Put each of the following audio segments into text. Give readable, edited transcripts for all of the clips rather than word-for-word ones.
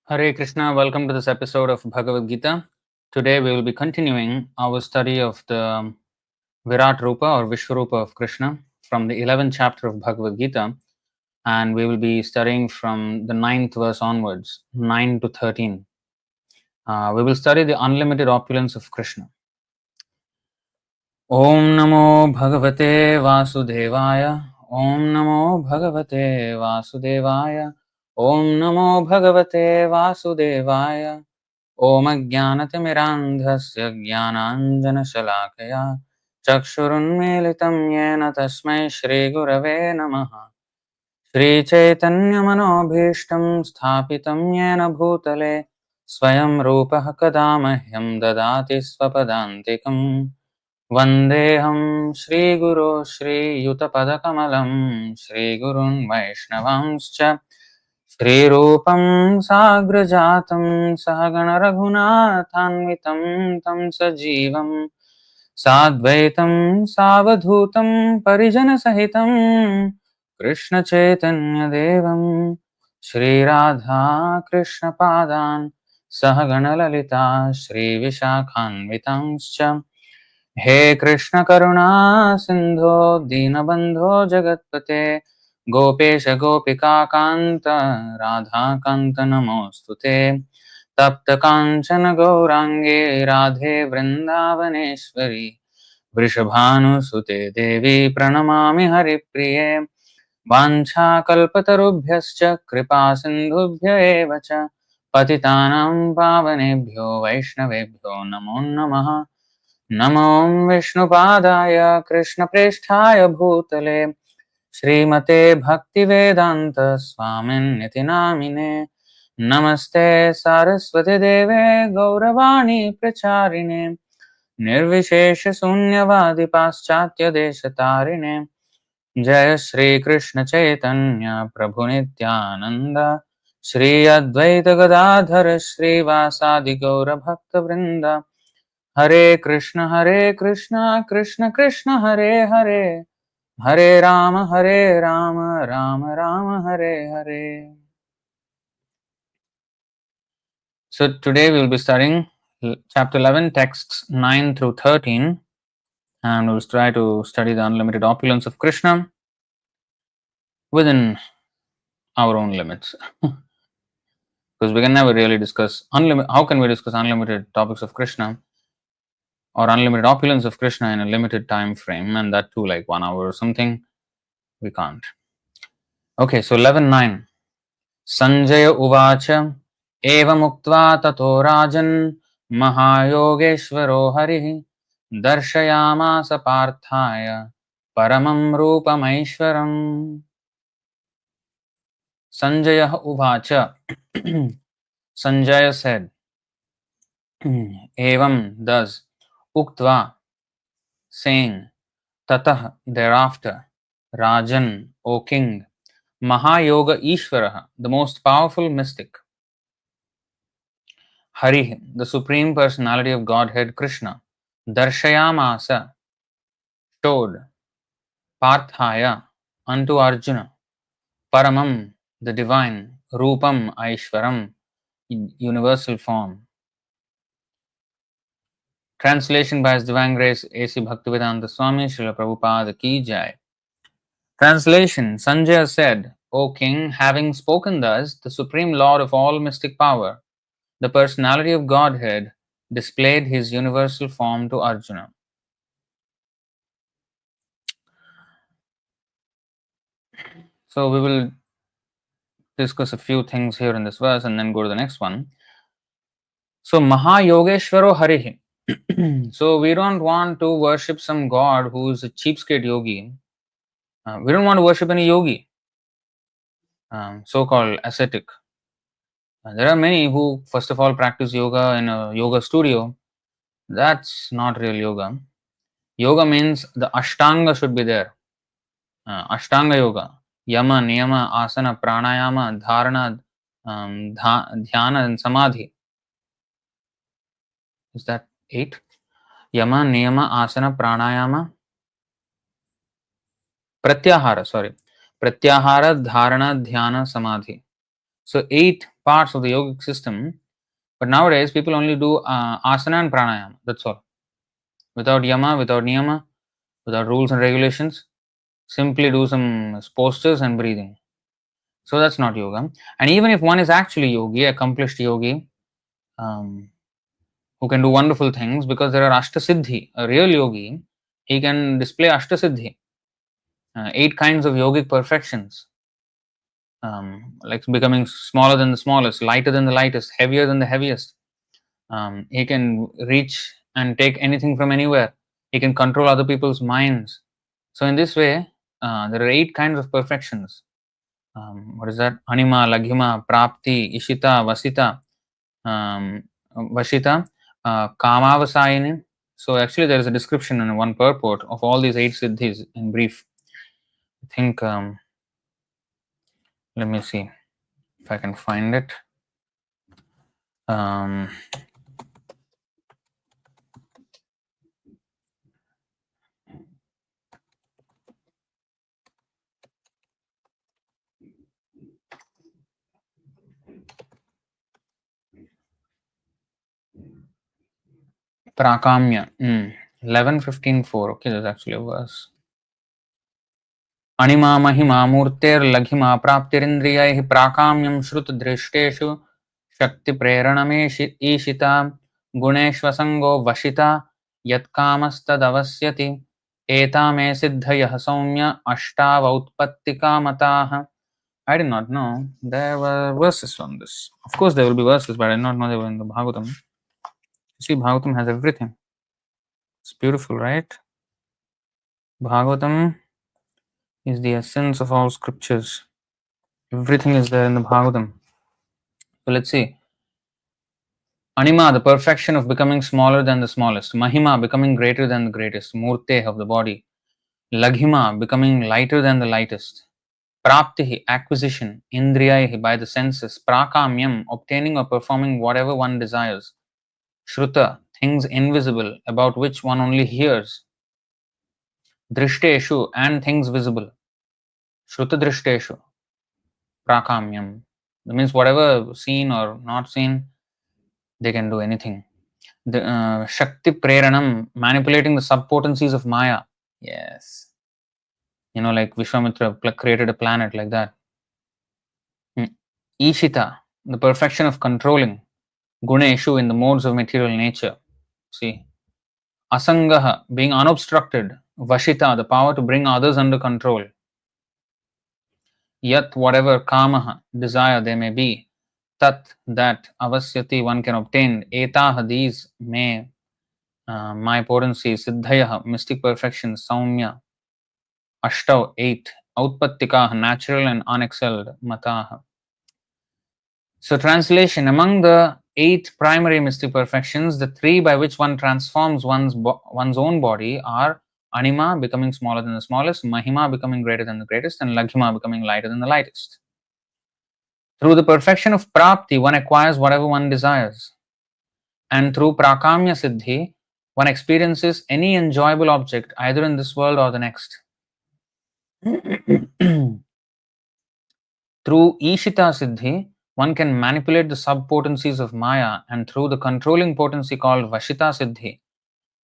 Hare Krishna, welcome to this episode of Bhagavad Gita. Today we will be continuing our study of the Virat Rupa or Vishwarupa of Krishna from the 11th chapter of Bhagavad Gita, and we will be studying from the 9th verse onwards, 9 to 13. We will study the unlimited opulence of Krishna. Om Namo Bhagavate Vasudevaya. Om Namo Bhagavate Vasudevaya. Om Namo Bhagavate Vasudevaya. ॐ अज्ञानतिमिरान्धस्य ज्ञानाञ्जनशलाकया चक्षुरुन्मीलितं येन तस्मै श्रीगुरवे नमः। श्रीचैतन्यमनोभीष्टं स्थापितं येन भूतले स्वयं रूपः कदा मह्यं ददाति स्वपदान्तिकम्। वन्देऽहं श्रीगुरो श्रीयुतपदकमलं श्रीगुरुन् वैष्णवांश्च श्रीरूपं साग्रजातं सहगण रघुनाथान्वितं तं सजीवं साद्वैतं सावधूतं परिजनसहितं कृष्णचैतन्यदेवं श्रीराधा कृष्णपादान् सहगण ललिता श्रीविशाखान्वितांश्च हे कृष्ण करुणा सिन्धो दीनबन्धो जगत्पते गोपेश गोपिका कान्त राधाकान्त नमोऽस्तुते तप्त काञ्चन गौराङ्गे राधे वृन्दावनेश्वरी वृषभानुसुते देवी प्रणमामि हरिप्रिये वाञ्छाकल्पतरुभ्यश्च कृपा सिन्धुभ्य एव च पतितानां पावनेभ्यो वैष्णवेभ्यो नमो नमः। नमो विष्णुपादाय कृष्णप्रेष्ठाय भूतले श्रीमते भक्तिवेदान्त स्वामिन्निति नामिने नमस्ते सारस्वती देवे गौरवाणी प्रचारिणे निर्विशेष शून्यवादी पाश्चात्य देशतारिणे जय श्री कृष्ण चैतन्य प्रभु नित्यानंद श्री अद्वैत गदाधर श्रीवासादि गौर भक्त वृंद हरे Krishna Krishna Krishna Hare Hare Hare Ram Ram Ram Hare Hare. So today we will be studying chapter 11 texts 9 through 13, and we will try to study the unlimited opulence of Krishna within our own limits. Because we can never really discuss how can we discuss unlimited topics of Krishna or unlimited opulence of Krishna in a limited time frame, and that too like 1 hour or something. We can't. Okay, so 11:9. Sanjaya Uvacha एवमुक्त्वा ततो राजन् महायोगेश्वरो हरिः दर्शयामास पार्थाय परमं रूपमैश्वरम्. Sanjaya Uvacha. Sanjaya said, Evam thus, Uktva, saying, Tatah thereafter, Rajan, O king, Mahayoga Ishvaraha, the most powerful mystic, Hari, the Supreme Personality of Godhead Krishna, Darshayamasa, showed, Parthaya, unto Arjuna, Paramam, the divine, Rupam, Aishwaram, universal form. Translation by His Divine Grace A.C. Bhaktivedanta Swami Srila Prabhupada Ki Jai. Translation. Sanjaya said, O king, having spoken thus, the Supreme Lord of all mystic power, the personality of Godhead, displayed his universal form to Arjuna. So we will discuss a few things here in this verse and then go to the next one. So Mahayogeshwaro Harihi. So we don't want to worship some god who is a cheapskate yogi. We don't want to worship any yogi, so-called ascetic. There are many who first of all practice yoga in a yoga studio. That's not real yoga. Yoga means the Ashtanga should be there. Ashtanga yoga. Yama, Niyama, Asana, Pranayama, Dharana, Dhyana and Samadhi. Is that 8? Yama, Niyama, Asana, Pranayama, Pratyahara, Dharana, Dhyana, Samadhi. So 8 parts of the yogic system, but nowadays people only do asana and pranayama. That's all. Without yama, without niyama, without rules and regulations. Simply do some postures and breathing. So that's not yoga. And even if one is actually yogi, accomplished yogi, who can do wonderful things, because there are Ashtasiddhi, a real yogi, he can display Ashtasiddhi, 8 kinds of yogic perfections, like becoming smaller than the smallest, lighter than the lightest, heavier than the heaviest. He can reach and take anything from anywhere. He can control other people's minds. So in this way, there are 8 kinds of perfections. What is that? Anima, Laghima, Prapti, Ishita, Vasita, Vashita, Kamavasayini. So actually, there is a description in one purport of all these 8 siddhis in brief. I think, let me see if I can find it. Prakamya, 11:15:4. Okay, there's actually a verse. अणिमा महिमा मूर्तेर्लघिमा प्राप्तिरिन्द्रियैः प्राकाम्यं श्रुतदृष्टेषु शक्तिप्रेरणमेषि ईशिता गुणेष्वसङ्गो वशिता यत्कामस्तदवस्यति एता मे सिद्धयः सौम्य अष्टावौत्पत्तिकामताः. I did not know there were verses on this. Of course there will be verses, but I did not know they were in the Bhagavatam. You see, Bhagavatam has everything. It's beautiful, right? Bhagavatam is the essence of all scriptures. Everything is there in the Bhagavatam. So let's see. Anima, the perfection of becoming smaller than the smallest. Mahima, becoming greater than the greatest. Murte, of the body. Laghima, becoming lighter than the lightest. Praptihi, acquisition. Indriyahi, by the senses. Prakamyam, obtaining or performing whatever one desires. Shruta, things invisible, about which one only hears. Drishteshu, and things visible. Shruta drishteshu. Prakamyam. That means whatever seen or not seen, they can do anything. The Shakti Preranam, manipulating the subpotencies of Maya. Yes. Like Vishwamitra created a planet like that. Ishita, the perfection of controlling. Guneshu, in the modes of material nature. See. Asangaha, being unobstructed. Vashita, the power to bring others under control. Yat, whatever kamaha, desire there may be. Tat, that, avasyati, one can obtain. Etaha, these, may, my potency, siddhaya, mystic perfection, saumya, ashtav, 8, outpattikaha, natural and unexcelled, mataha. So translation, among the 8 primary mystic perfections, the 3 by which one transforms one's own body are anima, becoming smaller than the smallest, mahima, becoming greater than the greatest, and laghima, becoming lighter than the lightest. Through the perfection of prapti, one acquires whatever one desires. And through prakamya siddhi, one experiences any enjoyable object either in this world or the next. Through ishita siddhi, one can manipulate the subpotencies of Maya, and through the controlling potency called Vashita siddhi,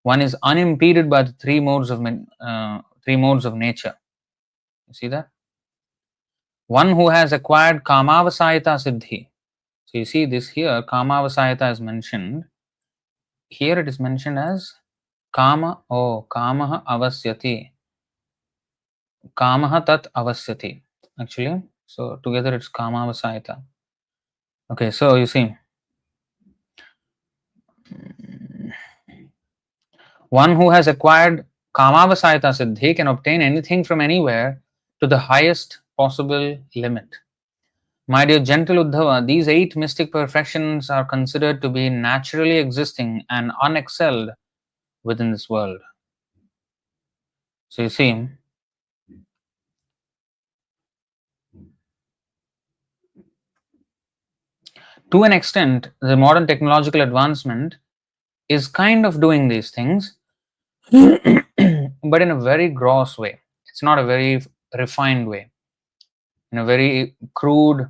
one is unimpeded by the 3 modes of nature. You see that? One who has acquired Kamavasayita siddhi. So you see this here, Kamavasayita is mentioned. Here it is mentioned as Kamaha avasyati. Kamaha tat avasyati. Actually, so together it's Kamavasayita. Okay, so you see, one who has acquired Kamavasayita siddhi can obtain anything from anywhere to the highest possible limit. My dear gentle Uddhava, these 8 mystic perfections are considered to be naturally existing and unexcelled within this world. So you see, to an extent, the modern technological advancement is kind of doing these things, but in a very gross way. It's not a very refined way. In a very crude,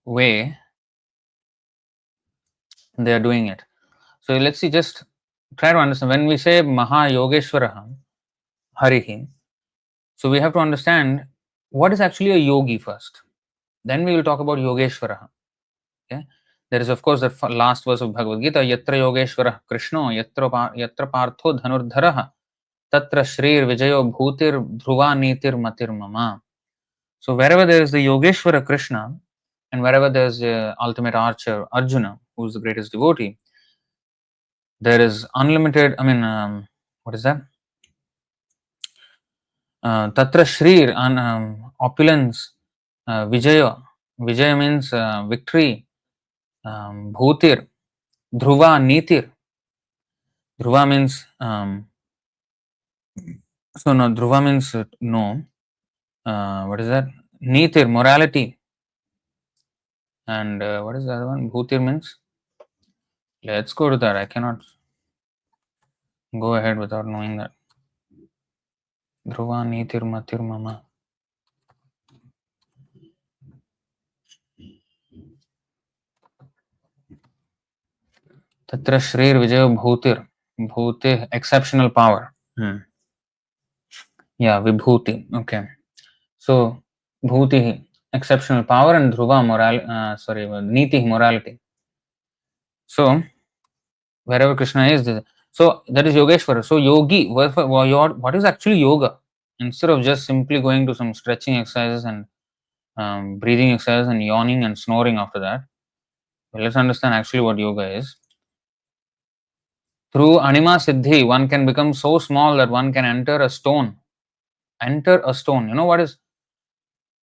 way they are doing it. So let's see, just try to understand when we say Maha Yogeshwaraha, Harihi. So we have to understand what is actually a yogi first. Then we will talk about Yogeshwaraha. Okay? There is, of course, the last verse of Bhagavad Gita, Yatra Yogeshwara Krishno, Yatra Partho Dhanurdharaha, Tatra Shrir Vijayo Bhutir Dhruva Nitir Matir Mama. So wherever there is the Yogeshwara Krishna, and wherever there is the ultimate archer Arjuna, who is the greatest devotee, there is unlimited, what is that? Tatra Shrir, and opulence, Vijaya. Vijaya means victory, Bhutir, Dhruva, Nitir. Dhruva means, so no, Dhruva means no. What is that? Nitir, morality. And what is the other one? Bhutir means, let's go to that. I cannot go ahead without knowing that. Dhruva, Nitir, Matir, Mama. Tatra Shrir Vijaya Bhutir. Bhuti, exceptional power. Yeah, Vibhuti. Okay. So, Bhuti, exceptional power, and Dhruva, Niti, morality. So, wherever Krishna is, so that is Yogeshwara. So, yogi, what is actually yoga? Instead of just simply going to some stretching exercises and breathing exercises and yawning and snoring after that, well, let's understand actually what yoga is. Through Anima Siddhi, one can become so small that one can enter a stone. Enter a stone. You know what is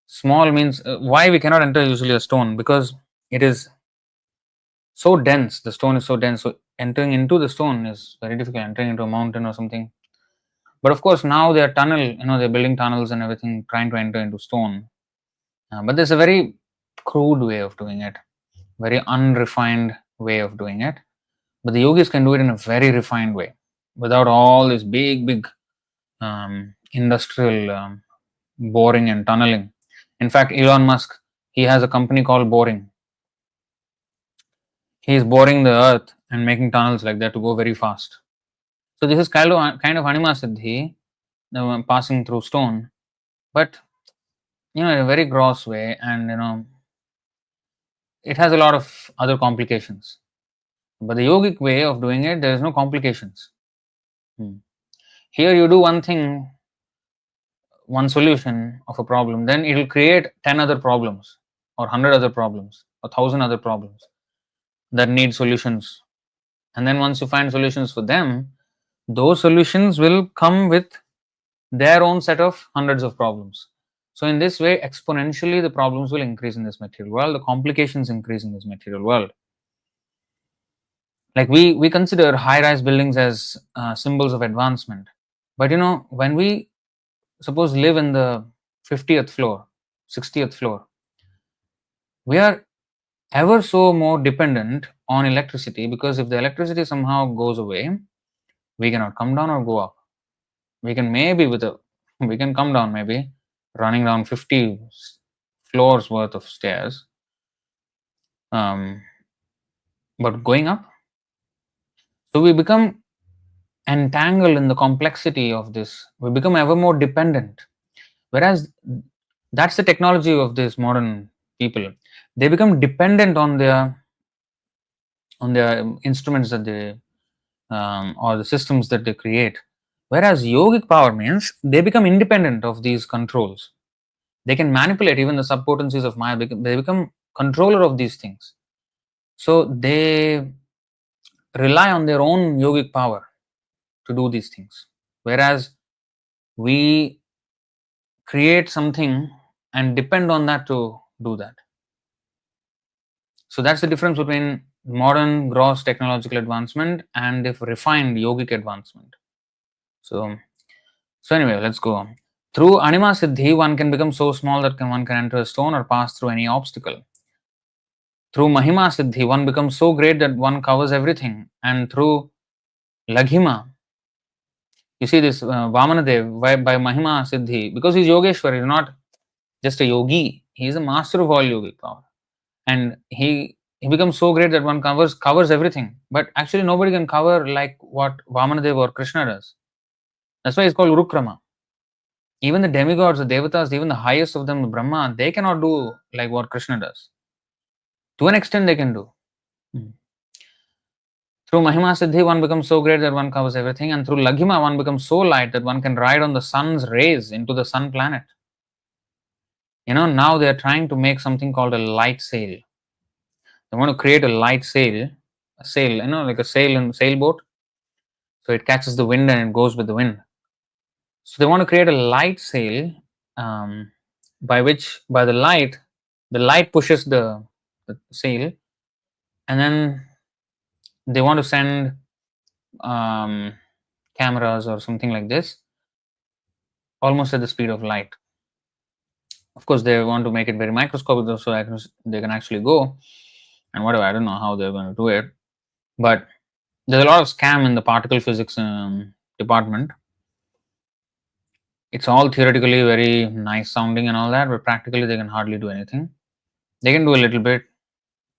small means? Why we cannot enter usually a stone? Because it is so dense. The stone is so dense. So entering into the stone is very difficult. Entering into a mountain or something. But of course, now they are they're building tunnels and everything, trying to enter into stone. But there's a very crude way of doing it, very unrefined way of doing it. But the yogis can do it in a very refined way, without all this big industrial boring and tunneling. In fact, Elon Musk, he has a company called Boring. He is boring the earth and making tunnels like that to go very fast. So this is kind of Anima Siddhi, passing through stone, but in a very gross way, and it has a lot of other complications. But the yogic way of doing it, there is no complications. Here you do one thing, one solution of a problem, then it will create 10 other problems, or 100 other problems, or 1,000 other problems that need solutions. And then once you find solutions for them, those solutions will come with their own set of hundreds of problems. So in this way, exponentially, the problems will increase in this material world, the complications increase in this material world. Like we consider high-rise buildings as symbols of advancement. But when we suppose live in the 50th floor, 60th floor, we are ever so more dependent on electricity, because if the electricity somehow goes away, we cannot come down or go up. We can come down maybe running down 50 floors worth of stairs, but going up, so we become entangled in the complexity of this. We become ever more dependent, whereas that's the technology of these modern people. They become dependent on their instruments that they or the systems that they create. Whereas yogic power means they become independent of these controls. They can manipulate even the subpotencies of Maya. They become controller of these things. So they rely on their own yogic power to do these things. Whereas we create something and depend on that to do that. So that's the difference between modern gross technological advancement and the refined yogic advancement. So anyway, let's go on. Through Anima Siddhi, one can become so small that one can enter a stone or pass through any obstacle. Through Mahima Siddhi, one becomes so great that one covers everything. And through Laghima, you see this Vamanadev by Mahima Siddhi, because he's Yogeshwar, he's not just a yogi. He is a master of all yogic power. And he becomes so great that one covers everything. But actually nobody can cover like what Vamanadeva or Krishna does. That's why it's called Urukrama. Even the demigods, the devatas, even the highest of them, the Brahma, they cannot do like what Krishna does. To an extent they can do. Through Mahima Siddhi, one becomes so great that one covers everything, and through Laghima, one becomes so light that one can ride on the sun's rays into the sun planet. Now they are trying to make something called a light sail. They want to create a light sail, like a sail in sailboat. So it catches the wind and it goes with the wind. So they want to create a light sail, by the light pushes the sail, and then they want to send cameras or something like this, almost at the speed of light. Of course, they want to make it very microscopic so they can actually go and whatever. I don't know how they're going to do it, but there's a lot of scam in the particle physics department. It's all theoretically very nice sounding and all that, but practically they can hardly do anything. They can do a little bit.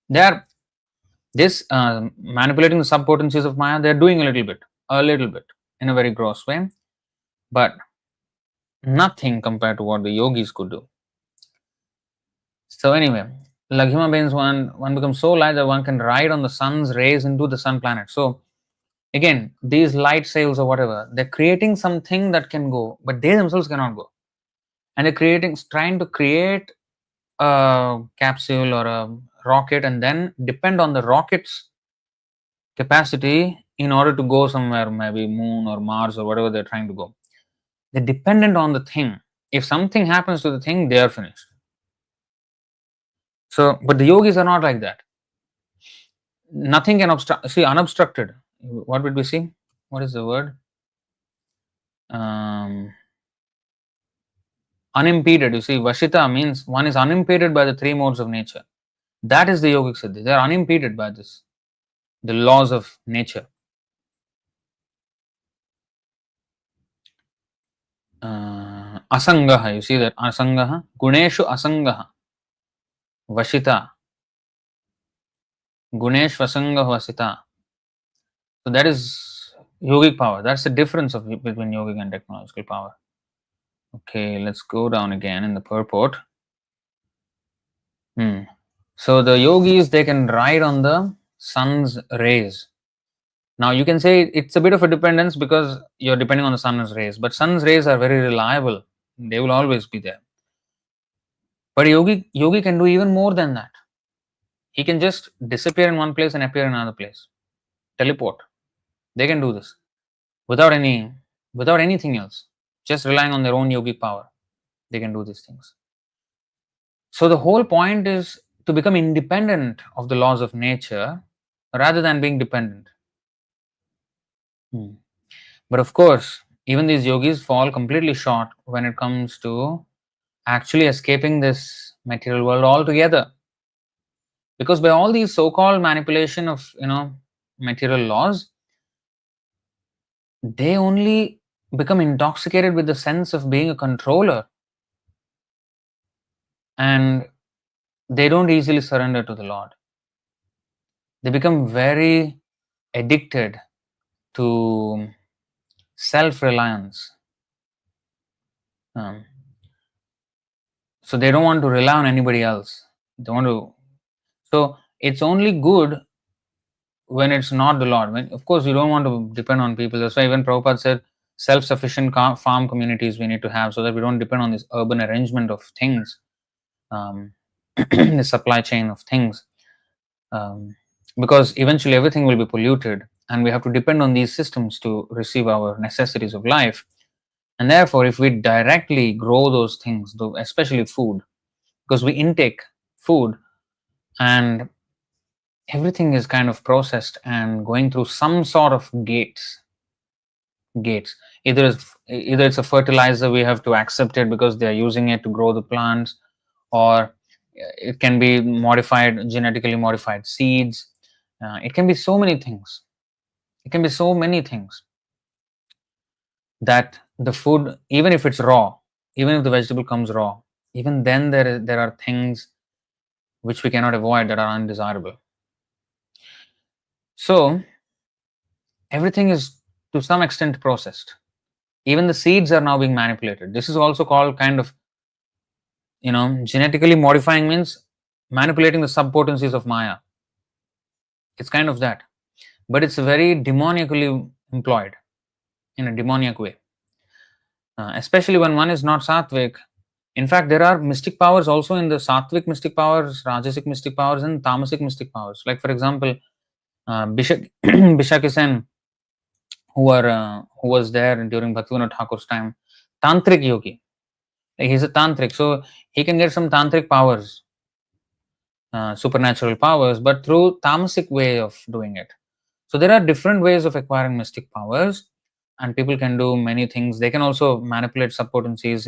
They are manipulating the subpotencies of Maya. They're doing a little bit in a very gross way, but nothing compared to what the yogis could do. So anyway, Laghima means one becomes so light that one can ride on the sun's rays into the sun planet. So again, these light sails or whatever, they're creating something that can go, but they themselves cannot go. And they're trying to create a capsule or a rocket and then depend on the rocket's capacity in order to go somewhere, maybe moon or Mars or whatever they're trying to go. They're dependent on the thing. If something happens to the thing, they are finished. So, but the yogis are not like that. Nothing can obstruct. See, unobstructed. What would we see? What is the word? Unimpeded. You see, Vashita means one is unimpeded by the three modes of nature. That is the yogic siddhi. They are unimpeded by this, the laws of nature. Asangaha. You see that asangaha. Guneshu asangaha. Vashita. Gunesh Vasanga Vasita. So that is yogic power. That's the difference between yogic and technological power. Okay, let's go down again in the purport. So the yogis, they can ride on the sun's rays. Now you can say it's a bit of a dependence because you're depending on the sun's rays, but sun's rays are very reliable. They will always be there. But yogi can do even more than that. He can just disappear in one place and appear in another place. Teleport. They can do this without anything else. Just relying on their own yogic power. They can do these things. So the whole point is to become independent of the laws of nature rather than being dependent. But of course, even these yogis fall completely short when it comes to actually escaping this material world altogether. Because by all these so-called manipulation of material laws, they only become intoxicated with the sense of being a controller, and they don't easily surrender to the Lord. They become very addicted to self-reliance. So they don't want to rely on anybody else. So it's only good when it's not the Lord. Of course, you don't want to depend on people. That's why even Prabhupada said self-sufficient farm communities we need to have, so that we don't depend on this urban arrangement of things, the supply chain of things, because eventually everything will be polluted and we have to depend on these systems to receive our necessities of life. And therefore, if we directly grow those things, especially food, because we intake food and everything is kind of processed and going through some sort of gates. Either it's a fertilizer, we have to accept it because they are using it to grow the plants, or it can be genetically modified seeds. It can be so many things. That the food, even if it's raw, even if the vegetable comes raw, even then there are things which we cannot avoid that are undesirable. So everything is to some extent processed. Even the seeds are now being manipulated. This is also called kind of, genetically modifying means manipulating the subpotencies of Maya. It's kind of that. But it's very demoniacally employed in a demoniac way. Especially when one is not sattvic. In fact, there are mystic powers also in the sattvic mystic powers, rajasic mystic powers, and tamasic mystic powers. Like, for example, Bishakisen, who was there during Bhaktivinoda Thakur's time, tantric yogi. Like, he's a tantric, so he can get some tantric powers, supernatural powers, but through tamasic way of doing it. So there are different ways of acquiring mystic powers, and people can do many things. They can also manipulate subpotencies.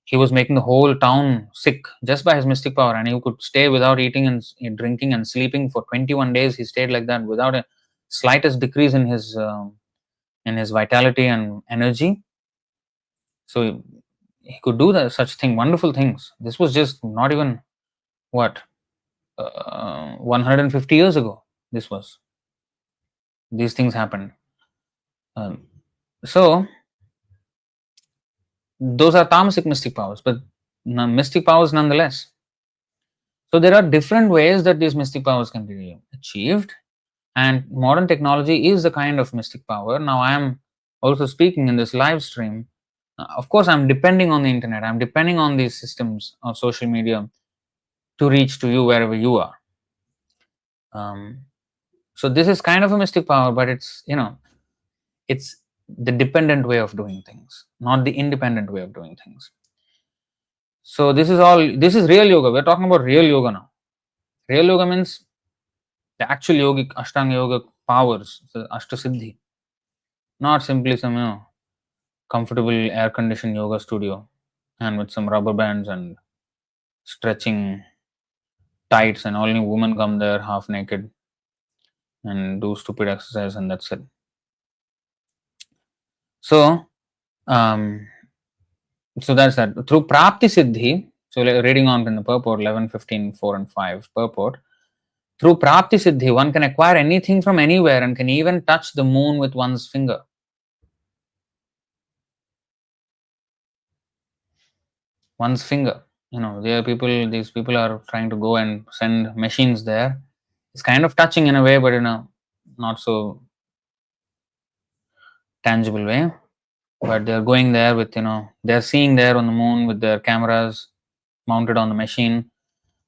He was making the whole town sick just by his mystic power, and he could stay without eating and drinking and sleeping for 21 days. He stayed like that without a slightest decrease in his vitality and energy. So he could do such thing, wonderful things. This was just not even what 150 years ago. These things happened. So those are tamasic mystic powers, but mystic powers nonetheless. So there are different ways that these mystic powers can be achieved, and modern technology is a kind of mystic power. Now I am also speaking in this live stream. Of course, I'm depending on the internet. I'm depending on these systems of social media to reach to you wherever you are. So this is kind of a mystic power, but it's the dependent way of doing things, not the independent way of doing things. So this is real yoga. We're talking about real yoga now. Real yoga means the actual yogic Ashtanga yoga powers, the Ashtasiddhi, not simply some comfortable air-conditioned yoga studio and with some rubber bands and stretching tights, and only women come there half naked and do stupid exercise, and that's it. So, so that's that. Through Prapti Siddhi, so reading on in the purport 11, 15, 4 and 5 purport, through Prapti Siddhi, one can acquire anything from anywhere and can even touch the moon with one's finger. One's finger. These people are trying to go and send machines there. It's kind of touching in a way, but in a not so tangible way. But they're going there with, they're seeing there on the moon with their cameras mounted on the machine.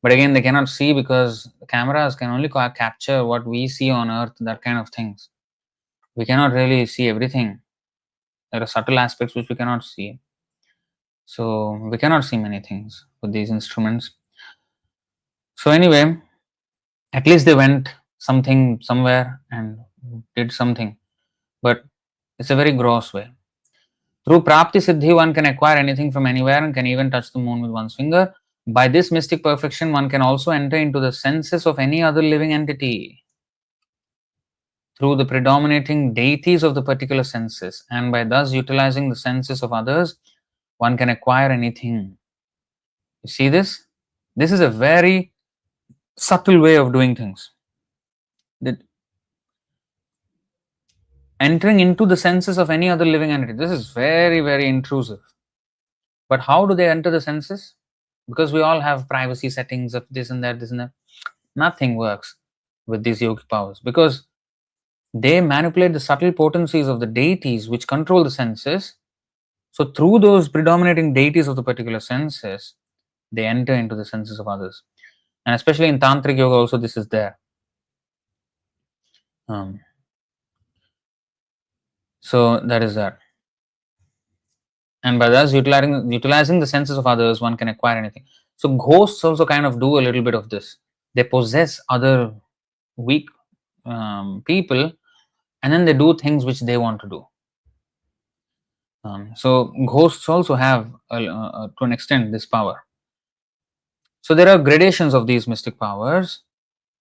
But again, they cannot see because the cameras can only capture what we see on Earth, that kind of things. We cannot really see everything. There are subtle aspects which we cannot see. So we cannot see many things with these instruments. So anyway, at least they went somewhere and did something. But it's a very gross way. Through Prapti Siddhi, one can acquire anything from anywhere and can even touch the moon with one's finger. By this mystic perfection, one can also enter into the senses of any other living entity through the predominating deities of the particular senses, and by thus utilizing the senses of others, one can acquire anything. You see this? This is a very subtle way of doing things. That entering into the senses of any other living entity, this is very, very intrusive. But how do they enter the senses? Because we all have privacy settings of this and that, Nothing works with these yogic powers because they manipulate the subtle potencies of the deities which control the senses. So through those predominating deities of the particular senses, they enter into the senses of others. And especially in Tantric Yoga also this is there. So that is that. And by thus utilizing the senses of others, one can acquire anything. So ghosts also kind of do a little bit of this. They possess other weak people, and then they do things which they want to do. So ghosts also have, to an extent, this power. So there are gradations of these mystic powers,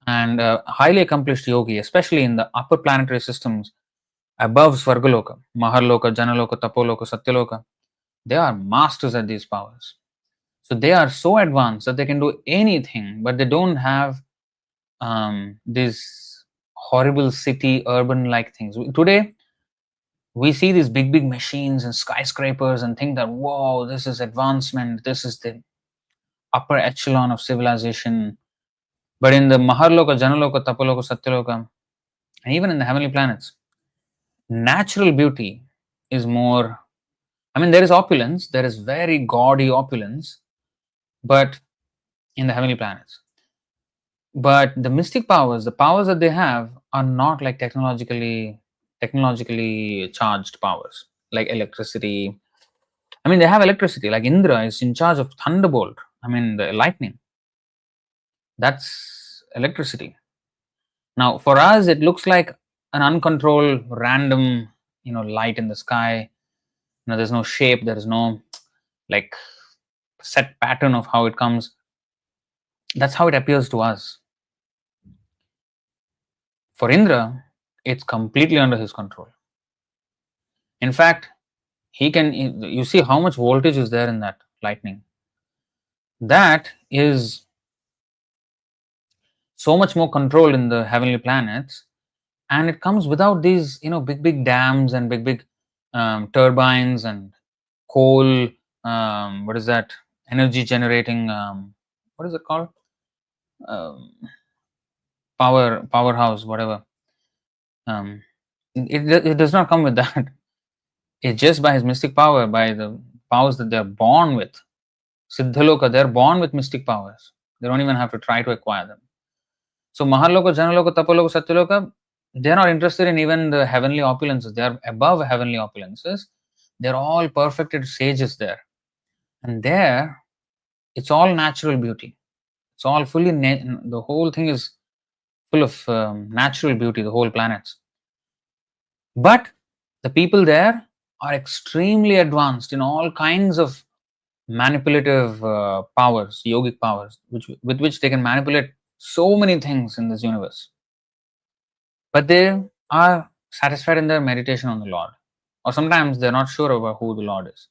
and highly accomplished yogi, especially in the upper planetary systems above Svargaloka, Maharloka, Janaloka, Tapoloka, Satyaloka, they are masters at these powers. So they are so advanced that they can do anything, but they don't have these horrible city urban like things. Today we see these big machines and skyscrapers and think that, whoa, this is advancement, this is the upper echelon of civilization. But in the Maharloka, Janaloka, Tapaloka, Satyaloka, and even in the heavenly planets, natural beauty is more. I mean, there is opulence, there is very gaudy opulence, but in the heavenly planets. But the mystic powers, the powers that they have, are not like technologically charged powers, like electricity. I mean, they have electricity, like Indra is in charge of thunderbolt. I mean, the lightning. That's electricity. Now, for us, it looks like an uncontrolled, random, light in the sky. There's no shape. There is no like set pattern of how it comes. That's how it appears to us. For Indra, it's completely under his control. In fact, he can. You see how much voltage is there in that lightning. That is so much more controlled in the heavenly planets, and it comes without these big dams and big turbines and coal, what is that, energy generating, what is it called, um, powerhouse, whatever. It does not come with that. It's just by his mystic power, by the powers that they're born with. Siddhaloka, they're born with mystic powers. They don't even have to try to acquire them. So Mahaloka, Janaloka, Tapaloka, Satyaloka, they're not interested in even the heavenly opulences. They are above heavenly opulences. They're all perfected sages there. And there, it's all natural beauty. It's all fully, the whole thing is full of natural beauty, the whole planets. But the people there are extremely advanced in all kinds of manipulative powers, yogic powers, with which they can manipulate so many things in this universe. But they are satisfied in their meditation on the Lord. Or sometimes they're not sure about who the Lord is.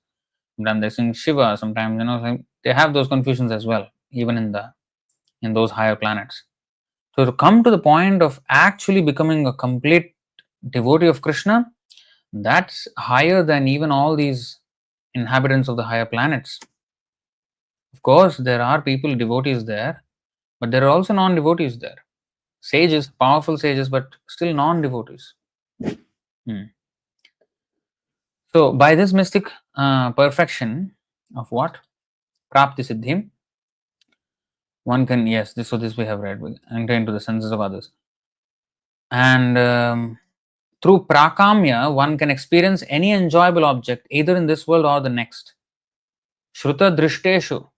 Sometimes they sing Shiva, sometimes they have those confusions as well, even in those higher planets. So to come to the point of actually becoming a complete devotee of Krishna, that's higher than even all these inhabitants of the higher planets. Of course, there are people, devotees there, but there are also non-devotees there. Sages, powerful sages, but still non-devotees. So by this mystic perfection of what? Prapti Siddhim, one can, yes, this we have read, we enter into the senses of others. And through prakamya, one can experience any enjoyable object either in this world or the next. Shruta drishteshu.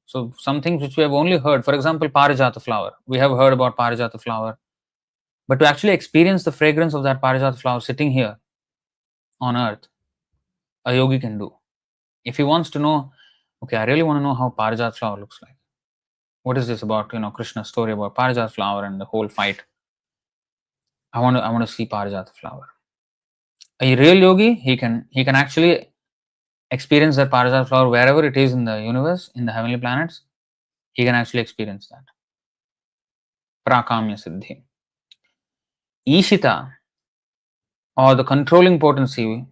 So some things which we have only heard, for example, parijata flower. We have heard about parijata flower. But to actually experience the fragrance of that parijata flower sitting here on earth, a yogi can do. If he wants to know, okay, I really want to know how parijata flower looks like. What is this about, Krishna's story about parijata flower and the whole fight? I want to see parijata flower. A real yogi, he can actually experience that parijata flower wherever it is in the universe, in the heavenly planets. He can actually experience that. Prakamya Siddhi. Ishita, or the controlling potency,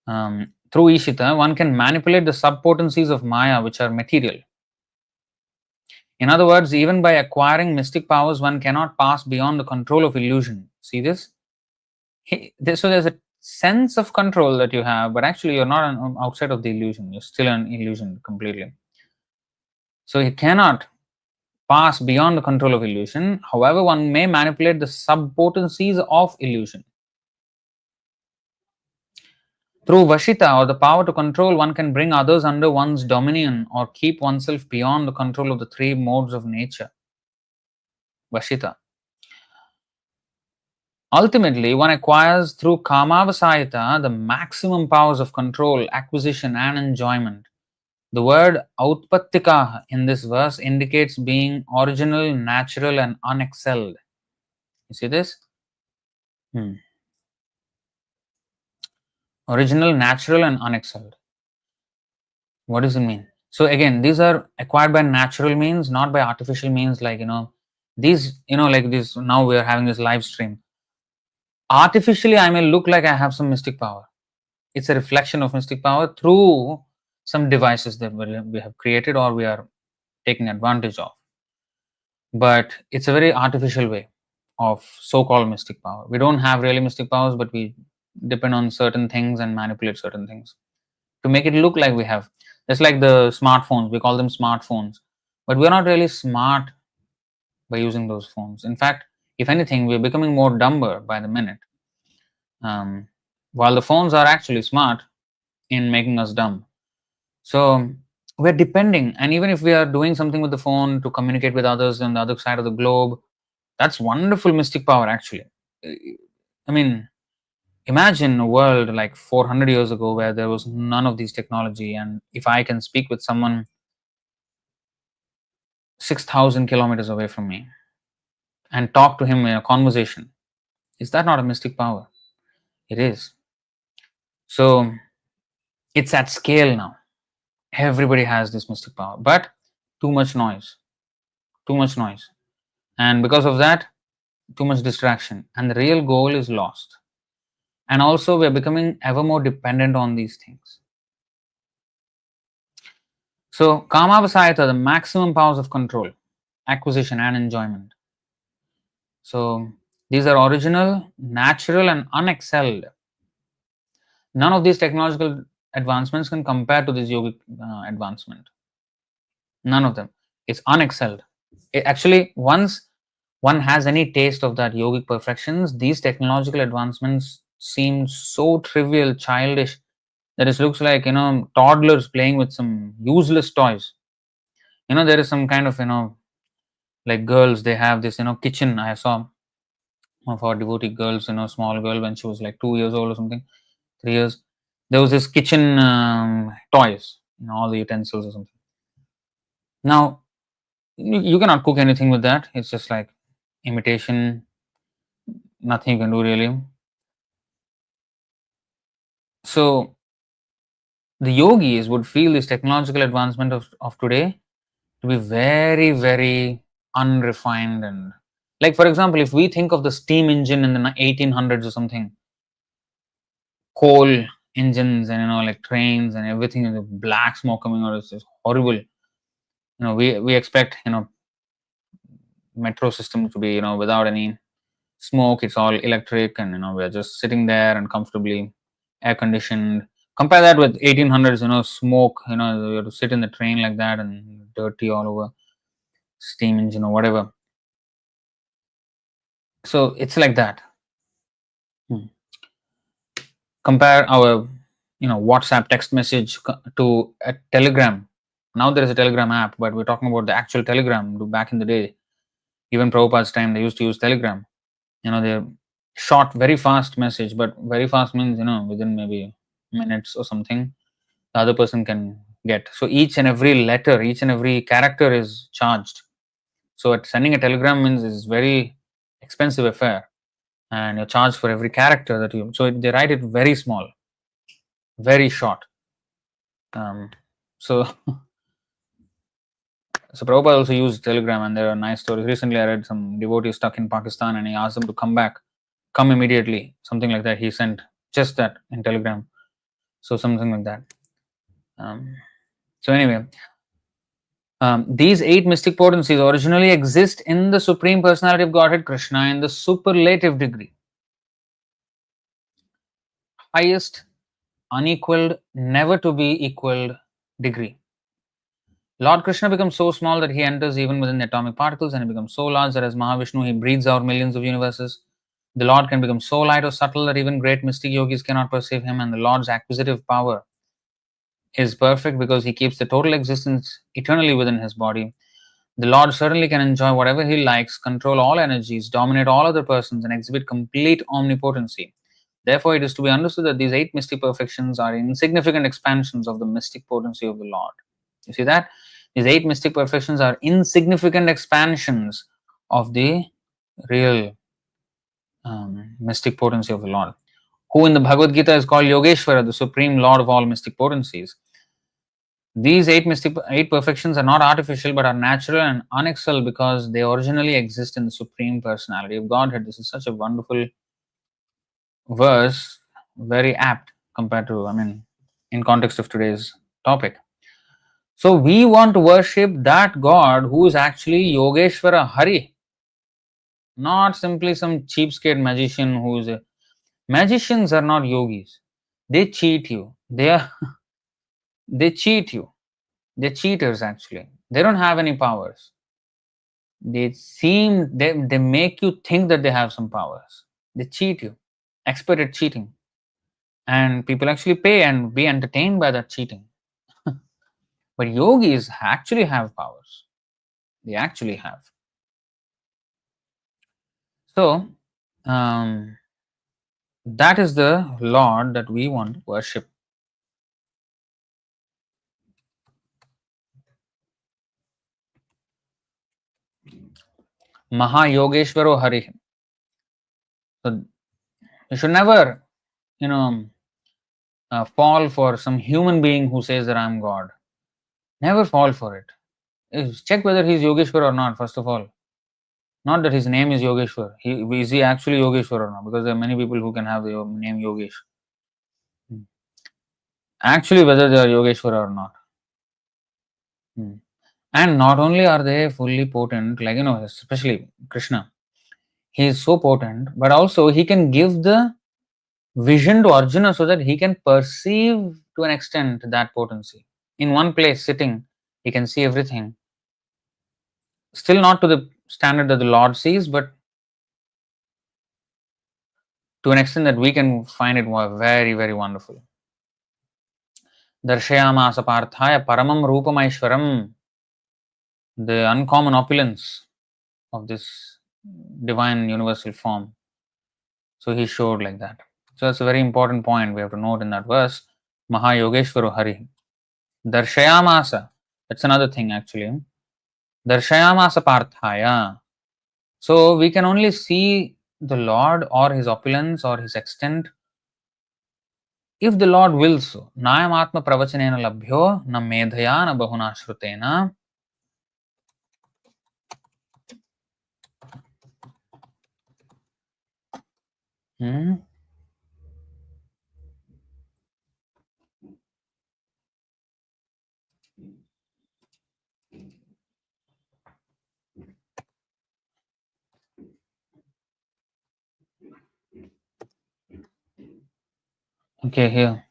through Ishita, one can manipulate the subpotencies of Maya, which are material. In other words, even by acquiring mystic powers, one cannot pass beyond the control of illusion. See this? So there's a sense of control that you have, but actually you're not outside of the illusion. You're still an illusion completely. So he cannot pass beyond the control of illusion. However, one may manipulate the subpotencies of illusion. Through Vashita, or the power to control, one can bring others under one's dominion or keep oneself beyond the control of the three modes of nature. Vashita. Ultimately, one acquires through Kamavasayata the maximum powers of control, acquisition, and enjoyment. The word Autpattika in this verse indicates being original, natural, and unexcelled. You see this? Original, natural, and unexcelled. What does it mean? So again, these are acquired by natural means, not by artificial means, like these, like this. Now we are having this live stream. Artificially, I may look like I have some mystic power. It's a reflection of mystic power through some devices that we have created or we are taking advantage of. But it's a very artificial way of so-called mystic power. We don't have really mystic powers, but we depend on certain things and manipulate certain things to make it look like we have. Just like the smartphones, we call them smartphones, but we're not really smart by using those phones. In fact, if anything, we're becoming more dumber by the minute. Um, while the phones are actually smart in making us dumb. So we're depending, and even if we are doing something with the phone to communicate with others on the other side of the globe, that's wonderful mystic power, actually. I mean, imagine a world like 400 years ago where there was none of these technology, and if I can speak with someone 6,000 kilometers away from me and talk to him in a conversation, is that not a mystic power? It is. So it's at scale now. Everybody has this mystic power, but too much noise, too much noise. And because of that, too much distraction. And the real goal is lost. And also, we're becoming ever more dependent on these things. So, Kamavasayata, the maximum powers of control, acquisition, and enjoyment. So, these are original, natural, and unexcelled. None of these technological advancements can compare to this yogic advancement. None of them. It's unexcelled. Actually, once one has any taste of that yogic perfections, these technological advancements seem so trivial, childish, that it looks like, toddlers playing with some useless toys. There is some kind of, like girls, they have this, kitchen. I saw one of our devotee girls, small girl, when she was like 2 years old or something, 3 years. There was this kitchen toys, all the utensils or something. Now, you cannot cook anything with that. It's just like imitation, nothing you can do really. So the yogis would feel this technological advancement of today to be very, very unrefined. And like, for example, if we think of the steam engine in the 1800s or something, coal engines and like trains and everything, and the black smoke coming out, is just horrible. We expect metro system to be without any smoke. It's all electric, and we're just sitting there and comfortably air conditioned. Compare that with 1800s, smoke. You have to sit in the train like that and dirty all over, steam engine or whatever. So it's like that. Compare our WhatsApp text message to a telegram. Now there is a telegram app, but we're talking about the actual telegram. Back in the day, even Prabhupada's time, they used to use telegram. They're short, very fast message, but very fast means within maybe minutes or something, the other person can get. So each and every letter, each and every character is charged. So sending a telegram means is very expensive affair, and you're charged for every character that you. So they write it very small, very short. So so Prabhupada also used telegram, and there are nice stories. Recently, I read some devotee stuck in Pakistan, and he asked them to come immediately, something like that. He sent just that in telegram. So something like that. So anyway, these 8 mystic potencies originally exist in the Supreme Personality of Godhead Krishna in the superlative degree. Highest, unequaled, never to be equaled degree. Lord Krishna becomes so small that he enters even within the atomic particles, and he becomes so large that as Mahavishnu he breathes out millions of universes. The Lord can become so light or subtle that even great mystic yogis cannot perceive him, and the Lord's acquisitive power is perfect because he keeps the total existence eternally within his body. The Lord certainly can enjoy whatever he likes, control all energies, dominate all other persons, and exhibit complete omnipotency. Therefore, it is to be understood that these 8 mystic perfections are insignificant expansions of the mystic potency of the Lord. You see that? These 8 mystic perfections are insignificant expansions of the real mystic potency of the Lord, who in the Bhagavad Gita is called Yogeshwara, the supreme Lord of all mystic potencies. These eight perfections are not artificial but are natural and unexcelled because they originally exist in the Supreme Personality of Godhead. This is such a wonderful verse, very apt compared to, in context of today's topic. So we want to worship that God who is actually Yogeshwara Hari, not simply some cheapskate magician who's a. Magicians are not yogis. They cheat you. They cheat you. They're cheaters actually. They don't have any powers. They make you think that they have some powers. They cheat you. Expert at cheating. And people actually pay and be entertained by that cheating. But yogis actually have powers. They actually have. So, that is the Lord that we want to worship. Mahayogeshwaro Hari. So, you should never, fall for some human being who says that I'm God. Never fall for it. Check whether he's Yogeshwar or not, first of all. Not that his name is Yogeshwar. Is he actually Yogeshwar or not? Because there are many people who can have the name Yogesh. Actually, whether they are Yogeshwar or not. And not only are they fully potent, like, especially Krishna, he is so potent, but also he can give the vision to Arjuna so that he can perceive to an extent that potency. In one place, sitting, he can see everything. Still not to the standard that the Lord sees, but to an extent that we can find it very, very wonderful. Darshayamasa parthaya paramam rupamaishwaram, the uncommon opulence of this divine universal form. So he showed like that. So that's a very important point we have to note in that verse. Mahayogeshwaro Hari. Darshayamasa. That's another thing actually. Darshayamasa parthaya. So we can only see the Lord or his opulence or his extent if the Lord wills so. Nayam atma pravachanena labhyo na medhaya na bahuna shrutena. Okay, here.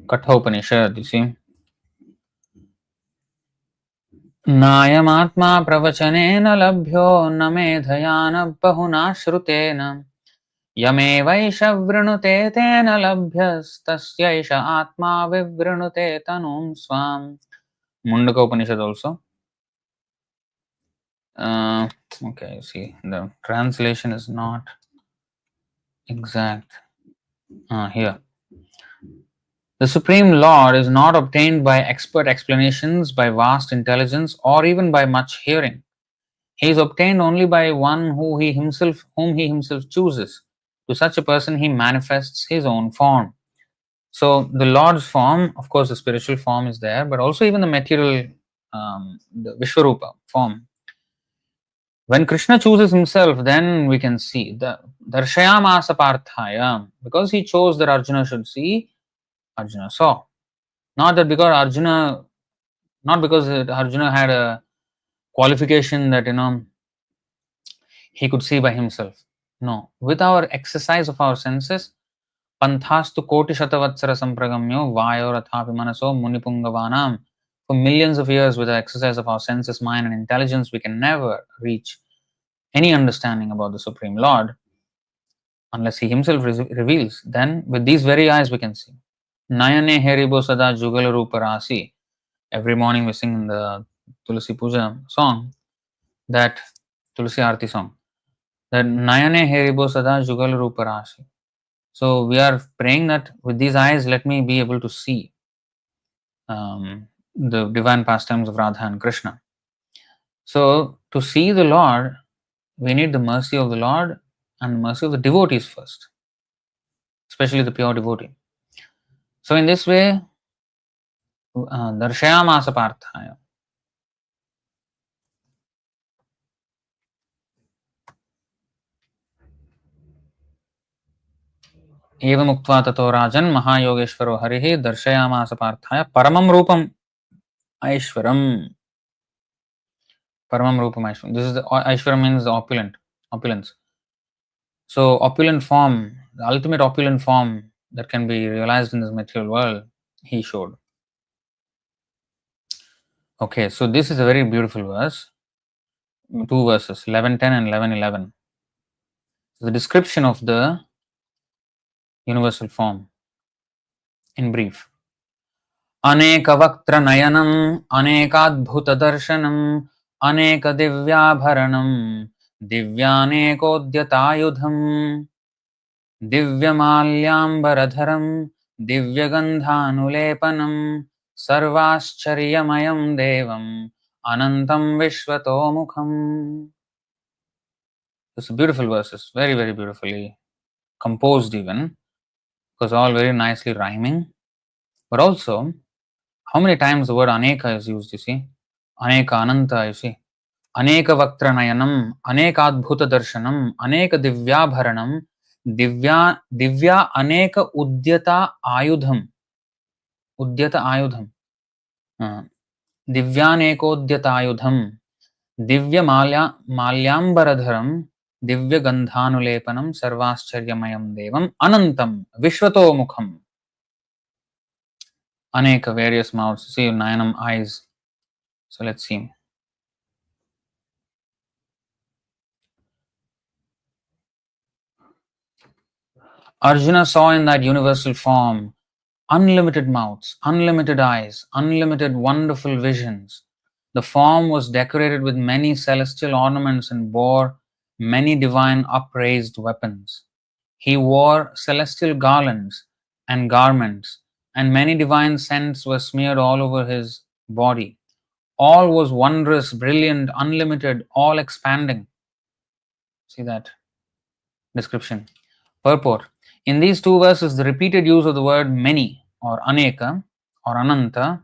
Kathopanishad, you see. नायमात्मा प्रवचनेन लभ्यो न मेधया न बहुना श्रुतेन यमेवैष वृणुते तेन लभ्यस्तस्यैष आत्मा विवृणुते तनुं स्वाम्. Mundaka Upanishad also. Okay, see, the translation is not exact. Here. The Supreme Lord is not obtained by expert explanations, by vast intelligence, or even by much hearing. He is obtained only by one whom he himself chooses. To such a person, he manifests his own form. So, the Lord's form, of course, the spiritual form is there, but also even the material, the Vishwarupa form. When Krishna chooses himself, then we can see the Darshayamasa Parthaya. Because he chose that Arjuna should see, Arjuna saw. Not because Arjuna had a qualification that he could see by himself. No, with our exercise of our senses, panthastu koti shatavatsara sampragamyo vayo rathapi manaso munipungavanam. For millions of years, with the exercise of our senses, mind, and intelligence, we can never reach any understanding about the Supreme Lord unless he himself reveals. Then, with these very eyes, we can see. Nayane heribo sada jugal rupa rasi. Every morning we sing in the Tulsi Puja song, that Tulsi Arti song, that Nayane heribo sada jugal rupa rasi. So we are praying that with these eyes, let me be able to see the divine pastimes of Radha and Krishna. So to see the Lord, we need the mercy of the Lord and the mercy of the devotees first, especially the pure devotee. So in this way, darshayamasa parthaya. एवं उक्त्वा ततो राजन् महायोगेश्वरो हरिः दर्शयामास पार्थाय परमं रूपम् ऐश्वरम्. Paramam Rupam Aishwaram. This is the Aishwaram means the opulence. So opulent form, the ultimate opulent form that can be realized in this material world, he showed. Okay, so this is a very beautiful verse. Two verses, 11:10 and 11:11. So the description of the universal form in brief. अनेक वक्त्र नयनम अनेकाद्भुत दर्शनम अनेक दिव्याभरणम दिव्यानेकोद्यतायुधम दिव्यमाल्याम्बरधरम दिव्यगंधानुलेपनम सर्वाश्चर्यमयं देवम अनंतं विश्वतोमुखम. It's beautiful verses, very, very beautifully composed even, because all very nicely rhyming. But also, how many times the word aneka is used, you see? Aneka, ananta, you see? Aneka vaktra nayanam, aneka adbhuta darshanam, aneka divyabharanam, divya aneka udyata ayudham, divyaneko ayudham, divya malyambaradharam, divya gandhanulepanam, sarvascharyamayam devam, anantam, vishwato mukham. Aneka, various mouths, see, nayanam, eyes. So let's see. Arjuna saw in that universal form unlimited mouths, unlimited eyes, unlimited wonderful visions. The form was decorated with many celestial ornaments and bore many divine upraised weapons. He wore celestial garlands and garments, and many divine scents were smeared all over his body. All was wondrous, brilliant, unlimited, all expanding. See that description. Purport. In these two verses, the repeated use of the word many or aneka or ananta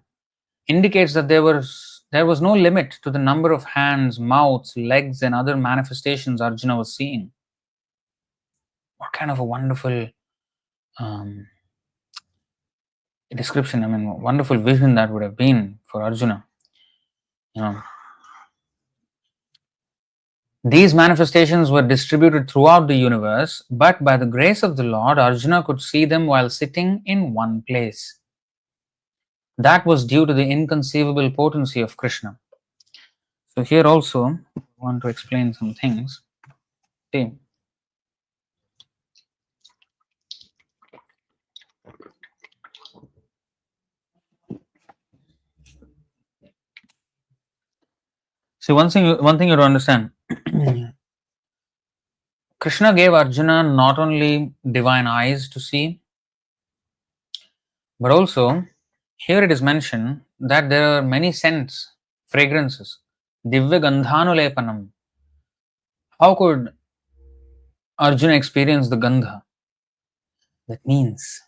indicates that there was no limit to the number of hands, mouths, legs, and other manifestations Arjuna was seeing. What kind of a wonderful description! I mean, wonderful vision that would have been for Arjuna. You know, these manifestations were distributed throughout the universe, but by the grace of the Lord, Arjuna could see them while sitting in one place. That was due to the inconceivable potency of Krishna. So here also, I want to explain some things. See, one thing you have to understand. Krishna gave Arjuna not only divine eyes to see, but also here it is mentioned that there are many scents, fragrances. Divya gandhanulepanam. How could Arjuna experience the gandha? That means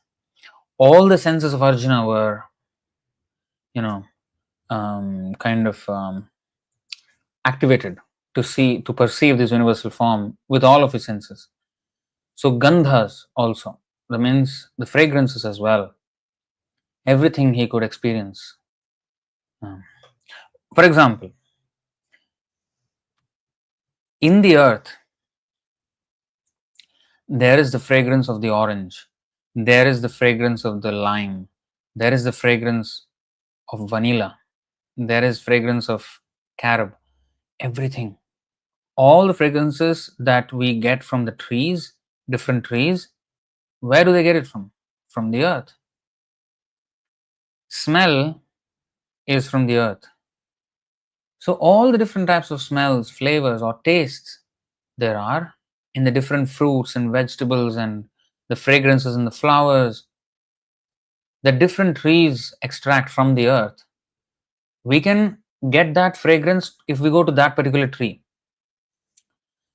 all the senses of Arjuna were, activated to perceive this universal form with all of his senses. So gandhas also, that means the fragrances as well. Everything he could experience. For example, in the earth, there is the fragrance of the orange, there is the fragrance of the lime, there is the fragrance of vanilla, there is fragrance of carob, everything. All the fragrances that we get from the trees, different trees, where do they get it from? From the earth. Smell is from the earth. So all the different types of smells, flavors, or tastes there are in the different fruits and vegetables and the fragrances in the flowers that different trees extract from the earth, we can get that fragrance if we go to that particular tree.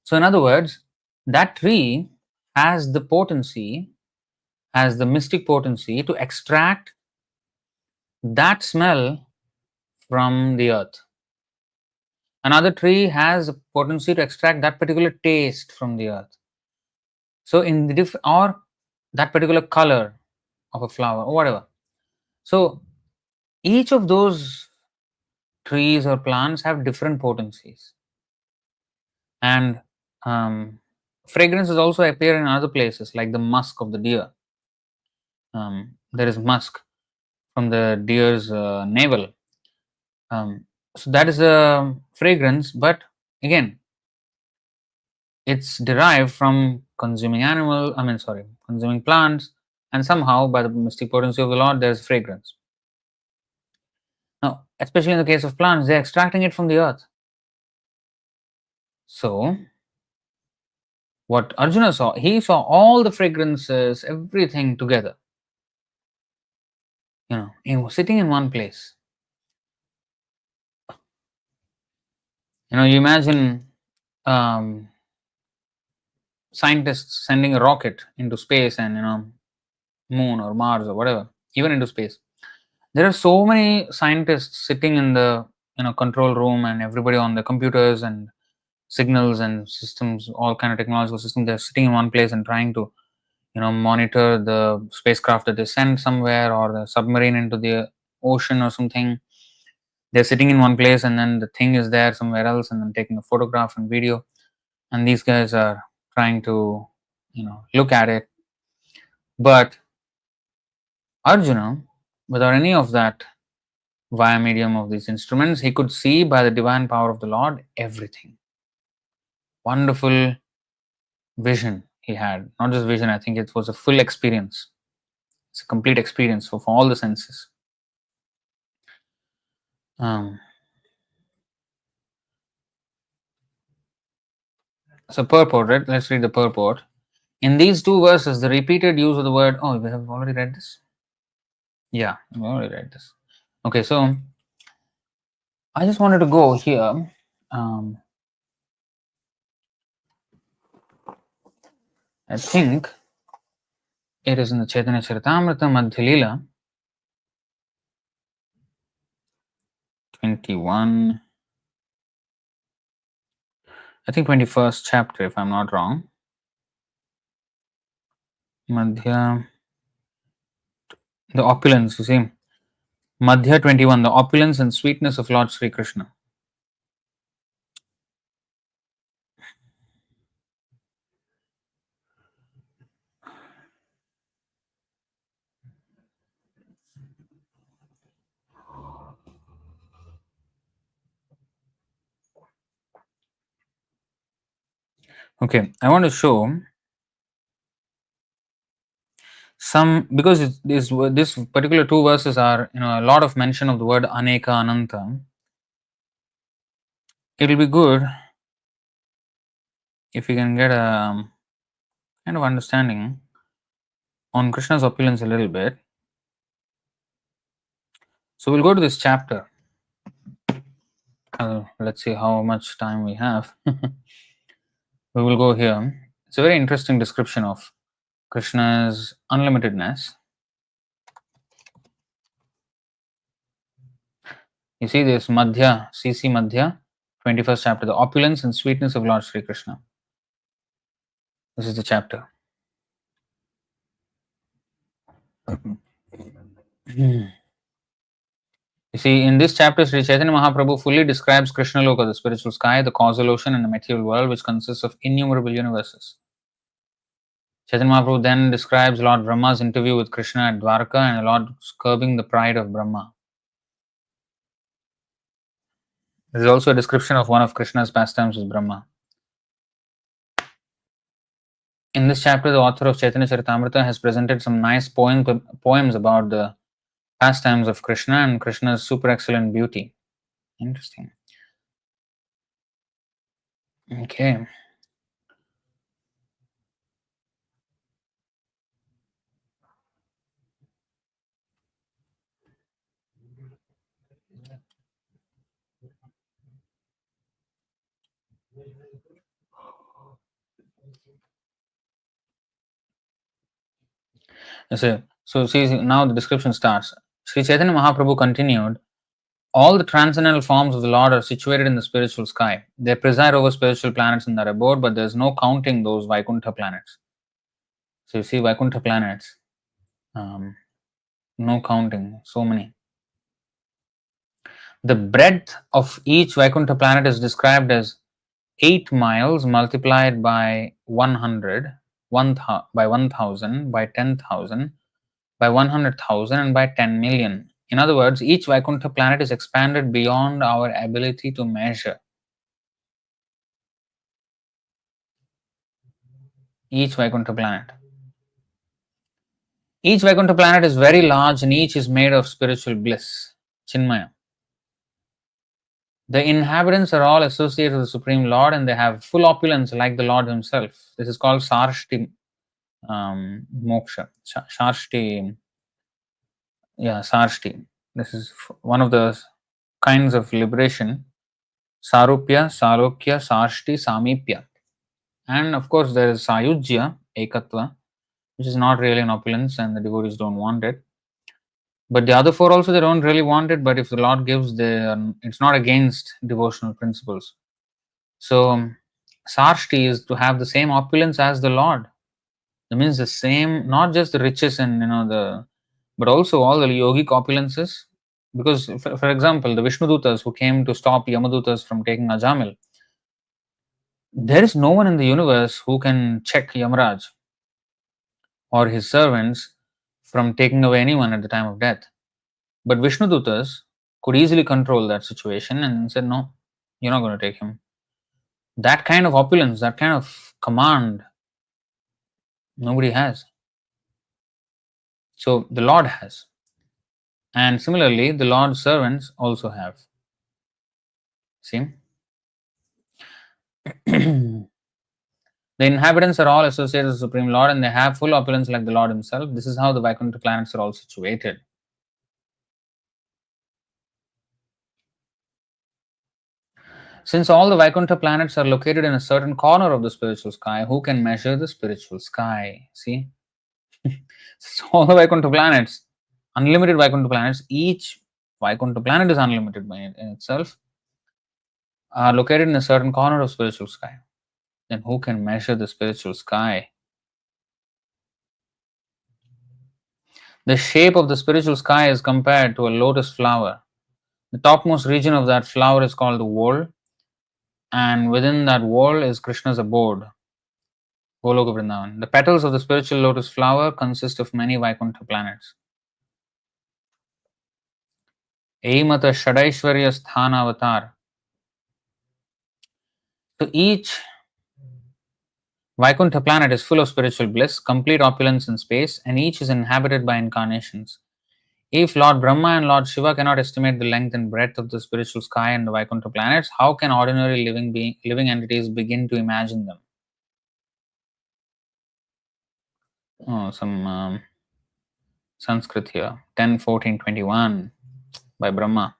So in other words, that tree has the potency, has the mystic potency to extract that smell from the earth. Another tree has a potency to extract that particular taste from the earth. So in the or that particular color of a flower or whatever. So each of those trees or plants have different potencies, and fragrances also appear in other places, like the musk of the deer. There is musk from the deer's navel. So that is a fragrance, but again, it's derived from consuming plants, and somehow by the mystic potency of the Lord, there's fragrance. Now, especially in the case of plants, they're extracting it from the earth. So, what Arjuna saw, he saw all the fragrances, everything together. He was sitting in one place. You imagine scientists sending a rocket into space and moon or Mars or whatever, even into space. There are so many scientists sitting in the control room, and everybody on the computers and signals and systems, all kind of technological systems. They're sitting in one place and trying to monitor the spacecraft that they send somewhere, or the submarine into the ocean or something. They're sitting in one place, and then the thing is there somewhere else, and then taking a photograph and video. And these guys are trying to look at it. But Arjuna, without any of that, via medium of these instruments, he could see by the divine power of the Lord everything. Wonderful vision he had. Not just vision, I think it was a full experience. It's a complete experience for all the senses. So purport, right? Let's read the purport. In these two verses, the repeated use of the word, oh, we have already read this? Yeah, we already read this. Okay, so I just wanted to go here. I think it is in the Chaitanya Charitamrita Madhya Leela 21. I think 21st chapter, if I'm not wrong. Madhya, the opulence, you see. Madhya 21, the opulence and sweetness of Lord Sri Krishna. Okay, I want to show some, because this particular two verses are a lot of mention of the word Aneka Ananta. It will be good if we can get a kind of understanding on Krishna's opulence a little bit. So we'll go to this chapter. Let's see how much time we have. We will go here. It's a very interesting description of Krishna's unlimitedness. You see this Madhya, CC Madhya, 21st chapter, the opulence and sweetness of Lord Sri Krishna. This is the chapter. You see, in this chapter, Sri Chaitanya Mahaprabhu fully describes Krishna Loka, the spiritual sky, the causal ocean, and the material world, which consists of innumerable universes. Chaitanya Mahaprabhu then describes Lord Brahma's interview with Krishna at Dwarka and the Lord curbing the pride of Brahma. There is also a description of one of Krishna's pastimes with Brahma. In this chapter, the author of Chaitanya Charitamrita has presented some nice poems about the pastimes of Krishna and Krishna's super excellent beauty. Interesting. Okay. So see, now the description starts. Sri Chaitanya Mahaprabhu continued, all the transcendental forms of the Lord are situated in the spiritual sky. They preside over spiritual planets in their abode, but there is no counting those Vaikuntha planets. So you see, Vaikuntha planets, no counting, so many. The breadth of each Vaikuntha planet is described as 8 miles multiplied by 100, by 1000, by 10,000, by 100,000, and by 10 million. In other words, each Vaikuntha planet is expanded beyond our ability to measure. Each Vaikuntha planet. Each Vaikuntha planet is very large and each is made of spiritual bliss, Chinmaya. The inhabitants are all associated with the Supreme Lord and they have full opulence like the Lord Himself. This is called Sarshti Moksha. Sarshti, Sarshti. This is one of the kinds of liberation. Sarupya, Sarokya, Sarshti, Samipya. And of course, there is Sayujya, Ekatva, which is not really an opulence and the devotees don't want it. But the other four also, they don't really want it, but if the Lord gives, it's not against devotional principles. So, Sarshti is to have the same opulence as the Lord. That means the same, not just the riches and but also all the yogic opulences. Because, for example, the Vishnudutas who came to stop Yamadutas from taking Ajamil, there is no one in the universe who can check Yamaraj or his servants from taking away anyone at the time of death. But Vishnudutas could easily control that situation and said, no, you're not going to take him. That kind of opulence, that kind of command, nobody has. So the Lord has. And similarly, the Lord's servants also have. See? The inhabitants are all associated with the Supreme Lord and they have full opulence like the Lord Himself. This is how the Vaikuntha planets are all situated. Since all the Vaikuntha planets are located in a certain corner of the spiritual sky, who can measure the spiritual sky? See? So all the Vaikuntha planets, unlimited Vaikuntha planets, each Vaikuntha planet is unlimited in itself, are located in a certain corner of spiritual sky. Then who can measure the spiritual sky? The shape of the spiritual sky is compared to a lotus flower. The topmost region of that flower is called the whorl, and within that whorl is Krishna's abode, Goloka Vrindavan. The petals of the spiritual lotus flower consist of many Vaikuntha planets. Eimata Shadaishwarya Sthana Avatar. So each Vaikuntha planet is full of spiritual bliss, complete opulence in space, and each is inhabited by incarnations. If Lord Brahma and Lord Shiva cannot estimate the length and breadth of the spiritual sky and the Vaikuntha planets, how can ordinary living entities begin to imagine them? Some Sanskrit here. 10:14:21 by Brahma.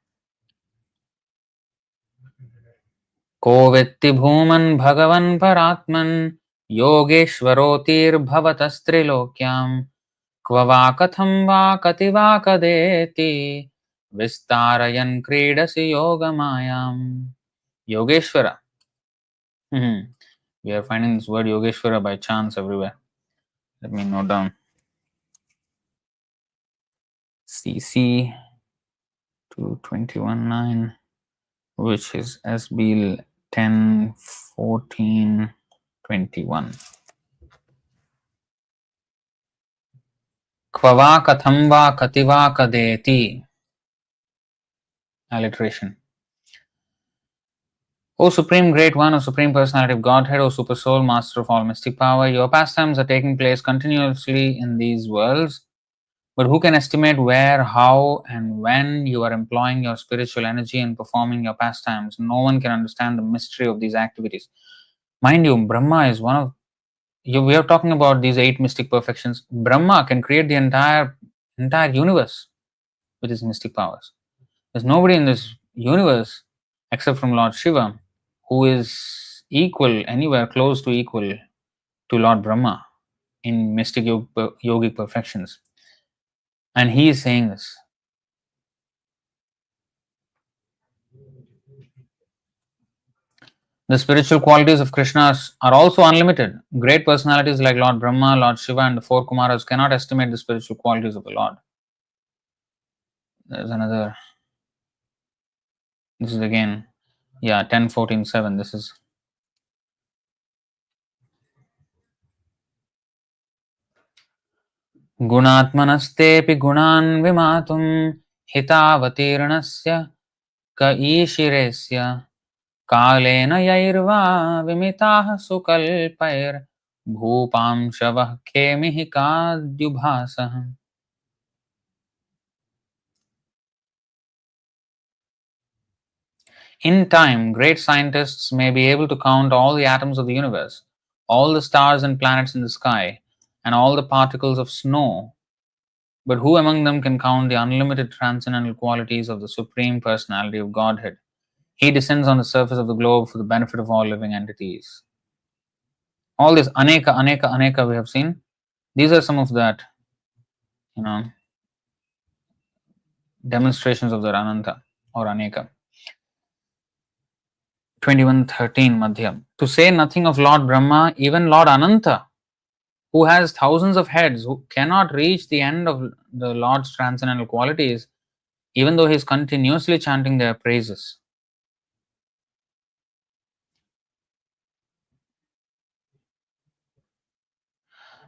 Ko vetti bhuman bhagavan paratman yogeshvarotir Kva va katham va kati va kadeti vistarayan kridasi yogamayam. Yogeshwara. We are finding this word Yogeshwara by chance everywhere. Let me note down. CC 221.9, which is SB 10:14:21. Kvava kathamba kativa kadeti. Alliteration. O Supreme Great One, O Supreme Personality of Godhead, O Super Soul, Master of all mystic power, your pastimes are taking place continuously in these worlds. But who can estimate where, how, and when you are employing your spiritual energy and performing your pastimes? No one can understand the mystery of these activities. Mind you, Brahma is one of we are talking about these 8 mystic perfections. Brahma can create the entire universe with his mystic powers. There's nobody in this universe except from Lord Shiva who is equal, anywhere close to equal to Lord Brahma. in mystic yogic perfections. And he is saying this. The spiritual qualities of Krishna are also unlimited. Great personalities like Lord Brahma, Lord Shiva, and the four Kumaras cannot estimate the spiritual qualities of the Lord. There's another. This is again, 10:14:7. This is. गुणात्मनस्तेऽपि गुणान् विमातुं हितावतीर्णस्य क ईशिरेस्य कालेन यैर्वा विमिताः सुकल्पैर्भूपांशवः खेमिः काद्युभासः. In time, great scientists may be able to count all the atoms of the universe, all the stars and planets in the sky, and all the particles of snow. But who among them can count the unlimited transcendental qualities of the Supreme Personality of Godhead? He descends on the surface of the globe for the benefit of all living entities. All this aneka, aneka, aneka we have seen. These are some of that, demonstrations of the Ananta or Aneka. 21:13 Madhyam. To say nothing of Lord Brahma, even Lord Ananta, who has thousands of heads, who cannot reach the end of the Lord's transcendental qualities, even though he is continuously chanting their praises.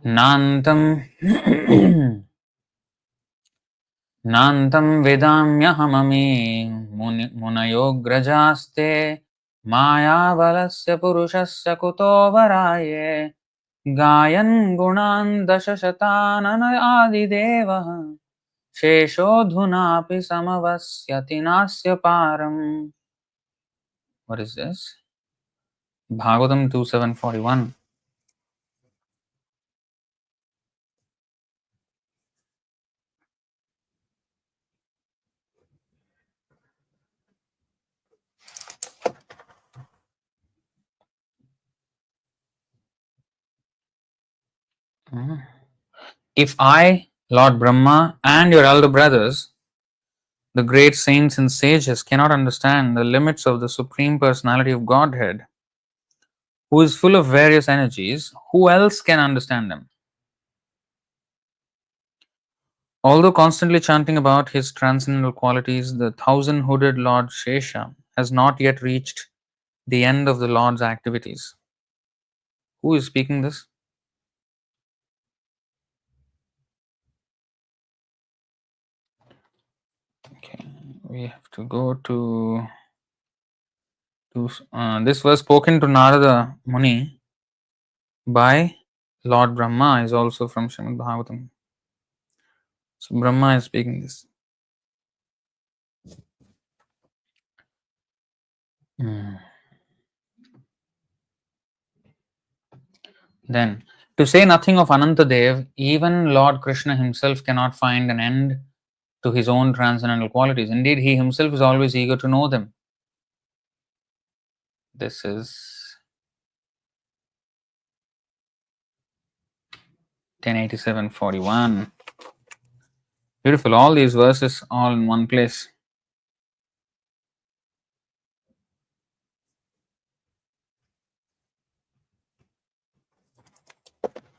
Nantam Nantam vedamyahamami munayograjaste maya balasya purushasya kuto varaye gayan gunan dashashatanana adideva sheshodhunapi samavasyati nasya param. What is this? Bhagavatam 2:741. If I, Lord Brahma, and your elder brothers, the great saints and sages, cannot understand the limits of the Supreme Personality of Godhead, who is full of various energies, who else can understand them? Although constantly chanting about his transcendental qualities, the thousand-hooded Lord Shesha has not yet reached the end of the Lord's activities. Who is speaking this? Okay, we have to go to this was spoken to Narada Muni by Lord Brahma, is also from Srimad Bhagavatam. So Brahma is speaking this. Then, to say nothing of Anantadev, even Lord Krishna himself cannot find an end to his own transcendental qualities. Indeed, he himself is always eager to know them. This is 1087:41. Beautiful. All these verses all in one place.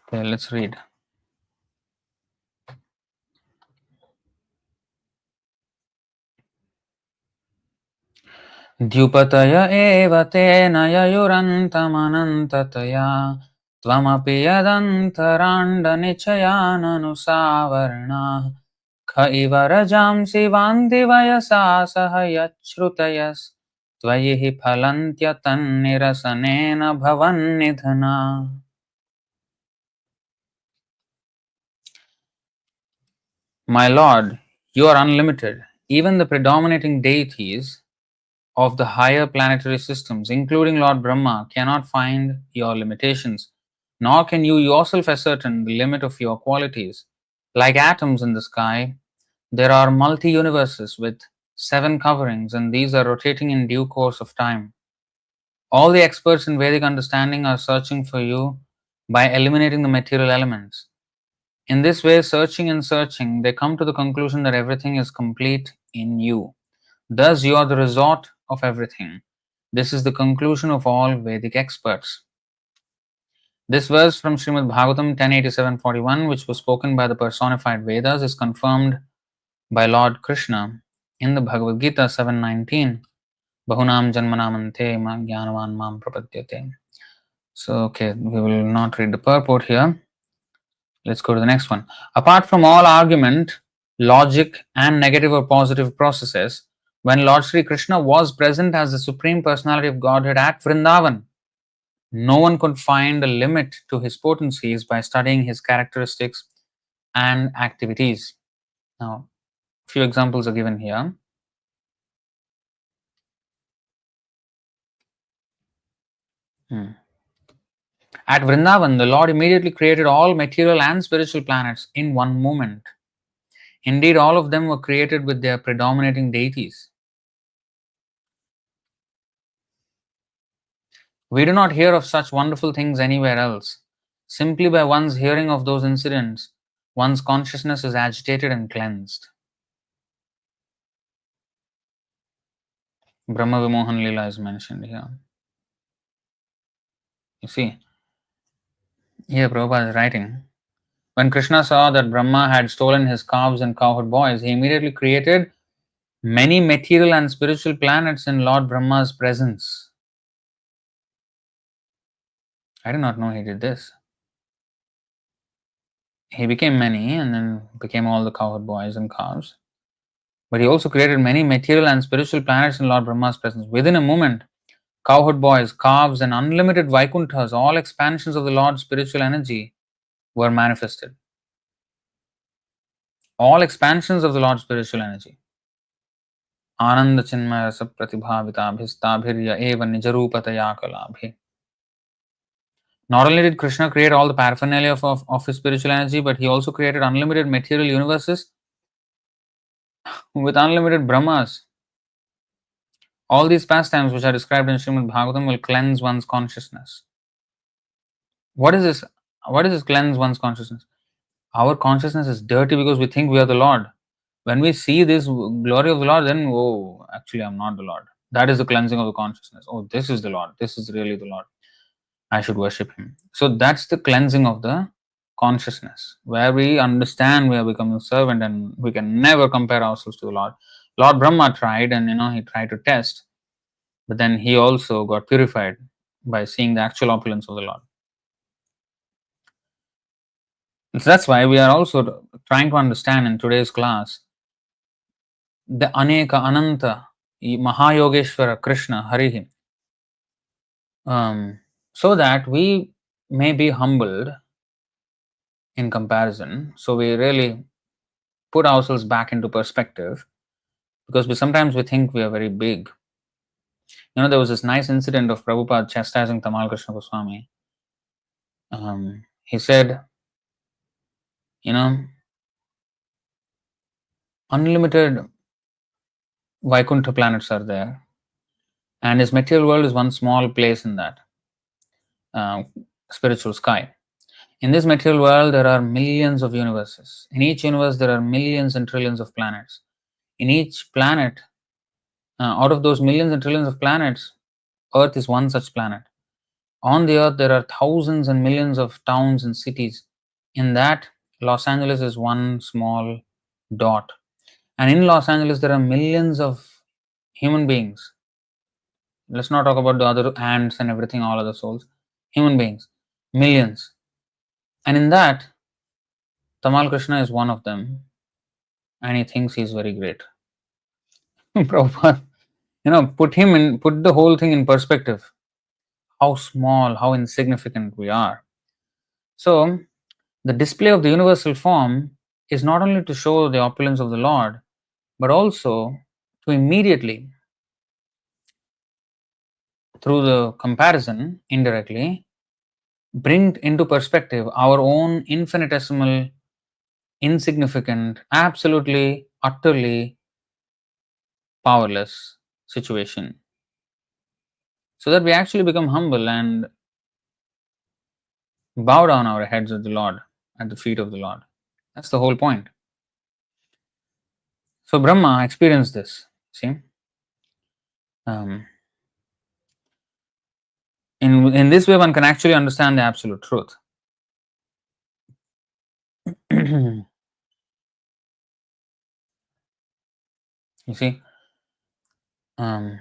Okay, let's read. द्युपतय एव तेन ययुरन्तमनन्ततया त्वमपि यदन्तराण्डनिचयाननुसावर्णाः ख इव रजांसि वान्ति वयसा सह यच्छ्रुतयस्त्वयि हि फलन्त्यतन्निरसनेन भवन्निधना. My Lord, you are unlimited. Even the predominating deities of the higher planetary systems, including Lord Brahma, cannot find your limitations, nor can you yourself ascertain the limit of your qualities. Like atoms in the sky, there are multi-universes with 7 coverings, and these are rotating in due course of time. All the experts in Vedic understanding are searching for you by eliminating the material elements. In this way, searching and searching, they come to the conclusion that everything is complete in you. Thus, you are the resort of everything. This is the conclusion of all Vedic experts. This verse from Srimad Bhagavatam 1087:41, which was spoken by the personified Vedas, is confirmed by Lord Krishna in the Bhagavad Gita 7:19. Bahunam janmanamante ma jnanavan mam prapadyate. So, okay, we will not read the purport here. Let's go to the next one. Apart from all argument, logic, and negative or positive processes, when Lord Sri Krishna was present as the Supreme Personality of Godhead at Vrindavan, no one could find a limit to his potencies by studying his characteristics and activities. Now, a few examples are given here. At Vrindavan, the Lord immediately created all material and spiritual planets in one moment. Indeed, all of them were created with their predominating deities. We do not hear of such wonderful things anywhere else. Simply by one's hearing of those incidents, one's consciousness is agitated and cleansed. Brahma Vimohan Leela is mentioned here. You see, here Prabhupada is writing, when Krishna saw that Brahma had stolen his calves and cowherd boys, he immediately created many material and spiritual planets in Lord Brahma's presence. I did not know he did this. He became many and then became all the cowherd boys and calves. But he also created many material and spiritual planets in Lord Brahma's presence. Within a moment, cowherd boys, calves, and unlimited Vaikunthas, all expansions of the Lord's spiritual energy, were manifested. All expansions of the Lord's spiritual energy. Ananda Chinmaya Sapratibhavitabhistabhirya eva nijarupataya kalabhi. Not only did Krishna create all the paraphernalia of his spiritual energy, but he also created unlimited material universes with unlimited Brahmas. All these pastimes which are described in Srimad Bhagavatam will cleanse one's consciousness. What is this? What is this cleanse one's consciousness? Our consciousness is dirty because we think we are the Lord. When we see this glory of the Lord, then, oh, actually, I'm not the Lord. That is the cleansing of the consciousness. Oh, this is the Lord. This is really the Lord. I should worship Him. So that's the cleansing of the consciousness, where we understand we are becoming a servant and we can never compare ourselves to the Lord. Lord Brahma tried, and he tried to test, but then he also got purified by seeing the actual opulence of the Lord. So that's why we are also trying to understand in today's class the Aneka Ananta Mahayogeshwara Krishna Harihi, so that we may be humbled in comparison. So we really put ourselves back into perspective, because sometimes we think we are very big. There was this nice incident of Prabhupada chastising Tamal Krishna Goswami. He said, unlimited Vaikuntha planets are there, and his material world is one small place in that spiritual sky. In this material world, there are millions of universes. In each universe, there are millions and trillions of planets. In each planet, out of those millions and trillions of planets, Earth is one such planet. On the Earth, there are thousands and millions of towns and cities. In that, Los Angeles is one small dot. And in Los Angeles, there are millions of human beings. Let's not talk about the other ants and everything, all other souls. Human beings, millions. And in that, Tamal Krishna is one of them, and he thinks he's very great. Prabhupada, put the whole thing in perspective. How small, how insignificant we are. So, the display of the universal form is not only to show the opulence of the Lord, but also to immediately, through the comparison, indirectly, bring into perspective our own infinitesimal, insignificant, absolutely, utterly powerless situation, so that we actually become humble and bow down our heads at the Lord, at the feet of the Lord. That's the whole point. So Brahma experienced this. See, um, in this way, one can actually understand the absolute truth. You see, um,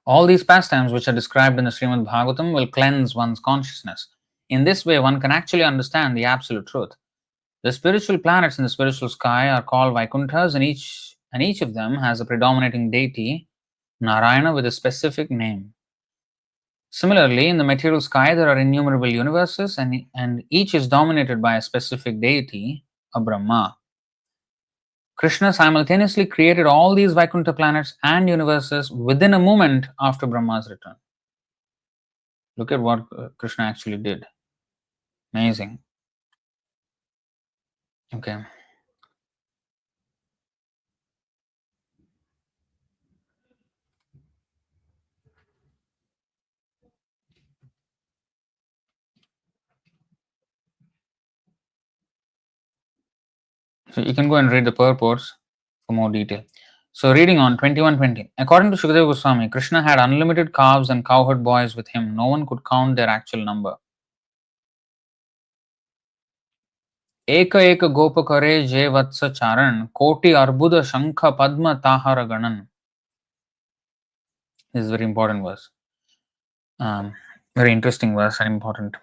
all these pastimes which are described in the Srimad Bhagavatam will cleanse one's consciousness. In this way, one can actually understand the absolute truth. The spiritual planets in the spiritual sky are called Vaikunthas, and each of them has a predominating deity, Narayana, with a specific name. Similarly, in the material sky, there are innumerable universes, and each is dominated by a specific deity, a Brahma. Krishna simultaneously created all these Vaikuntha planets and universes within a moment after Brahma's return. Look at what Krishna actually did. Amazing. Okay. So you can go and read the purports for more detail. So reading on 21:20. According to Shukadeva Goswami, Krishna had unlimited calves and cowherd boys with him. No one could count their actual number. एक एक गोप करे जे वत्स चारण कोटि अर्बुद शंख padma tahara ganan. This is a very important verse. Very interesting verse and important.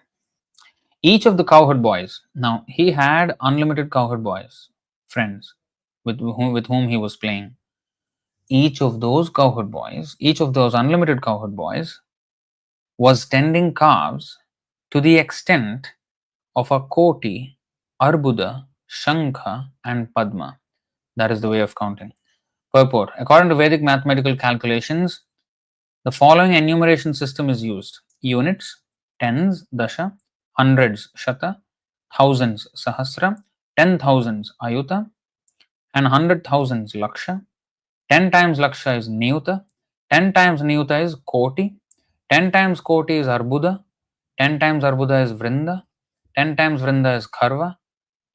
Each of the cowherd boys, now he had unlimited cowherd boys, friends, with whom he was playing. Each of those cowherd boys, each of those unlimited cowherd boys, was tending calves to the extent of a koti, arbuda, shankha, and padma. That is the way of counting. Purport. According to Vedic mathematical calculations, the following enumeration system is used: units, tens, dasha; hundreds, shata; thousands, sahasra; 10,000s, ayuta; and 100,000s, laksha. 10 times laksha is niyuta; 10 times niyuta is koti; 10 times koti is arbuda; 10 times arbuda is vrinda; 10 times vrinda is kharva;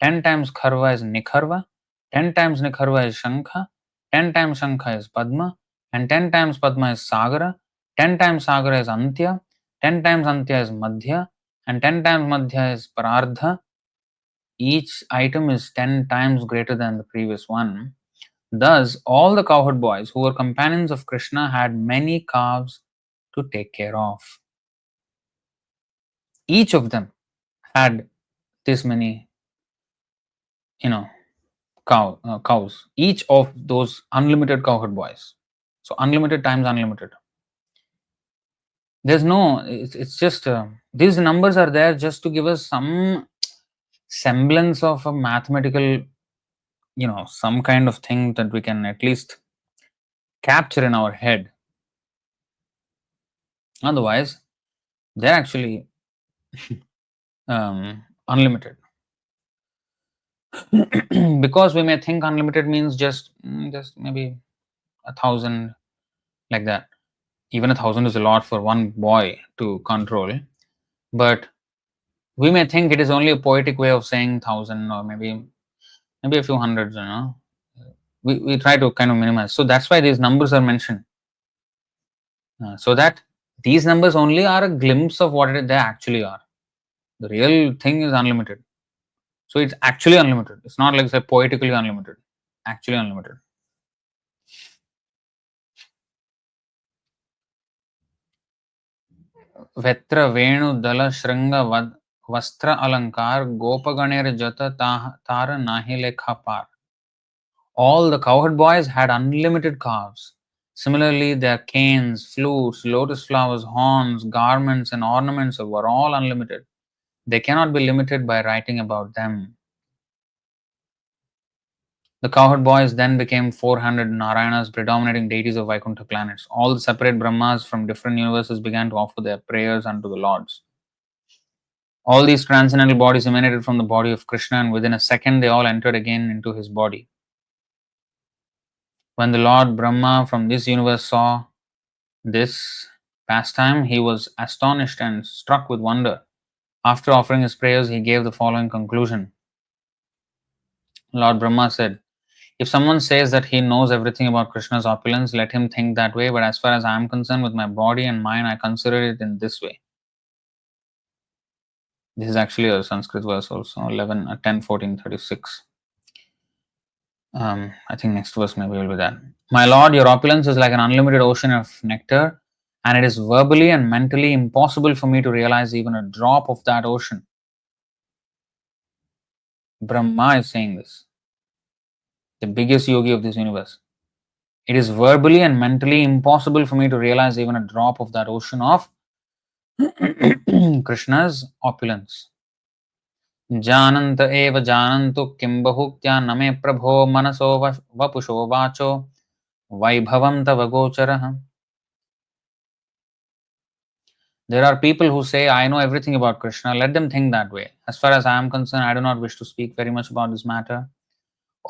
10 times kharva is nikharva; 10 times nikharva is shankha; 10 times shankha is padma; and 10 times padma is sagara; 10 times sagara is antya; 10 times antya is madhya; and 10 times madhya is parardha. Each item is 10 times greater than the previous one. Thus, all the cowherd boys who were companions of Krishna had many calves to take care of. Each of them had this many, cows. Each of those unlimited cowherd boys. So unlimited times unlimited. There's no. It's just these numbers are there just to give us some semblance of a mathematical, some kind of thing that we can at least capture in our head. Otherwise, they're actually unlimited. Because we may think unlimited means just maybe 1,000, like that. Even 1,000 is a lot for one boy to control, but we may think it is only a poetic way of saying 1,000, or maybe a few hundreds. We try to kind of minimize. So that's why these numbers are mentioned, so that these numbers only are a glimpse of what they actually are. The real thing is unlimited. So it's actually unlimited. It's not like say poetically unlimited. Actually unlimited. Vetra Venu Dala Shranga Vastra Alankar Gopaganir Jata Tara Nahi Lekha Par. All the cowherd boys had unlimited calves. Similarly, their canes, flutes, lotus flowers, horns, garments, and ornaments were all unlimited. They cannot be limited by writing about them. The cowherd boys then became 400 Narayanas, predominating deities of Vaikuntha planets. All the separate Brahmas from different universes began to offer their prayers unto the Lords. All these transcendental bodies emanated from the body of Krishna, and within a second they all entered again into his body. When the Lord Brahma from this universe saw this pastime, he was astonished and struck with wonder. After offering his prayers, he gave the following conclusion. Lord Brahma said, "If someone says that he knows everything about Krishna's opulence, let him think that way, but as far as I am concerned with my body and mind, I consider it in this way." This is actually a Sanskrit verse also, 10, 14, 36. I think next verse maybe will be that. My Lord, your opulence is like an unlimited ocean of nectar, and it is verbally and mentally impossible for me to realize even a drop of that ocean. Brahma is saying this, the biggest yogi of this universe. It is verbally and mentally impossible for me to realize even a drop of that ocean of Krishna's opulence. जानन्त एव जानन्तु किं बहुक्त्या न मे प्रभो मनसो वपुषो वाचो वैभवं तव गोचरः. There are people who say, I know everything about Krishna. Let them think that way. As far as I am concerned, I do not wish to speak very much about this matter.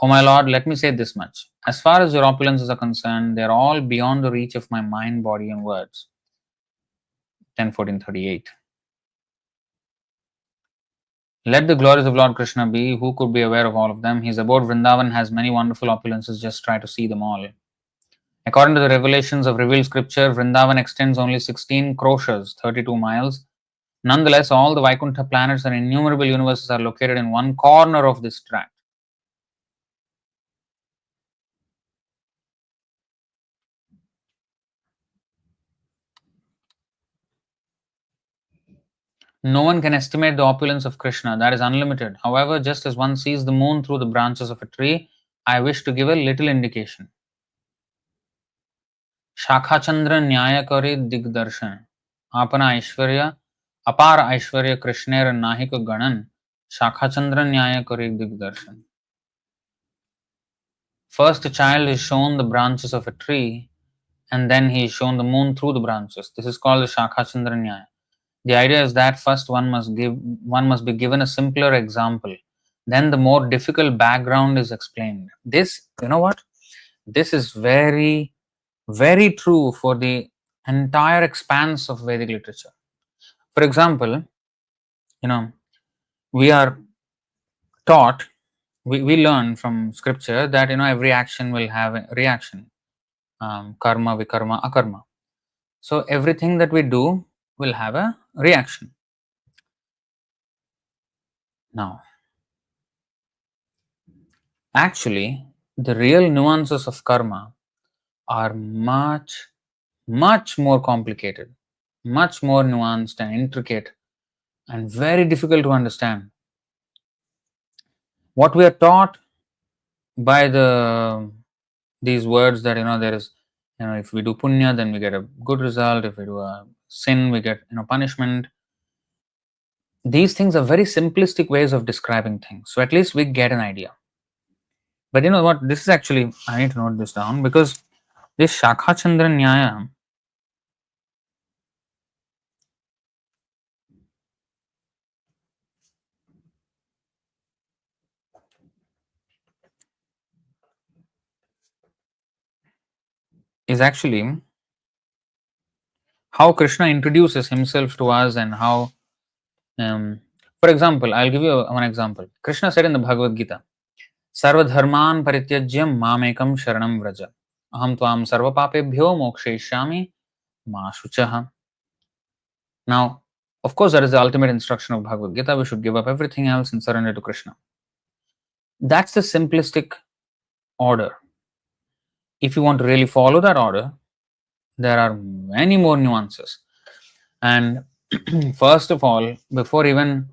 Oh my Lord, let me say this much. As far as your opulences are concerned, they are all beyond the reach of my mind, body, and words. 10:14:38. Let the glories of Lord Krishna be. Who could be aware of all of them? His abode Vrindavan has many wonderful opulences. Just try to see them all. According to the revelations of revealed scripture, Vrindavan extends only 16 kroshas, 32 miles. Nonetheless, all the Vaikuntha planets and innumerable universes are located in one corner of this tract. No one can estimate the opulence of Krishna, that is unlimited. However, just as one sees the moon through the branches of a tree, I wish to give a little indication. Shakhachandra Nyaya Kari Digdarshan. Apana Aishwarya, Apar Aishwarya Krishner Nahika Ganan. Shakhachandra Nyaya Kari Digdarshan. First, a child is shown the branches of a tree, and then he is shown the moon through the branches. This is called the Shakhachandra Nyaya. The idea is that first one must be given a simpler example. Then the more difficult background is explained. This, you know what? This is very, very true for the entire expanse of Vedic literature. For example, we are taught, we learn from scripture that every action will have a reaction. Karma, vikarma, akarma. So everything that we do will have a reaction. Now, actually, the real nuances of karma are much, much more complicated, much more nuanced and intricate, and very difficult to understand. What we are taught by these words that there is, if we do punya, then we get a good result. If we do a sin, we get punishment. These things are very simplistic ways of describing things. So at least we get an idea. But you know what? This is actually, I need to note this down, because this Shakhachandra Nyaya is actually how Krishna introduces himself to us, and how, for example, I'll give you one example. Krishna said in the Bhagavad Gita, Sarva dharman parityajyam mamekam sharanam vraja. Aham tvam sarva papebhyo mokshayishyami ma shuchaha. Now, of course, that is the ultimate instruction of Bhagavad Gita. We should give up everything else and surrender to Krishna. That's the simplistic order. If you want to really follow that order, there are many more nuances. And first of all, before even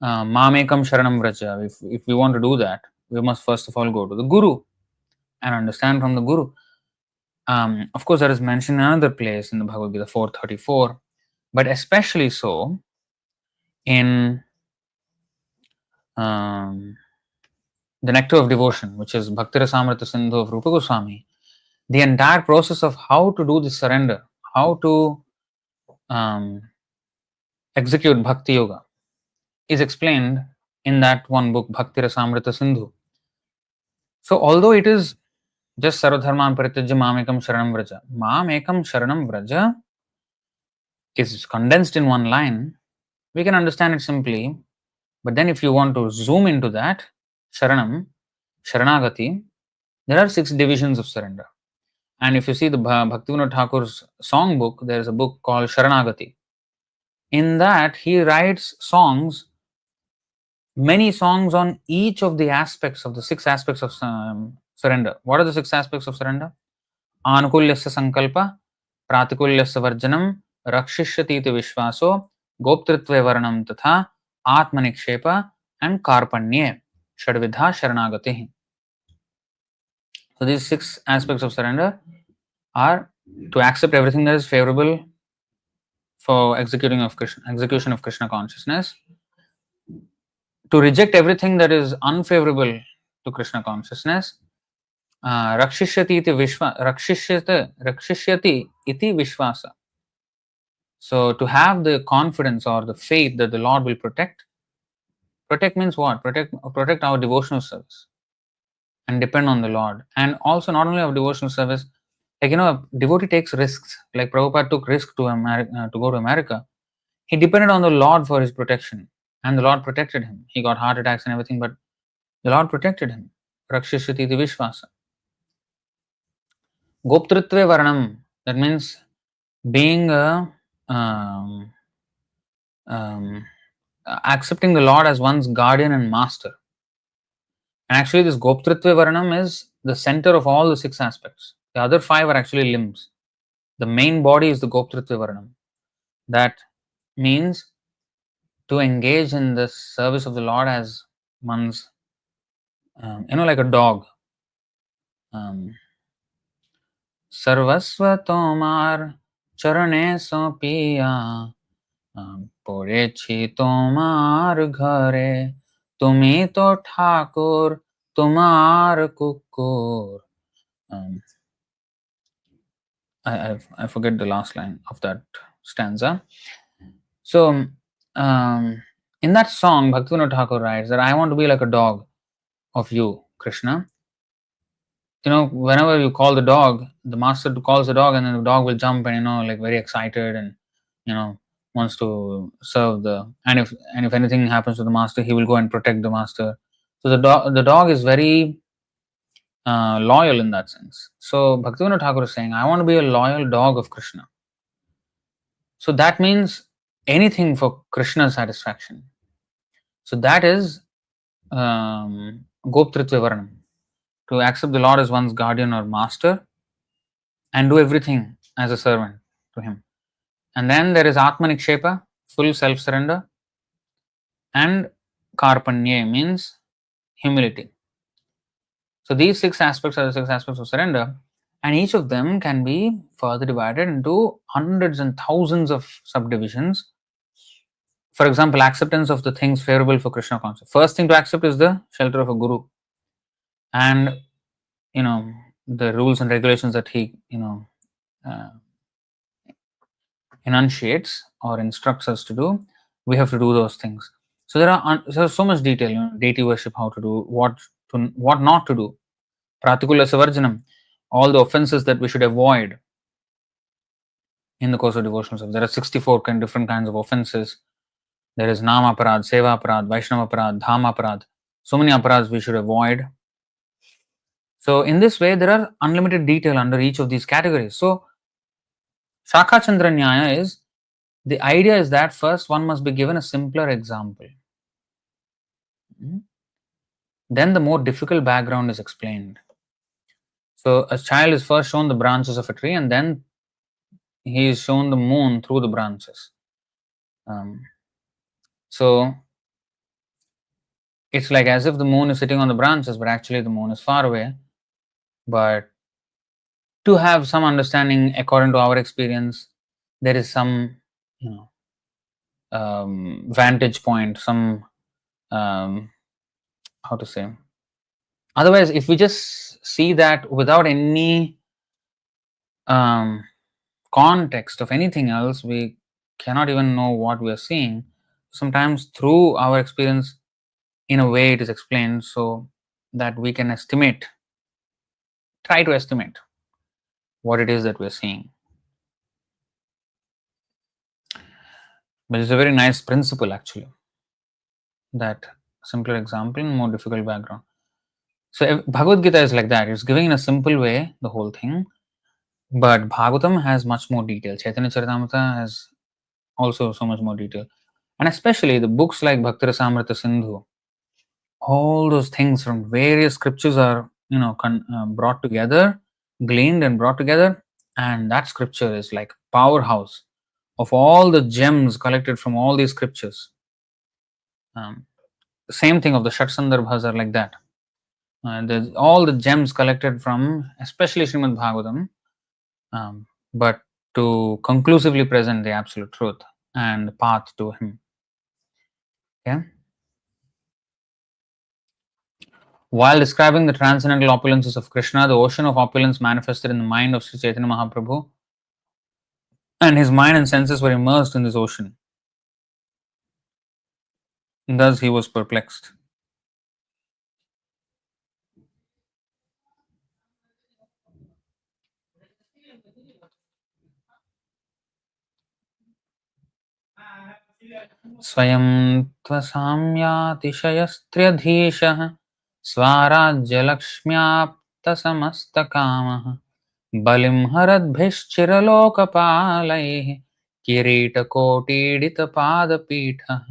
Mamekam Sharanam Vraja, if we want to do that, we must first of all go to the Guru and understand from the Guru. Of course, that is mentioned in another place in the Bhagavad Gita 4:34, but especially so in the Nectar of Devotion, which is Bhakti Rasamrita Sindhu of Rupa Goswami. The entire process of how to do this surrender, how to execute Bhakti Yoga, is explained in that one book, Bhakti Rasamrita Sindhu. So, although it is just Sarvadharman Parityajya Mamekam Sharanam Vraja, Mamekam Sharanam Vraja is condensed in one line, We can understand it simply, but then if you want to zoom into that, Sharanam, Sharanagati, there are 6 divisions of surrender. And if you see the Bhaktivinoda Thakur's songbook, there is a book called Sharanagati. In that, he writes songs, many songs on each of the aspects of the 6 aspects of surrender. What are the 6 aspects of surrender? Anukulyasya sankalpa, pratikulyasya varjanam, rakshishyati iti vishvaso, goptritve varanam tatha, atmanikshepa, and karpanye, shadvidha sharanagati. So these 6 aspects of surrender are to accept everything that is favorable for execution of Krishna consciousness, to reject everything that is unfavorable to Krishna consciousness, rakshishyati iti vishvasa. So to have the confidence or the faith that the Lord will protect. Protect means what? Protect our devotional service and depend on the Lord. And also not only our devotional service, like a devotee takes risks. Like Prabhupada took risk to go to America. He depended on the Lord for his protection, and the Lord protected him. He got heart attacks and everything, but the Lord protected him. Rakshishati iti vishvasa. Goptritve varanam. That means being um, accepting the Lord as one's guardian and master. And actually, this Goptritve Varanam is the center of all the 6 aspects. The other 5 are actually limbs. The main body is the Goptritve Varanam. That means to engage in the service of the Lord as one's, like a dog. Sarvasva tomar charane sopiya পড়েছি তোমার ঘরে তুমি তো ঠাকুর তোমার কুকুর. I forget the last line of that stanza. So in that song, Bhaktivinoda Thakur writes that I want to be like a dog of you, Krishna. Whenever you call the dog, the master calls the dog, and then the dog will jump and like very excited and wants to serve and if anything happens to the master, he will go and protect the master. So the dog is very loyal in that sense. So Bhaktivinoda Thakur is saying, I want to be a loyal dog of Krishna. So that means anything for Krishna's satisfaction. So that is Goptritve Varanam. To accept the Lord as one's guardian or master and do everything as a servant to him. And then there is Atmanikshepa, full self-surrender, and Karpanye means humility. So these 6 aspects are the 6 aspects of surrender, and each of them can be further divided into hundreds and thousands of subdivisions. For example, acceptance of the things favorable for Krishna consciousness. First thing to accept is the shelter of a guru, and the rules and regulations that he enunciates or instructs us to do. We have to do those things. So there's so much detail, deity worship, how to do, what not to do. Pratikulyasya varjanam, all the offenses that we should avoid in the course of devotional service. There are 64 different kinds of offenses. There is nama aparad, seva aparad, vaishnava aparad, dhama aparad. So many aparads we should avoid. So in this way, there are unlimited detail under each of these categories. So Shakha Chandra Nyaya is, the idea is that first one must be given a simpler example. Then the more difficult background is explained. So a child is first shown the branches of a tree, and then he is shown the moon through the branches. So it's like as if the moon is sitting on the branches, but actually the moon is far away. But to have some understanding according to our experience, there is some vantage point, some how to say. Otherwise, if we just see that without any context of anything else, we cannot even know what we are seeing. Sometimes through our experience, in a way it is explained so that we can try to estimate what it is that we are seeing. But it's a very nice principle actually. That simpler example in more difficult background. So Bhagavad Gita is like that. It's giving in a simple way the whole thing, but Bhagavatam has much more detail. Chaitanya Charitamrita has also so much more detail, and especially the books like Bhaktirasamrita Sindhu. All those things from various scriptures are brought together, gleaned and brought together, and that scripture is like powerhouse of all the gems collected from all these scriptures. Um, the same thing of the Shat Sandarbhas are like that. There's all the gems collected from, especially Srimad Bhagavatam, but to conclusively present the absolute truth and the path to Him. Okay. While describing the transcendental opulences of Krishna, the ocean of opulence manifested in the mind of Sri Chaitanya Mahaprabhu, and his mind and senses were immersed in this ocean. Thus, he was perplexed. स्वयं त्वसाम्यातिशयस्त्र्यधीशः स्वाराज्यलक्ष्म्याप्तसमस्तकामः बलिं हरद्भिश्चिरलोकपालैः किरीटकोटीडितपादपीठः.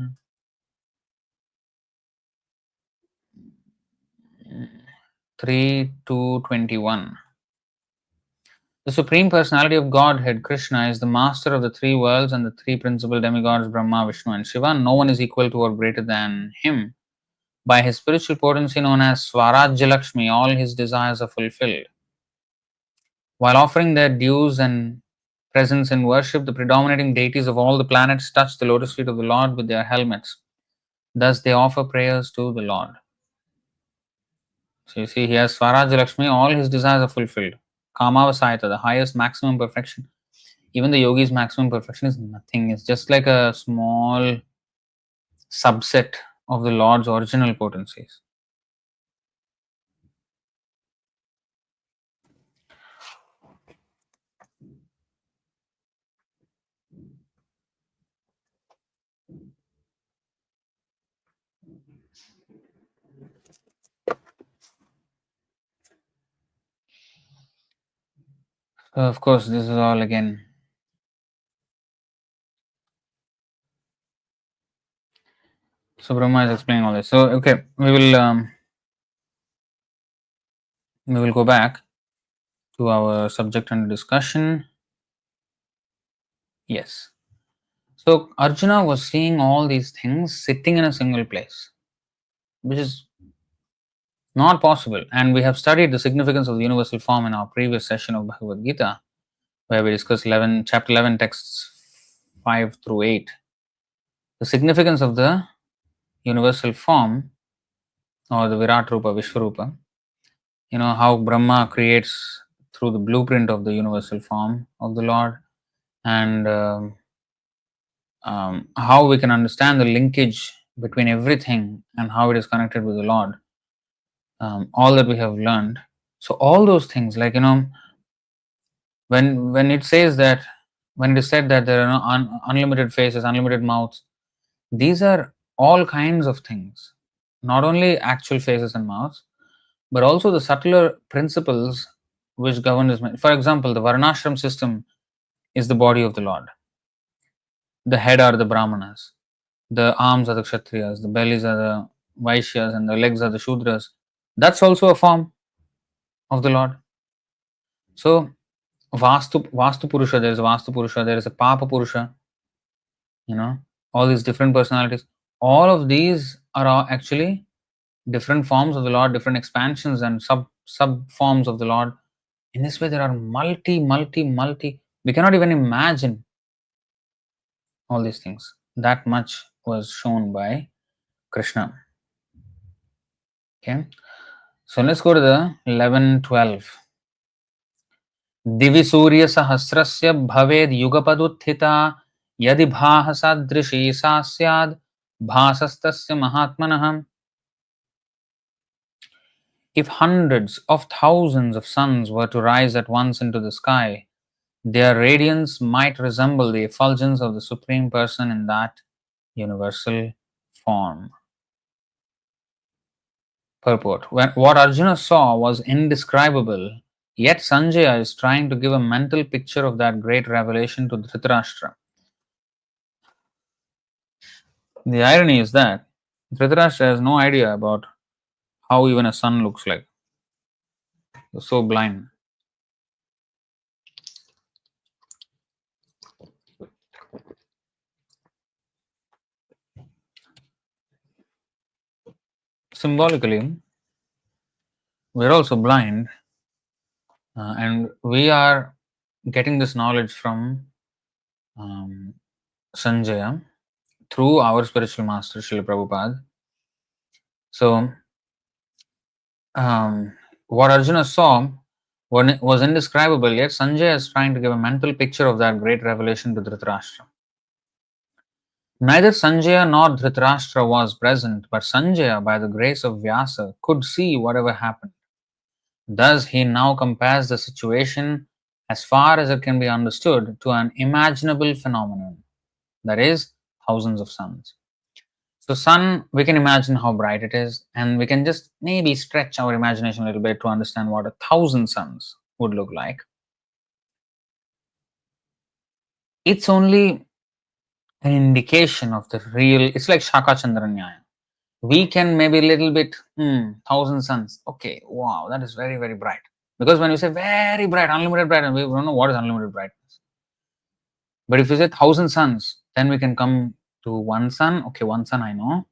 3 to 21. The Supreme Personality of Godhead, Krishna, is the master of the three worlds and the three principal demigods, Brahma, Vishnu, and Shiva. No one is equal to or greater than him. By his spiritual potency known as Swarajya Lakshmi, all his desires are fulfilled. While offering their dues and presence in worship, the predominating deities of all the planets touch the lotus feet of the Lord with their helmets. Thus, they offer prayers to the Lord. So, you see, he has Swarajya Lakshmi, all his desires are fulfilled. Kamavasayata, the highest maximum perfection. Even the yogi's maximum perfection is nothing, it's just like a small subset of the Lord's original potencies. So, of course, this is all again. So Brahma is explaining all this. So okay, we will go back to our subject under discussion. Yes. So Arjuna was seeing all these things sitting in a single place, which is not possible. And we have studied the significance of the universal form in our previous session of Bhagavad Gita, where we discussed chapter 11, texts 5 through 8. The significance of the universal form, or the Virat Rupa, Vishwarupa, how Brahma creates through the blueprint of the universal form of the Lord, and how we can understand the linkage between everything and how it is connected with the Lord. All that we have learned. So all those things, like when it says that, when it is said that there are no unlimited faces, unlimited mouths, these are all kinds of things. Not only actual faces and mouths, but also the subtler principles which govern this. For example, the Varnashram system is the body of the Lord. The head are the Brahmanas. The arms are the Kshatriyas. The bellies are the Vaishyas, and the legs are the Shudras. That's also a form of the Lord. So, Vastu Purusha, there is a Vastu Purusha, there is a Papa Purusha, all these different personalities. All of these are actually different forms of the Lord, different expansions and sub forms of the Lord. In this way, there are multi. We cannot even imagine all these things. That much was shown by Krishna. Okay. So let's go to the 11-12. दिवि सूर्य सहस्रस्य भवेद युगपदुत्थिता यदि भासदृशी सा स्याद भासस्तस्य महात्मनः. If hundreds of thousands of suns were to rise at once into the sky, their radiance might resemble the effulgence of the Supreme Person in that universal form. Purport. What Arjuna saw was indescribable, yet Sanjaya is trying to give a mental picture of that great revelation to Dhritarashtra. The irony is that Dhritarashtra has no idea about how even a sun looks like. He's so blind. Symbolically, we're also blind, and we are getting this knowledge from Sanjaya through our spiritual master, Srila Prabhupada. So, what Arjuna saw was indescribable, yet Sanjaya is trying to give a mental picture of that great revelation to Dhritarashtra. Neither Sanjaya nor Dhritarashtra was present, but Sanjaya, by the grace of Vyasa, could see whatever happened. Thus, he now compares the situation, as far as it can be understood, to an imaginable phenomenon, that is, thousands of suns. So, sun, we can imagine how bright it is, and we can just maybe stretch our imagination a little bit to understand what 1,000 suns would look like. It's only an indication of the real, it's like Shaka Chandra Nyaya. We can maybe a little bit, 1,000 suns. Okay, wow, that is very, very bright. Because when you say very bright, unlimited bright, we don't know what is unlimited brightness. But if you say 1,000 suns, then we can come to one sun. Okay, one sun I know.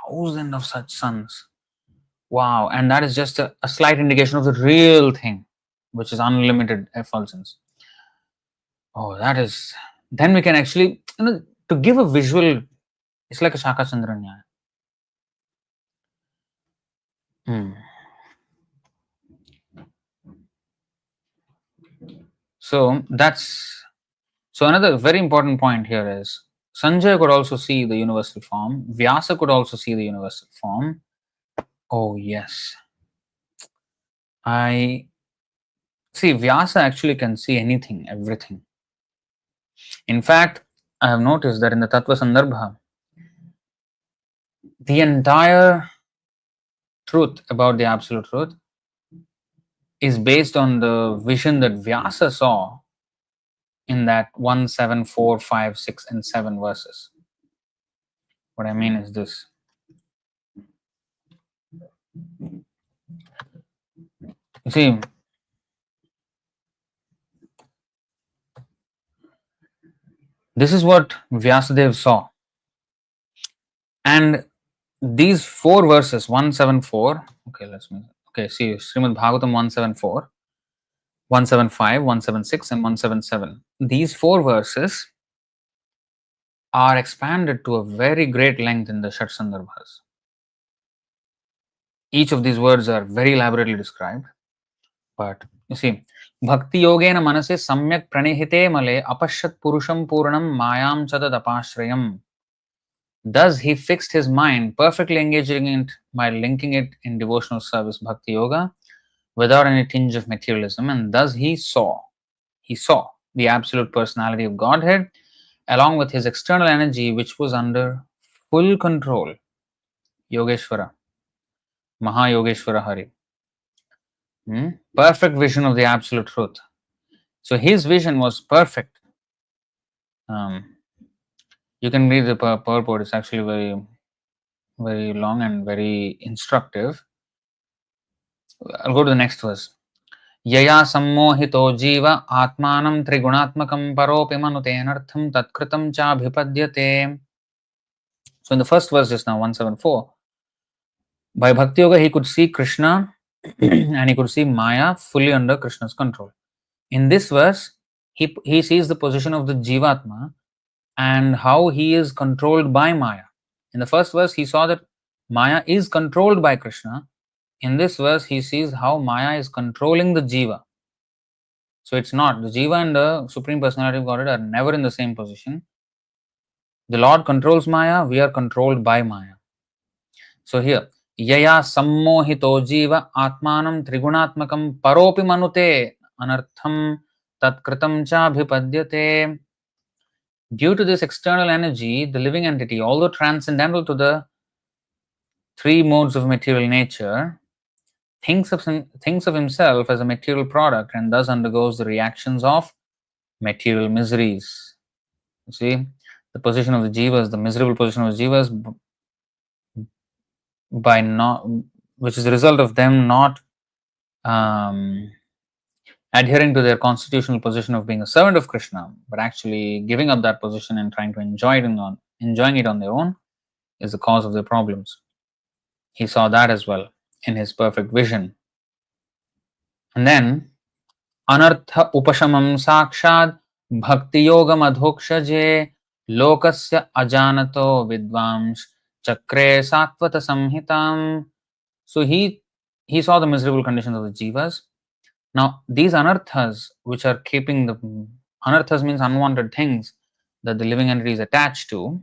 1,000 of such suns. Wow, and that is just a slight indication of the real thing, which is unlimited effulgence. Oh, that is, then we can actually, to give a visual, it's like a Shaka Chandra Nyaya. So another very important point here is Sanjaya could also see the universal form. Vyasa could also see the universal form. Oh yes, I see. Vyasa actually can see anything, everything. In fact, I have noticed that in the Tattva Sandarbha, the entire truth about the absolute truth is based on the vision that Vyasa saw in that 1, 7, 4, 5, 6, and 7 verses. What I mean is this. You see, this is what Vyasadeva saw. And these 4 verses, 174, see, Srimad Bhagavatam 174, 175, 176, and 177. These 4 verses are expanded to a very great length in the Shat Sandarbhas. Each of these words are very elaborately described. But you see, Bhakti Yogena Manase Samyak Pranihite Male Apashat Purusham Purnam Mayam Chadad Apashrayam. Thus, he fixed his mind, perfectly engaging it by linking it in devotional service, Bhakti Yoga, without any tinge of materialism, and thus he saw the absolute personality of Godhead, along with his external energy, which was under full control. Yogeshwara, Mahayogeshwara Hari. Perfect vision of the absolute truth. So his vision was perfect. You can read the purport. It's actually very, very long and very instructive. I'll go to the next verse. Yaya sammohito jiva atmanam trigunaatmakam paropi manutenartham tatkritam cha bhipadyate. So in the first verse just now, 174, by Bhakti Yoga he could see Krishna and he could see Maya fully under Krishna's control. In this verse, he sees the position of the Jivatma and how he is controlled by Maya. In the first verse, he saw that Maya is controlled by Krishna. In this verse, he sees how Maya is controlling the Jiva. So it's not. The Jiva and the Supreme Personality of Godhead are never in the same position. The Lord controls Maya, we are controlled by Maya. So here, Yaya sammohito jiva atmanam trigunatmakam paropi manute anartham tatkritam cha abhipadyate. Due to this external energy, the living entity, although transcendental to the three modes of material nature, thinks of himself as a material product and thus undergoes the reactions of material miseries. You see, the position of the jivas, the miserable position of the jivas, by not, which is a result of them not um, adhering to their constitutional position of being a servant of Krishna, but actually giving up that position and trying to enjoying it on their own, is the cause of their problems. He saw that as well in his perfect vision. And then anartha upashamam sakshad bhakti yogam adhokshaje lokasya ajanato vidvamsh chakre satvata samhitam. So he saw the miserable conditions of the jivas. Now these anarthas, which are keeping the anarthas means unwanted things that the living entity is attached to,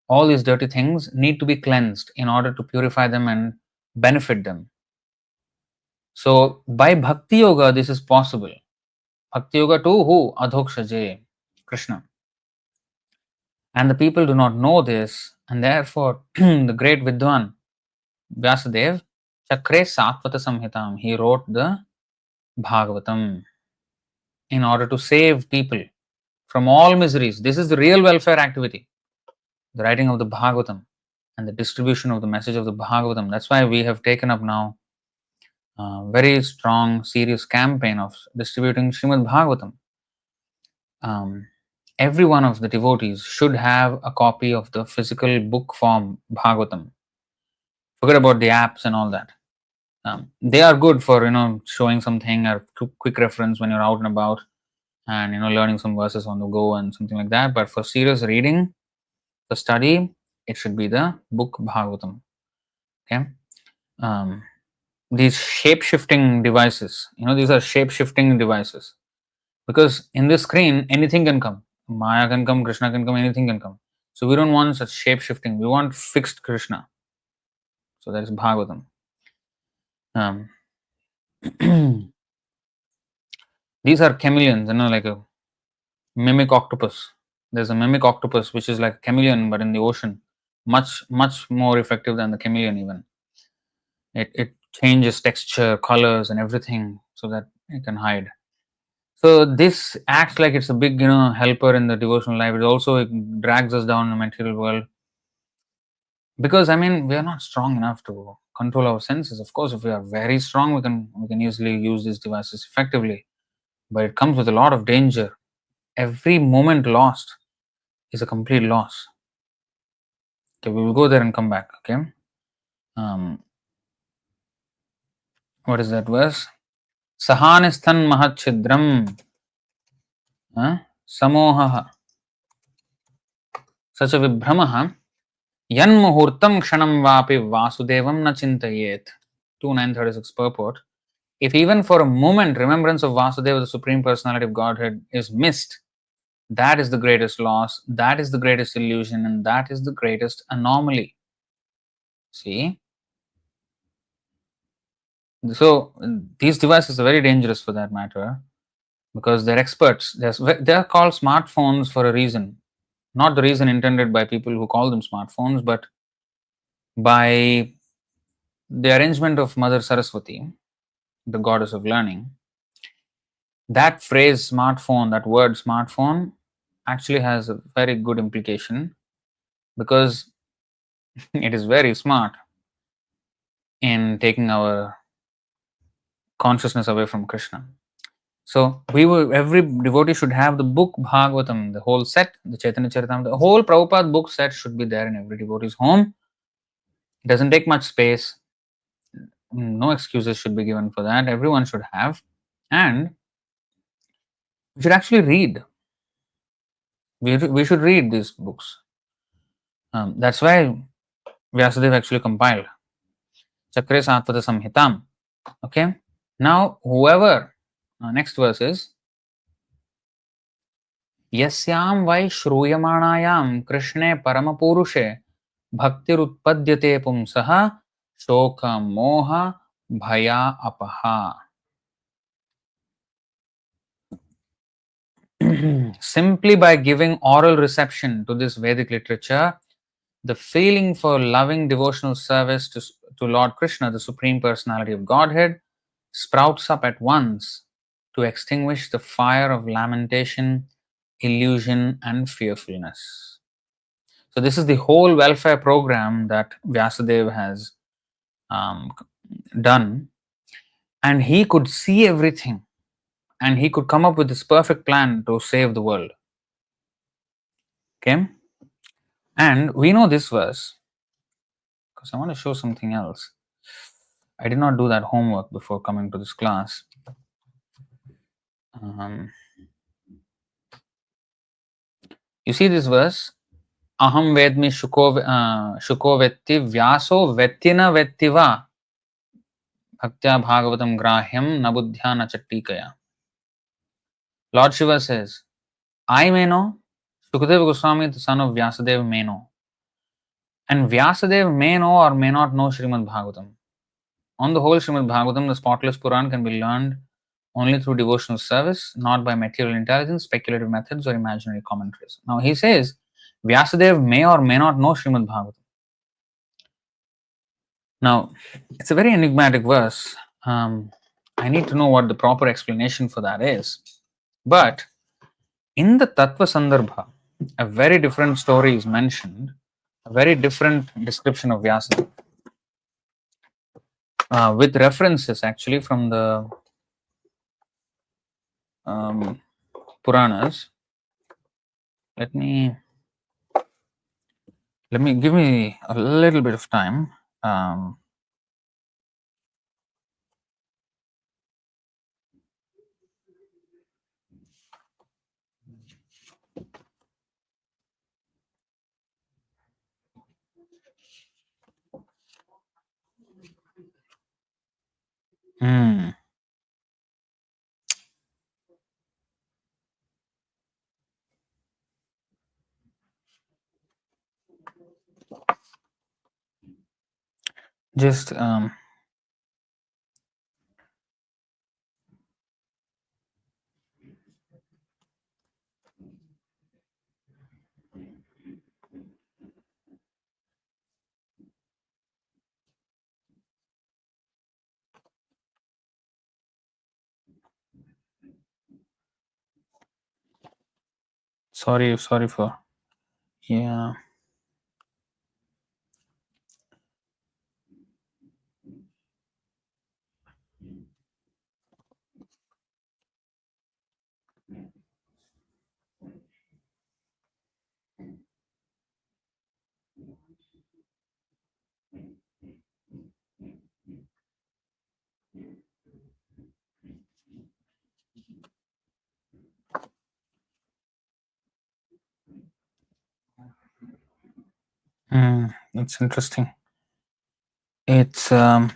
all these dirty things need to be cleansed in order to purify them and benefit them. So by bhakti yoga, this is possible. Bhakti yoga to who? Adhokshaje, Krishna. And the people do not know this, and therefore the great Vidwan, Vyasadeva, Chakre Satvata Samhitam, he wrote the Bhagavatam in order to save people from all miseries. This is the real welfare activity, the writing of the Bhagavatam and the distribution of the message of the Bhagavatam. That's why we have taken up now a very strong, serious campaign of distributing Srimad Bhagavatam. Every one of the devotees should have a copy of the physical book form Bhagavatam. Forget about the apps and all that. They are good for showing something or quick reference when you're out and about, and learning some verses on the go and something like that. But for serious reading, for study, it should be the book Bhagavatam. Okay. These shape-shifting devices, these are shape-shifting devices, because in this screen anything can come. Maya can come, Krishna can come, anything can come. So we don't want such shape-shifting. We want fixed Krishna. So that is Bhagavatam. These are chameleons, like a mimic octopus. There's a mimic octopus which is like a chameleon but in the ocean. Much more effective than the chameleon even. It changes texture, colors and everything so that it can hide. So this acts like it's a big, helper in the devotional life. It drags us down in the material world. Because we are not strong enough to control our senses. Of course, if we are very strong, we can easily use these devices effectively. But it comes with a lot of danger. Every moment lost is a complete loss. Okay, we will go there and come back. Okay. What is that verse? Sahanisthan mahachidram samoha sacha vibhramaha yan muhurtam kshanam vapi vasudevam na chintayet. 2936 purport. If even for a moment remembrance of Vasudeva, the Supreme Personality of Godhead, is missed, that is the greatest loss, that is the greatest illusion, and that is the greatest anomaly. See? So, these devices are very dangerous for that matter, because they're experts. They're called smartphones for a reason. Not the reason intended by people who call them smartphones, but by the arrangement of Mother Saraswati, the goddess of learning. That phrase smartphone, that word smartphone, actually has a very good implication, because it is very smart in taking our consciousness away from Krishna. So every devotee should have the book Bhagavatam, the whole set, the Chaitanya Charitamrita, the whole Prabhupada book set should be there in every devotee's home. It doesn't take much space. No excuses should be given for that. Everyone should have. And we should actually read. We should read these books. That's why Vyasadeva actually compiled Chakre Satvata Samhitam. Okay. Now, whoever, next verse is Yasyam vai shruyamanayam Krishne Paramapurushe Bhaktirutpadyate Pumsaha Shoka Moha Bhaya Apaha. Simply by giving oral reception to this Vedic literature, the feeling for loving devotional service to Lord Krishna, the Supreme Personality of Godhead, sprouts up at once to extinguish the fire of lamentation, illusion, and fearfulness. So, this is the whole welfare program that Vyasadeva has um, done, and he could see everything and he could come up with this perfect plan to save the world. Okay, and we know this verse because I want to show something else. I did not do that homework before coming to this class. You see this verse? Aham vedmi shuko vetti vyaso vettina vettiva bhaktya bhagavatam grahyam na buddhya na chattikaya. Lord Shiva says, I may know, Shukadeva Goswami, the son of Vyasadeva, may know. And Vyasadeva may know or may not know Srimad Bhagavatam. On the whole, Srimad Bhagavatam, the spotless Puran, can be learned only through devotional service, not by material intelligence, speculative methods, or imaginary commentaries. Now he says, Vyasadeva may or may not know Srimad Bhagavatam. Now, it's a very enigmatic verse. I need to know what the proper explanation for that is. But in the Tattva Sandarbha, a very different story is mentioned, a very different description of Vyasadeva, with references actually from the Puranas. Let me give me a little bit of time. Just sorry for, yeah. That's interesting. It's 21.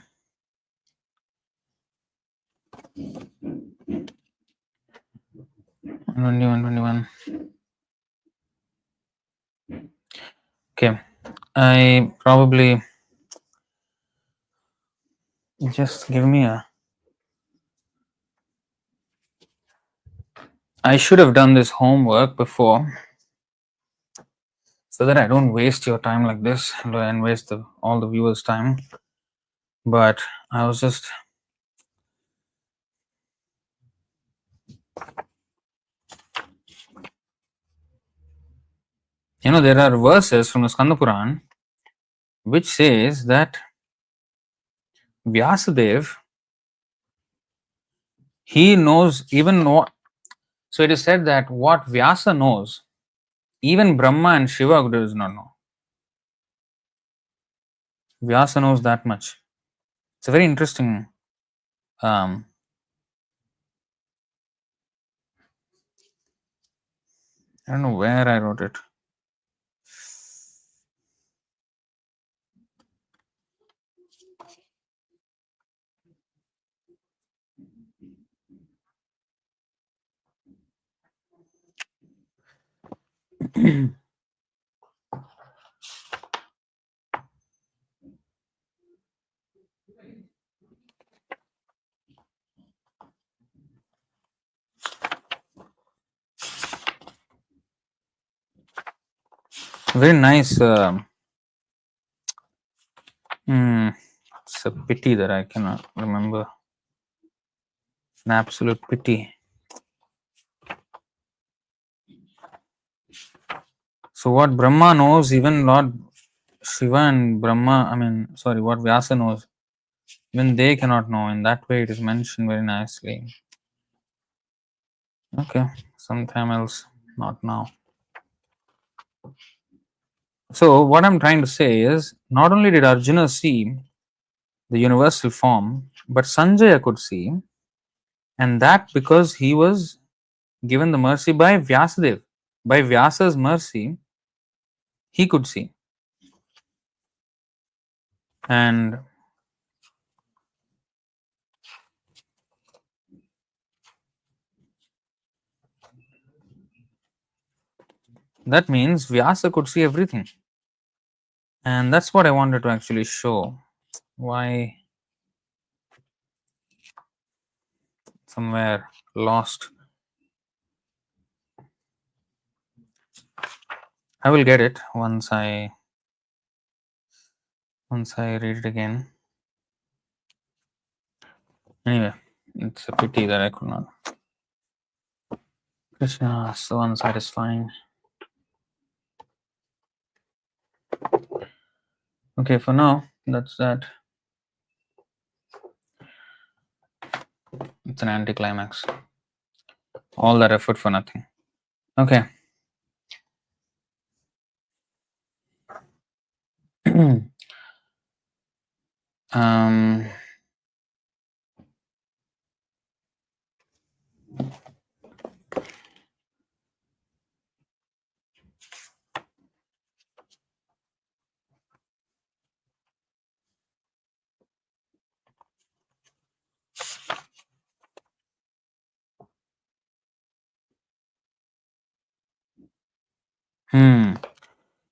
Okay, I probably just give me a. I should have done this homework before, so that I don't waste your time like this and waste all the viewers' time. But I was just. There are verses from the Skanda Puran which says that Vyasadeva, he knows even what. So it is said that what Vyasa knows, even Brahma and Shiva does not know. Vyasa knows that much. It's a very interesting. I don't know where I wrote it. Very nice. It's a pity that I cannot remember. An absolute pity. So what Brahma knows, even Lord Shiva and Brahma, what Vyasa knows, even they cannot know. In that way, it is mentioned very nicely. Okay, sometime else, not now. So what I'm trying to say is, not only did Arjuna see the universal form, but Sanjaya could see, and that because he was given the mercy by Vyasadeva. By Vyasa's mercy, he could see. And that means Vyasa could see everything. And that's what I wanted to actually show. Why somewhere lost. I will get it once I read it again. Anyway, it's a pity that I could not. Krishna, so unsatisfying. Okay, for now, that's that. It's an anticlimax. All that effort for nothing. Okay. um,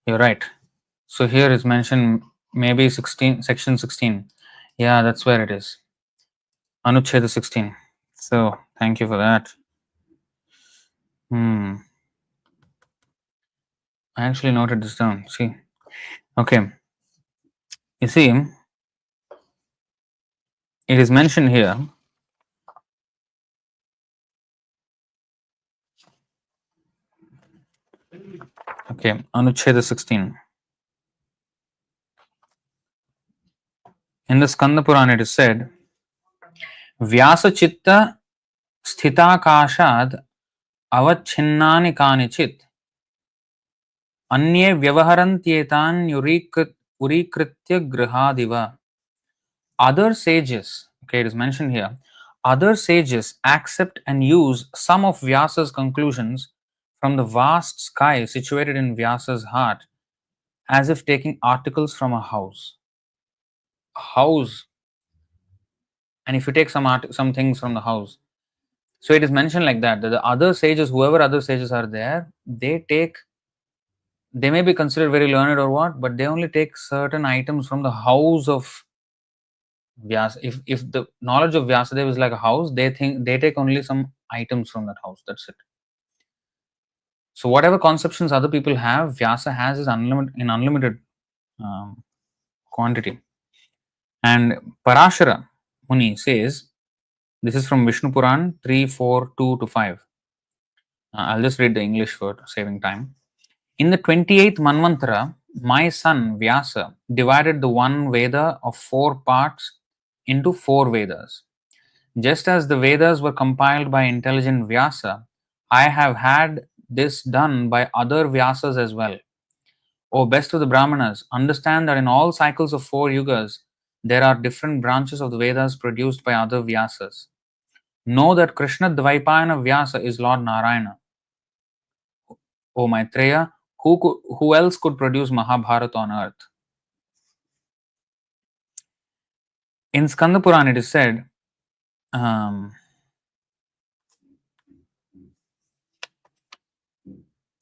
you're right. So here is mentioned maybe 16, section 16. Yeah, that's where it is. Anucheda 16. So thank you for that. I actually noted this down. See. Okay. You see, it is mentioned here. Okay, Anucheda 16. In the Skanda Purana, it is said, Vyasa chitta sthita avacchinnani kanichit अन्ये व्यवहरन्त्येतान् urikritya grihadiva. Other sages, okay, it is mentioned here, other sages accept and use some of Vyasa's conclusions from the vast sky situated in Vyasa's heart as if taking articles from a house. A house. And if you take some things from the house, so it is mentioned like that, that the other sages, whoever other sages are there, they may be considered very learned or what, but they only take certain items from the house of Vyasa. If the knowledge of Vyasadeva is like a house, they take only some items from that house. That's it. So whatever conceptions other people have, Vyasa has is unlimited quantity. And Parashara Muni says, this is from Vishnu Puran 3:4-2-5. I'll just read the English for saving time. In the 28th Manvantara, my son Vyasa divided the one Veda of 4 parts into 4 Vedas. Just as the Vedas were compiled by intelligent Vyasa, I have had this done by other Vyasas as well. O best of the Brahmanas, understand that in all cycles of 4 yugas, there are different branches of the Vedas produced by other Vyasas. Know that Krishna Dvaipayana Vyasa is Lord Narayana. O Maitreya, who else could produce Mahabharata on earth? In Skanda Purana, it is said,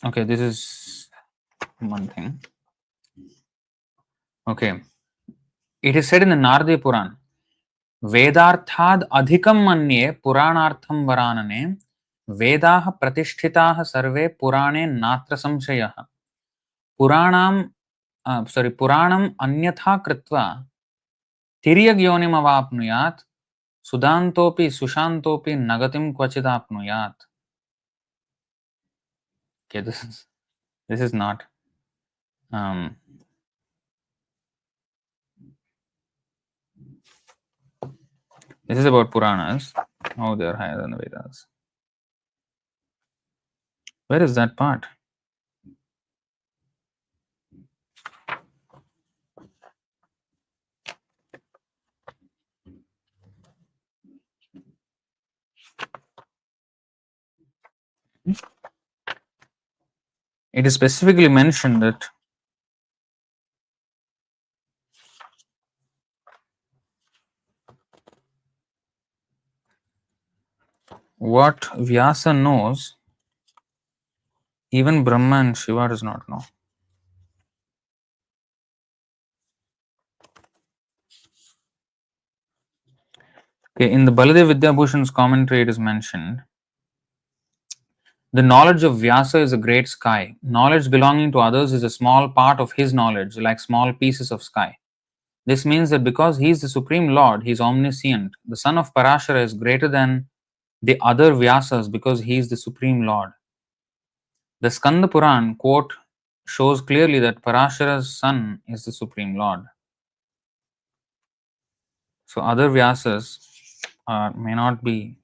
okay, this is one thing. Okay, it is said in the Naradiya Puran, Vedarthad adhikam manye puranartham varanane Vedaha pratishtitaha sarve purane natra samshayah. Puranam Puranam anyatha kritva tiryag yonim avapnuyat sudantopi sushantopi nagatim kvachidapnuyat. Okay, this is not um, this is about Puranas. Oh, they are higher than the Vedas. Where is that part? It is specifically mentioned that what Vyasa knows, even Brahma and Shiva does not know. Okay, in the Baladev Vidyabhushan's commentary, it is mentioned the knowledge of Vyasa is a great sky. Knowledge belonging to others is a small part of his knowledge, like small pieces of sky. This means that because he is the Supreme Lord, he is omniscient. The son of Parashara is greater than the other Vyasas because he is the Supreme Lord. The Skanda Puran quote shows clearly that Parashara's son is the Supreme Lord. So other Vyasas may not be.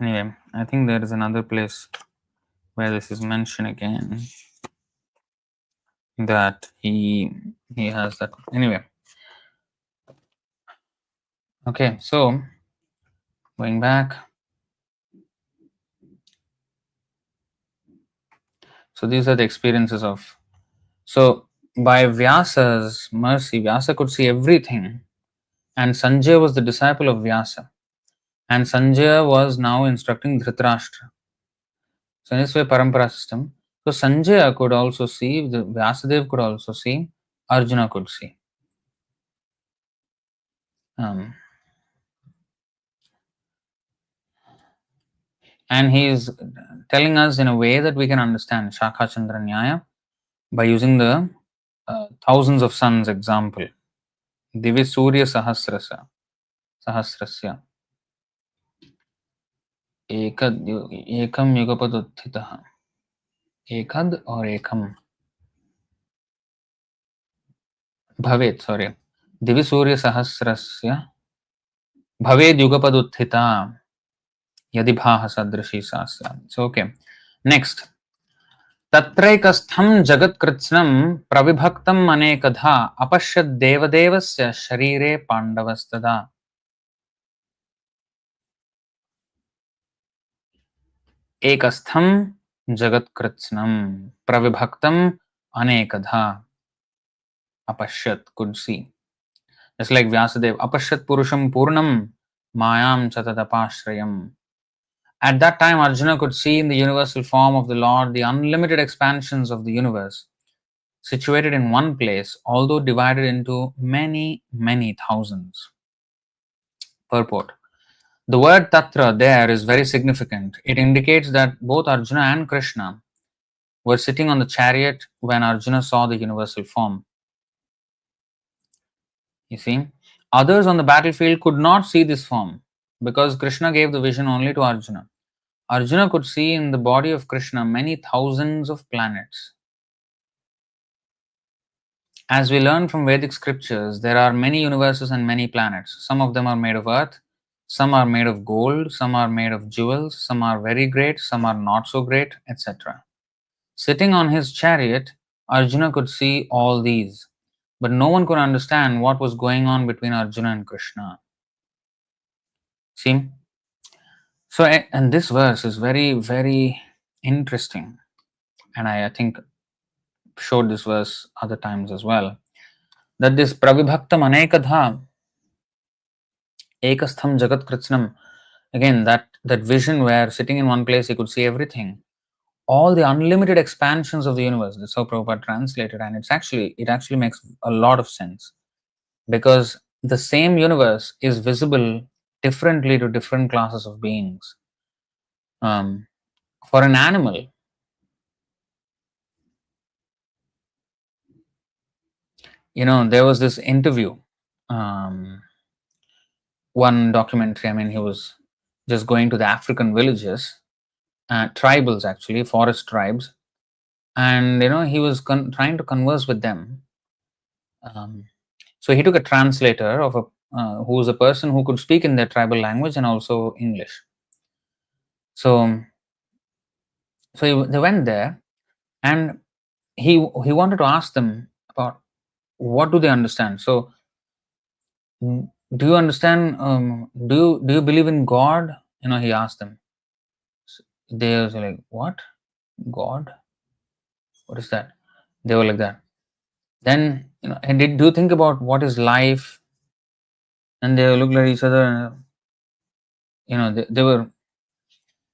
Anyway, I think there is another place where this is mentioned again, that he has that. Anyway, okay, so going back, so these are the experiences of, so by Vyasa's mercy, Vyasa could see everything, and Sanjaya was the disciple of Vyasa, and Sanjaya was now instructing Dhritarashtra. So in this way, parampara system. So Sanjaya could also see, the Vyasadeva could also see, Arjuna could see. And he is telling us in a way that we can understand Shakha Chandra Nyaya by using the thousands of suns example. Divi Surya Sahasrasya Ekam Yugapad Uthitaha. Ekad or Ekam? Bhavet, sorry. Divi Surya Sahasrasya Bhaved Yugapad Uthita Yadi Bhaha Sadrashi Sasya. So, okay. Next. तत्रैकस्थं जगत्कृत्स्नं प्रविभक्तम् अनेकधा अपश्यद् देवदेवस्य शरीरे पाण्डवस्तदा. एकस्थं जगत्कृत्स्नं प्रविभक्तम् अनेकधा अपश्यत्, could see. Just like Vyasadeva, apashyat purusham purnam mayam chatadapashrayam. At that time, Arjuna could see in the universal form of the Lord the unlimited expansions of the universe, situated in one place, although divided into many, many thousands. Purport. The word Tatra there is very significant. It indicates that both Arjuna and Krishna were sitting on the chariot when Arjuna saw the universal form. You see, others on the battlefield could not see this form because Krishna gave the vision only to Arjuna. Arjuna could see in the body of Krishna many thousands of planets. As we learn from Vedic scriptures, there are many universes and many planets. Some of them are made of earth, some are made of gold, some are made of jewels, some are very great, some are not so great, etc. Sitting on his chariot, Arjuna could see all these, but no one could understand what was going on between Arjuna and Krishna. See? So, and this verse is very, very interesting, and I think showed this verse other times as well, that this pravibhaktam anekadha ekastham jagat kritsnam, again that vision where sitting in one place he could see everything, all the unlimited expansions of the universe. That's how Prabhupada translated, and it actually makes a lot of sense, because the same universe is visible differently to different classes of beings. For an animal, there was this interview, um, one documentary. I mean, he was just going to the African villages, tribals actually, forest tribes, and he was trying to converse with them. Um, so he took a translator of a who was a person who could speak in their tribal language and also English. So they went there, and he wanted to ask them about what do they understand. So, do you understand? Do you believe in God? He asked them. They were like, "What? God? What is that?" They were like that. Then and do you think about what is life? And they looked at each other, and they were,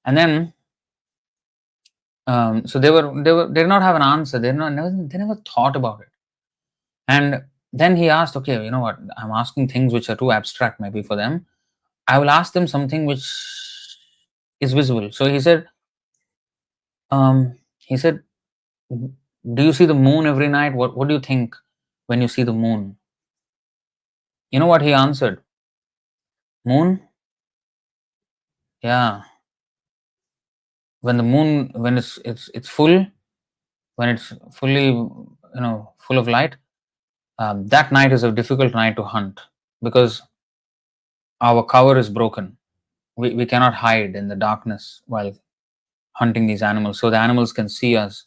and then so they did not have an answer. They never thought about it. And then he asked, okay, you know what? I'm asking things which are too abstract maybe for them. I will ask them something which is visible. So he said, do you see the moon every night? What do you think when you see the moon? You know what he answered? Moon? Yeah. When the moon, when it's full, when it's fully, full of light, that night is a difficult night to hunt because our cover is broken. We cannot hide in the darkness while hunting these animals, so the animals can see us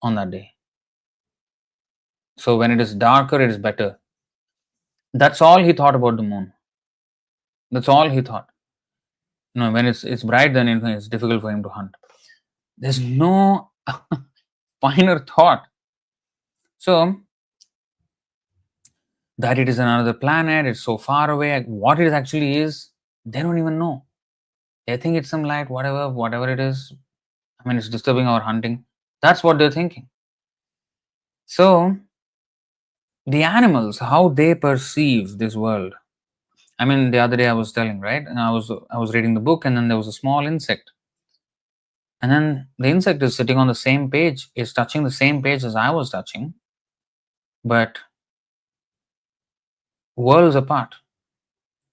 on that day. So when it is darker, it is better. That's all he thought about the moon. That's all he thought. When it's bright, then it's difficult for him to hunt. There's no finer thought. So that it is another planet, it's so far away. What it actually is, they don't even know. They think it's some light, whatever it is. I mean, it's disturbing our hunting. That's what they're thinking. So the animals, how they perceive this world. I mean, the other day I was telling, right? And I was reading the book, and then there was a small insect. And then the insect is sitting on the same page, is touching the same page as I was touching, but worlds apart.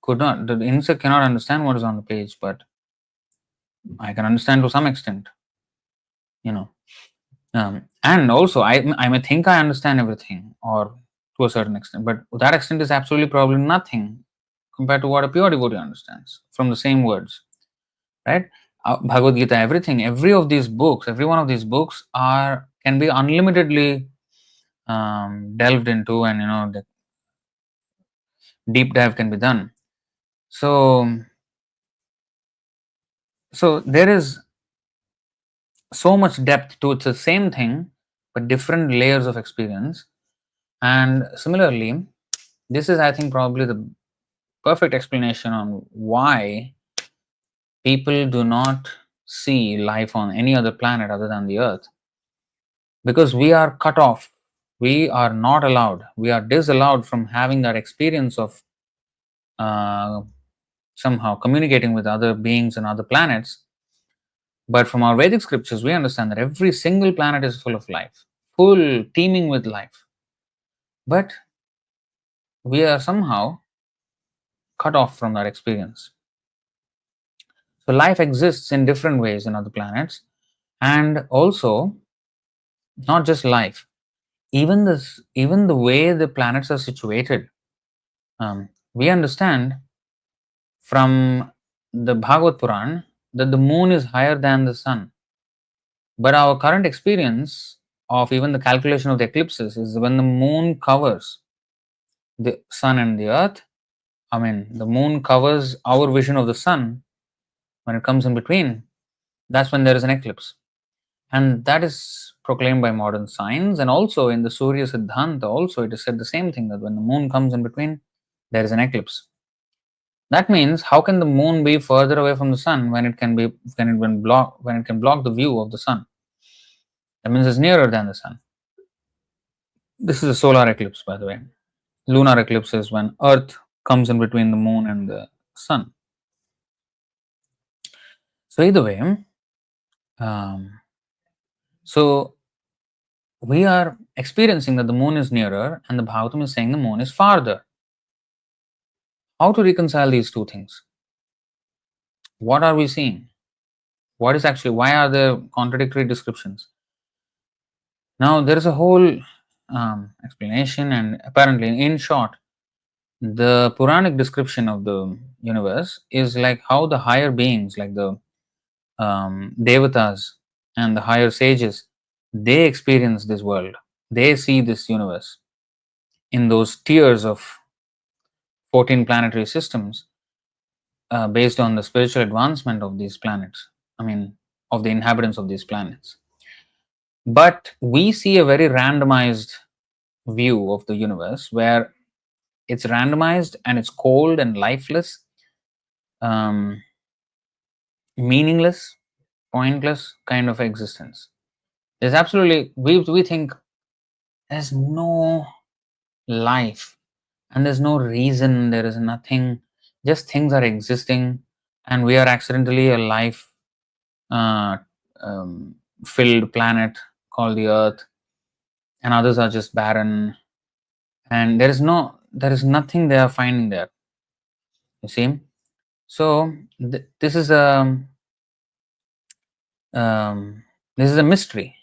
Could not, the insect cannot understand what is on the page, but I can understand to some extent, you know. And also, I may think I understand everything, or to a certain extent, but that extent is absolutely probably nothing compared to what a pure devotee understands from the same words, right? Bhagavad Gita, everything, every one of these books can be unlimitedly delved into, and the deep dive can be done. So there is so much depth to it. It's the same thing, but different layers of experience. And similarly, this is, I think, probably the perfect explanation on why people do not see life on any other planet other than the Earth. Because we are cut off. We are not allowed. We are disallowed from having that experience of uh, somehow communicating with other beings and other planets. But from our Vedic scriptures, we understand that every single planet is full of life, full, teeming with life. But we are somehow cut off from that experience. So life exists in different ways in other planets, and also not just life. Even the way the planets are situated, we understand from the Bhagavad Puran that the moon is higher than the sun. But our current experience of even the calculation of the eclipses is when the moon covers the sun and the earth. I mean, the moon covers our vision of the sun. When it comes in between, that's when there is an eclipse. And that is proclaimed by modern science. And also in the Surya Siddhanta, also it is said the same thing, that when the moon comes in between, there is an eclipse. That means, how can the moon be further away from the sun when it can block the view of the sun? That means it's nearer than the sun. This is a solar eclipse, by the way. Lunar eclipse is when Earth comes in between the moon and the sun. So either way, Um, so we are experiencing that the moon is nearer, and the Bhagavatam is saying the moon is farther. How to reconcile these two things? What are we seeing? What is actually, why are there contradictory descriptions? Now, there is a whole explanation, and apparently, in short, the Puranic description of the universe is like how the higher beings, like the devatas and the higher sages, they experience this world. They see this universe in those tiers of 14 planetary systems based on the spiritual advancement of these planets. I mean, of the inhabitants of these planets. But we see a very randomized view of the universe where it's randomized and it's cold and lifeless, um, meaningless, pointless kind of existence. There's absolutely, we think there's no life and there's no reason, there is nothing, just things are existing, and we are accidentally a life uh, um, filled planet called the earth, and others are just barren, and there is nothing they are finding there, you see. So this is um, this is a mystery,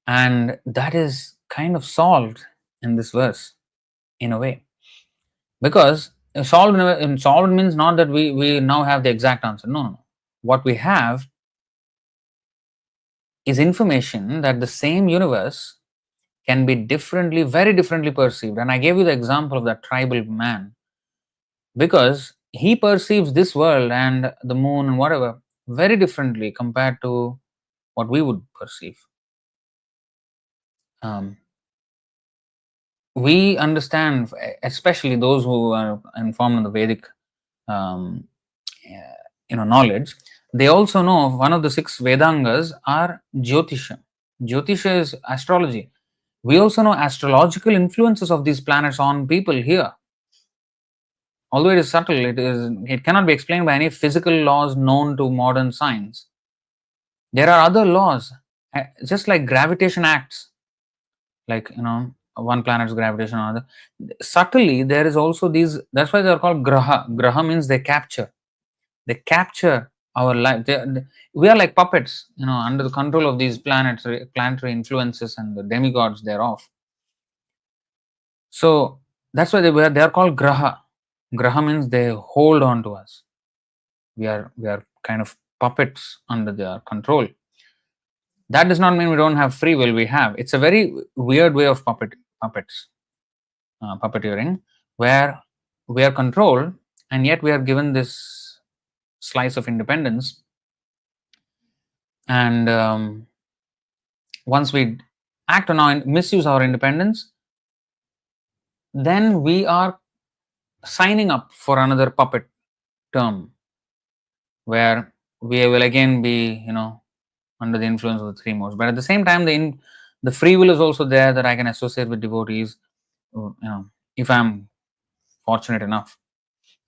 and that is kind of solved in this verse in a way, because solved means not that we now have the exact answer. No, no, no. What we have is information that the same universe can be differently, very differently perceived. And I gave you the example of that tribal man, because he perceives this world and the moon and whatever very differently compared to what we would perceive. Um, we understand, especially those who are informed on the Vedic, um, knowledge. They also know one of the six Vedangas are Jyotisha. Jyotisha is astrology. We also know astrological influences of these planets on people here. Although it is subtle, it cannot be explained by any physical laws known to modern science. There are other laws, just like gravitation acts, like one planet's gravitation or other. Subtly, there is also these. That's why they are called graha. Graha means they capture. They capture our life. We are like puppets, under the control of these planetary influences and the demigods thereof. So that's why they are called graha. Graha means they hold on to us. We are kind of puppets under their control. That does not mean we don't have free will. We have. It's a very weird way of puppeteering, where we are controlled and yet we are given this slice of independence. And once we act on our misuse our independence, then we are signing up for another puppet term, where we will again be under the influence of the three modes. But at the same time, the free will is also there, that I can associate with devotees. If I'm fortunate enough,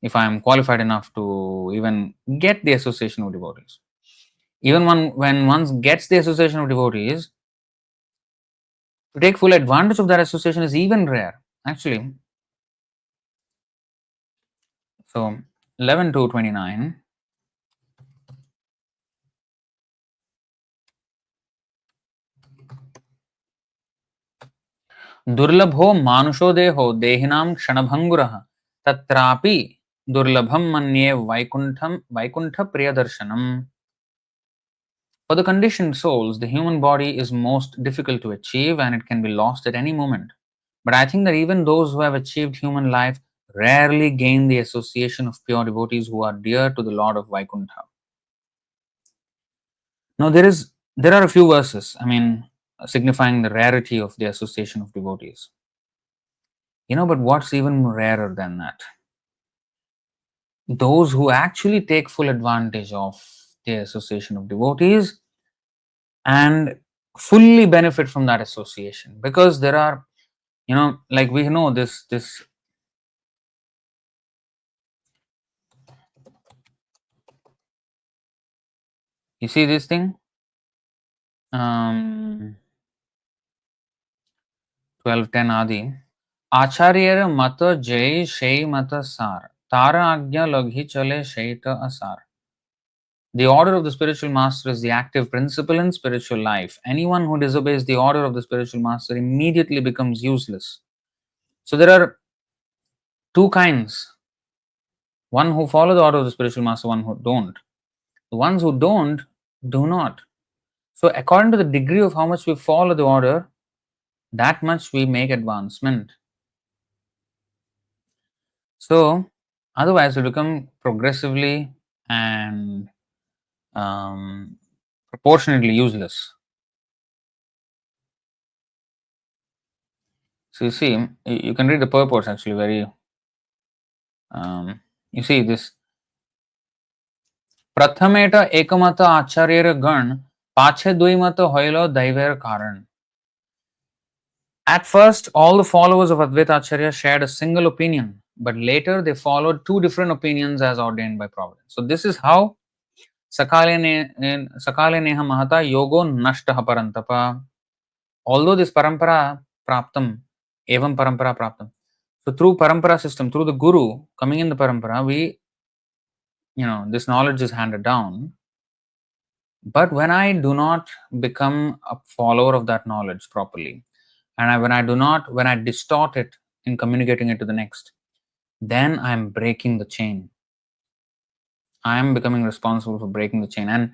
if I'm qualified enough to even get the association of devotees. Even when one gets the association of devotees, to take full advantage of that association is even rare, actually. So 11 to 29. दुर्लभो मानुषो देहो देहिनां क्षणभंगुरः तत्रापि दुर्लभम मन्ये Vaikuntha प्रियदर्शनम. For the conditioned souls, the human body is most difficult to achieve and it can be lost at any moment. But I think that even those who have achieved human life rarely gain the association of pure devotees who are dear to the Lord of Vaikuntha. Now there are a few verses, signifying the rarity of the association of devotees. But what's even rarer than that? Those who actually take full advantage of the association of devotees and fully benefit from that association, because there are, like we know this You see this thing? 12:10 Adi. Acharya mata jay shay mata sar. Tara agya laghi chale shaita asar. The order of the spiritual master is the active principle in spiritual life. Anyone who disobeys the order of the spiritual master immediately becomes useless. So there are two kinds. One who follow the order of the spiritual master, one who don't. The ones who don't, do not. So according to the degree of how much we follow the order, that much we make advancement. So otherwise we become progressively and proportionately useless. So you see, you can read the purports actually very. You see this. प्रथमेट एकमत आचार्यर गण पाछे द्विमत होइलो दैवेर कारण. At first, all the followers of Advaita Acharya shared a single opinion, but later they followed two different opinions as ordained by Providence. So this is how Sakale Neha Mahata Yogo Nashtaha Parantapa. Although this Parampara Praptam, Evam Parampara Praptam. So through Parampara system, through the Guru coming in the Parampara, this knowledge is handed down. But when I do not become a follower of that knowledge properly, and when I distort it in communicating it to the next, then I am breaking the chain. I am becoming responsible for breaking the chain. And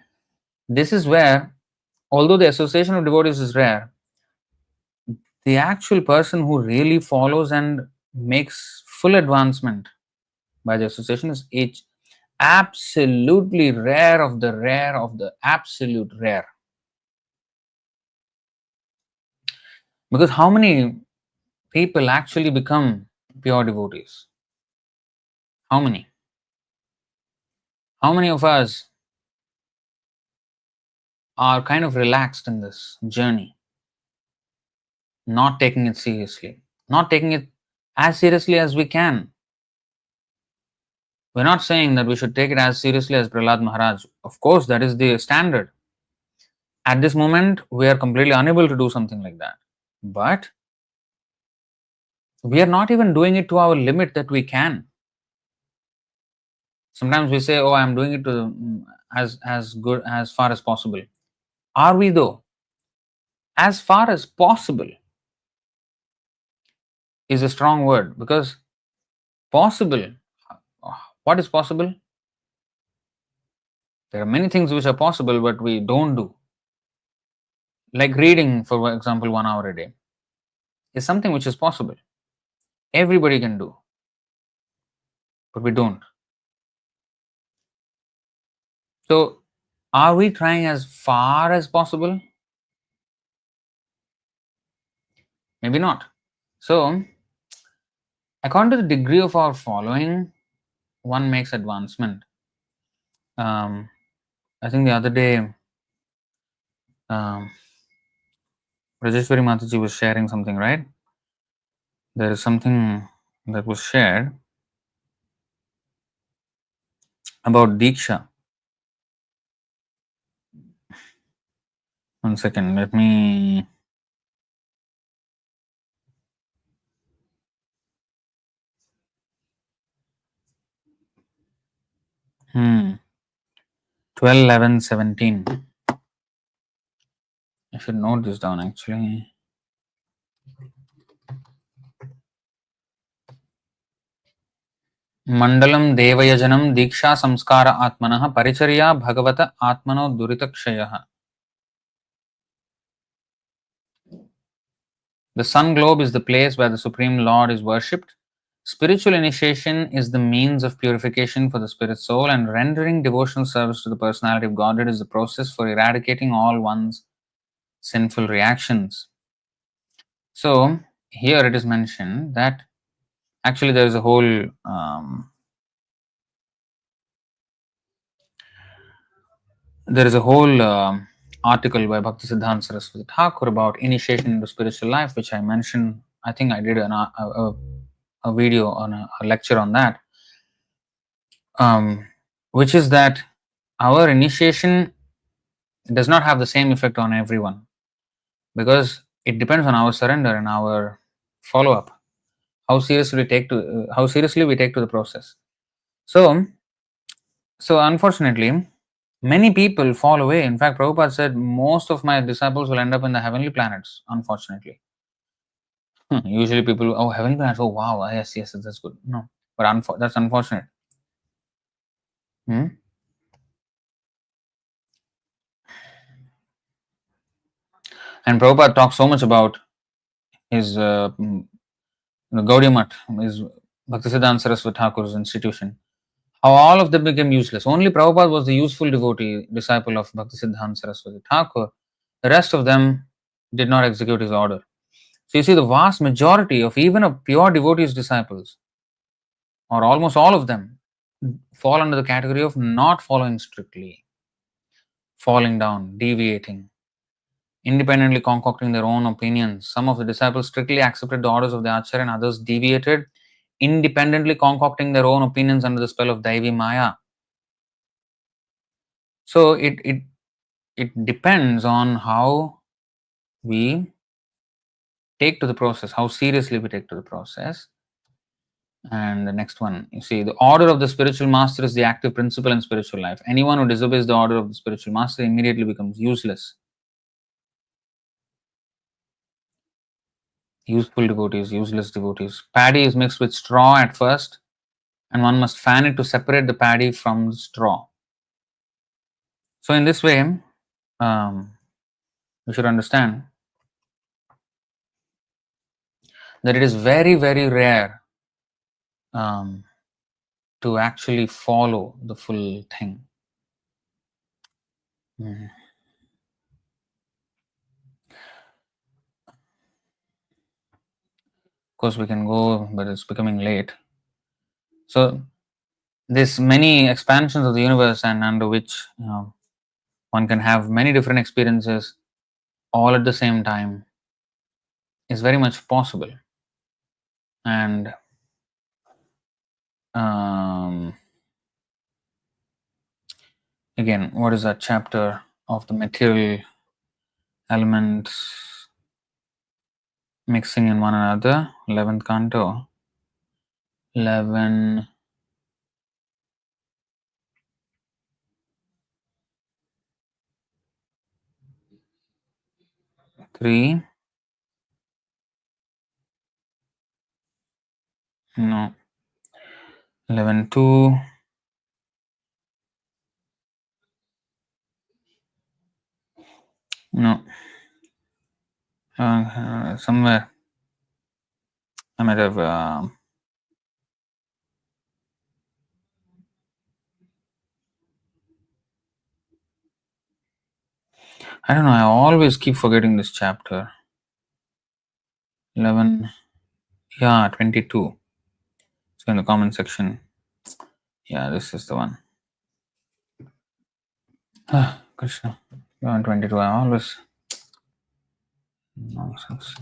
this is where, although the association of devotees is rare, the actual person who really follows and makes full advancement by the association is absolutely rare of the absolute rare. Because how many people actually become pure devotees? How many? How many of us are kind of relaxed in this journey, not taking it seriously, not taking it as seriously as we can? We're not saying that we should take it as seriously as Prahlad Maharaj. Of course, that is the standard. At this moment, we are completely unable to do something like that. But we are not even doing it to our limit that we can. Sometimes we say, "Oh, I am doing it to as good as far as possible." Are we though? As far as possible is a strong word, because possible, what is possible? There are many things which are possible, but we don't do. Like reading, for example, 1 hour a day is something which is possible. Everybody can do, but we don't. So, are we trying as far as possible? Maybe not. So, according to the degree of our following, one makes advancement. I think the other day, Rajeshwari Mataji was sharing something, right? There is something that was shared about Diksha. One second, let me. Hmm. 12/11/17. I should note this down actually. Mandalam Devayajanam Diksha Samskara Atmanah Parichariya Bhagavata Atmano Duritakshayah. The sun globe is the place where the Supreme Lord is worshipped. Spiritual initiation is the means of purification for the spirit soul, and rendering devotional service to the personality of Godhead is the process for eradicating all one's sinful reactions. So, here it is mentioned that actually there is a whole article by Bhakti Siddhanta Saraswati Thakur about initiation into spiritual life, which I mentioned. I think I did a video on a lecture on that, which is that our initiation It does not have the same effect on everyone because it depends on our surrender and our follow up. How seriously we take to the process. So, unfortunately, many people fall away. In fact, Prabhupada said most of my disciples will end up in the heavenly planets. Unfortunately, usually people, oh, heavenly planets, oh wow, yes, yes, that's good. No, but that's unfortunate. Hmm? And Prabhupada talks so much about his Gaudiya Math, his Bhaktisiddhanta Saraswati Thakur's institution, how all of them became useless. Only Prabhupada was the useful devotee, disciple of Bhaktisiddhanta Saraswati Thakur. The rest of them did not execute his order. So you see, the vast majority of even a pure devotee's disciples, or almost all of them, fall under the category of not following strictly, falling down, deviating, independently concocting their own opinions. Some of the disciples strictly accepted the orders of the Acharya and others deviated, independently concocting their own opinions under the spell of Daivi Maya. So it depends on how we take to the process, how seriously we take to the process. And the next one, you see, the order of the spiritual master is the active principle in spiritual life. Anyone who disobeys the order of the spiritual master immediately becomes useless. Useful devotees, useless devotees. Paddy is mixed with straw at first, and one must fan it to separate the paddy from the straw. So, in this way, we should understand that it is very, very rare to actually follow the full thing. Of course, we can go, but it's becoming late. So, there's many expansions of the universe, and under which one can have many different experiences all at the same time is very much possible. And again, what is that chapter of the material elements mixing in one another? 11th canto. 11. Three. No. 11.2. No. Somewhere. I might have. I don't know. I always keep forgetting this chapter. 11. Yeah, 22. So in the comment section. Yeah, this is the one. Krishna. 11.22. I always. Nonsense.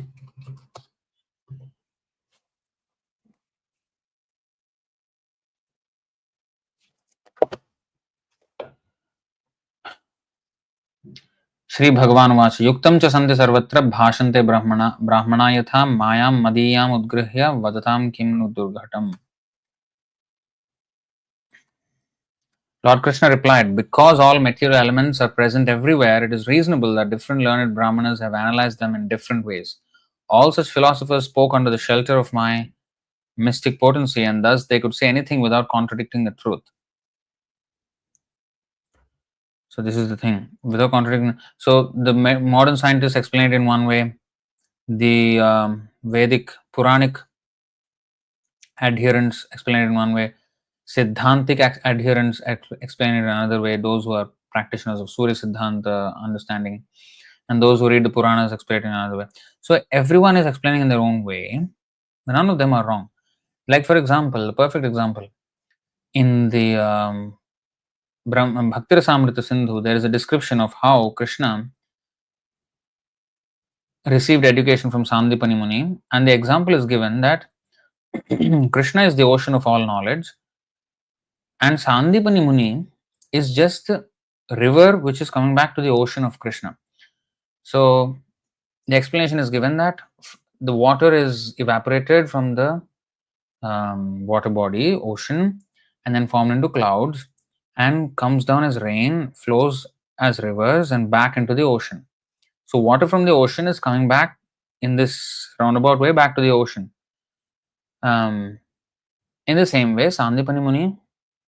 Shri भगवान उवाच युक्तं च सन्ति सर्वत्र भाषन्ते ब्राह्मणा यथा मायां मदीयाम् उद्गृह्य वदतां किं नु दुर्घटम्. Lord Krishna replied, because all material elements are present everywhere, it is reasonable that different learned brahmanas have analyzed them in different ways. All such philosophers spoke under the shelter of my mystic potency, and thus they could say anything without contradicting the truth. So this is the thing, without contradicting. So the modern scientists explain it in one way, the Vedic Puranic adherents explain it in one way, Siddhantic adherents explain it in another way, those who are practitioners of Surya Siddhanta understanding, and those who read the Puranas explain it in another way. So everyone is explaining in their own way. None of them are wrong. Like for example, the perfect example, in the Bhakti Rasamrita Sindhu, there is a description of how Krishna received education from Sandipani Muni, and the example is given that Krishna is the ocean of all knowledge, and Sandipani Muni is just river which is coming back to the ocean of Krishna. So the explanation is given that the water is evaporated from the water body, ocean, and then formed into clouds and comes down as rain, flows as rivers, and back into the ocean. So, water from the ocean is coming back in this roundabout way back to the ocean. In the same way, Sandipani Muni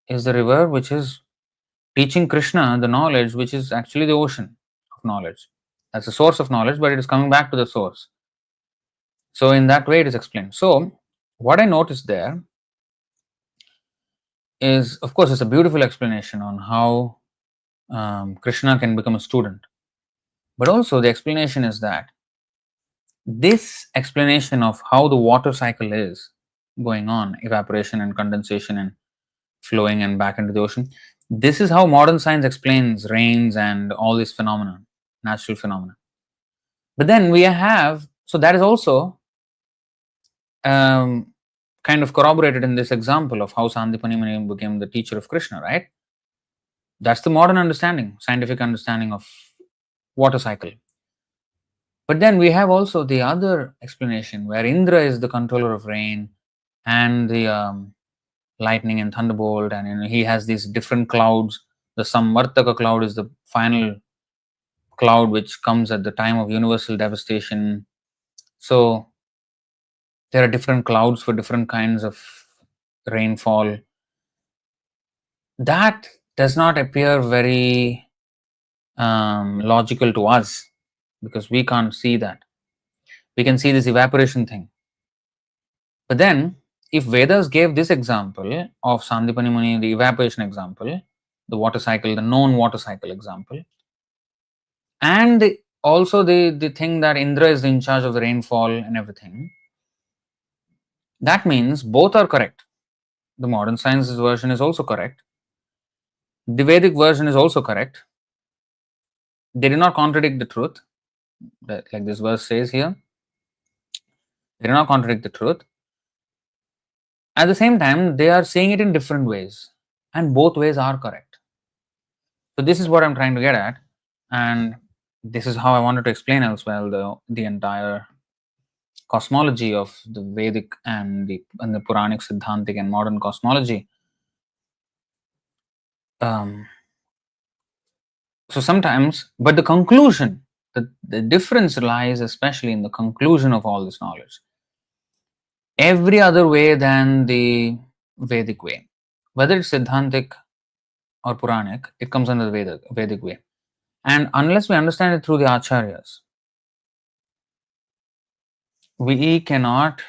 is the river which is teaching Krishna the knowledge, which is actually the ocean of knowledge. That's the source of knowledge, but it is coming back to the source. So, in that way, it is explained. So, what I noticed there is, of course, it's a beautiful explanation on how Krishna can become a student. But also, the explanation is that this explanation of how the water cycle is going on, evaporation and condensation and flowing and back into the ocean, this is how modern science explains rains and all these phenomena, natural phenomena. But then we have, so that is also kind of corroborated in this example of how Sandipani Muni became the teacher of Krishna, right? That's the modern understanding, scientific understanding of water cycle. But then we have also the other explanation where Indra is the controller of rain and the lightning and thunderbolt, and he has these different clouds. The Samvartaka cloud is the final cloud which comes at the time of universal devastation. So there are different clouds for different kinds of rainfall. That does not appear very logical to us because we can't see that. We can see this evaporation thing. But then, if Vedas gave this example of Sandipani Muni, the evaporation example, the water cycle, the known water cycle example, and also the thing that Indra is in charge of the rainfall and everything, that means both are correct. The modern science's version is also correct. The Vedic version is also correct. They do not contradict the truth, like this verse says here. They do not contradict the truth. At the same time, they are saying it in different ways, and both ways are correct. So this is what I'm trying to get at, and this is how I wanted to explain as well the entire cosmology of the Vedic and the Puranic, Siddhantic, and modern cosmology. So sometimes, but the conclusion, the difference lies especially in the conclusion of all this knowledge. Every other way than the Vedic way, whether it's Siddhantic or Puranic, it comes under the Vedic way. And unless we understand it through the Acharyas, we cannot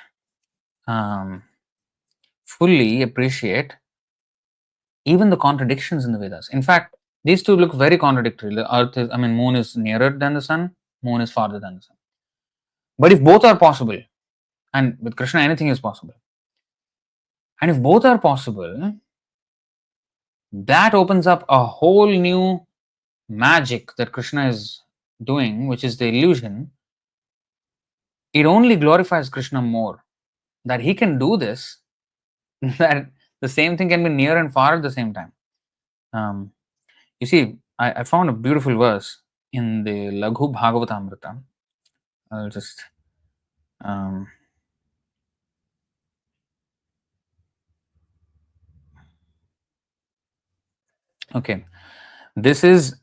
fully appreciate even the contradictions in the Vedas. In fact, these two look very contradictory. The earth is, moon is nearer than the sun, moon is farther than the sun. But if both are possible, and with Krishna anything is possible, and if both are possible, that opens up a whole new magic that Krishna is doing, which is the illusion. It only glorifies Krishna more, that he can do this, that the same thing can be near and far at the same time. You see, I found a beautiful verse in the Laghu Bhagavatamrita. I'll just okay. This is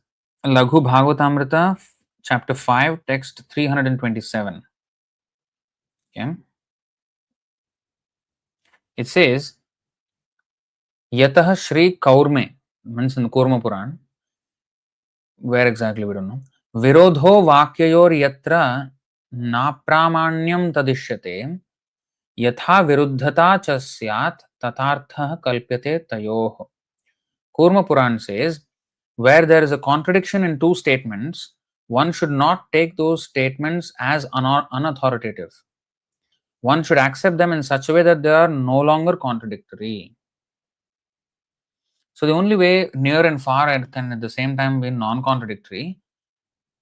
Laghu Bhagavatamrita, chapter 5, text 327. Okay. It says, Yatah Shri Kaurme, means in the Kurma Puran. Where exactly we don't know. Virodho Vakyayor Yatra Napramanyam Tadishyate Yatha Viruddhata Chasyat Tatartha Kalpyate Tayoh. Kurma Puran says, where there is a contradiction in two statements, one should not take those statements as unauthoritative. One should accept them in such a way that they are no longer contradictory. So the only way near and far can at the same time be non-contradictory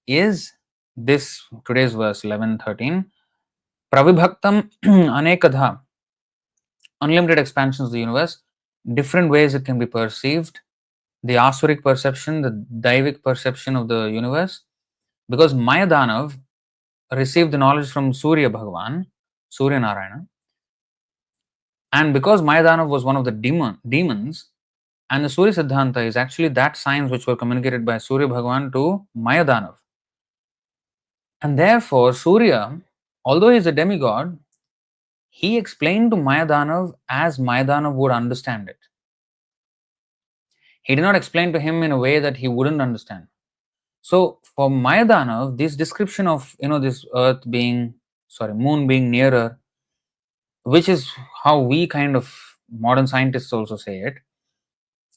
is this today's verse 11:13. Pravibhaktam anekadha. Unlimited expansions of the universe, different ways it can be perceived. the Asuric perception, the Daivic perception of the universe, because Mayadanav received the knowledge from Surya Bhagavan, Surya Narayana, and because Mayadanav was one of the demons, and the Surya Siddhanta is actually that science which were communicated by Surya Bhagavan to Mayadanav. And therefore, Surya, although he is a demigod, he explained to Mayadanav as Mayadanav would understand it. He did not explain to him in a way that he wouldn't understand. So for Mayadanav, this description of this moon being nearer, which is how we kind of modern scientists also say it,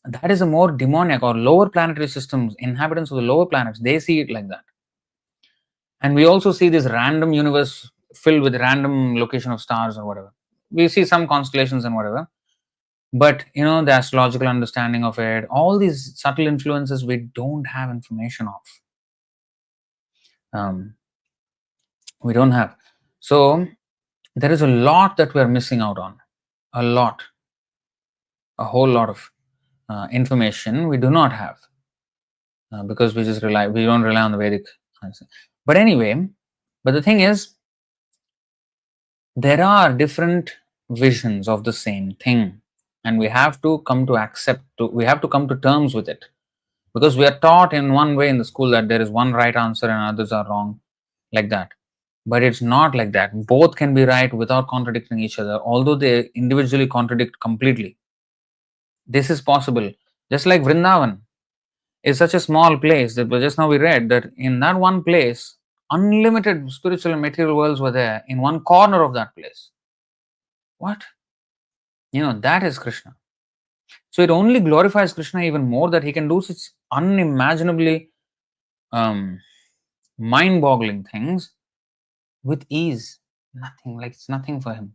that is a more demoniac or lower planetary systems, inhabitants of the lower planets, they see it like that. And we also see this random universe filled with random location of stars or whatever. We see some constellations and whatever. But the astrological understanding of it, all these subtle influences we don't have information of. We don't have. So there is a lot that we are missing out on. A whole lot of information we do not have because we don't rely on the Vedic answer. But anyway, the thing is, there are different visions of the same thing, and we have to come to terms with it, because we are taught in one way in the school that there is one right answer and others are wrong, like that. But it's not like that. Both can be right without contradicting each other, although they individually contradict completely. This is possible. Just like Vrindavan is such a small place that just now we read that in that one place, unlimited spiritual and material worlds were there in one corner of that place. What? That is Krishna. So it only glorifies Krishna even more that he can do such unimaginably mind-boggling things with ease. Nothing, like it's nothing for him.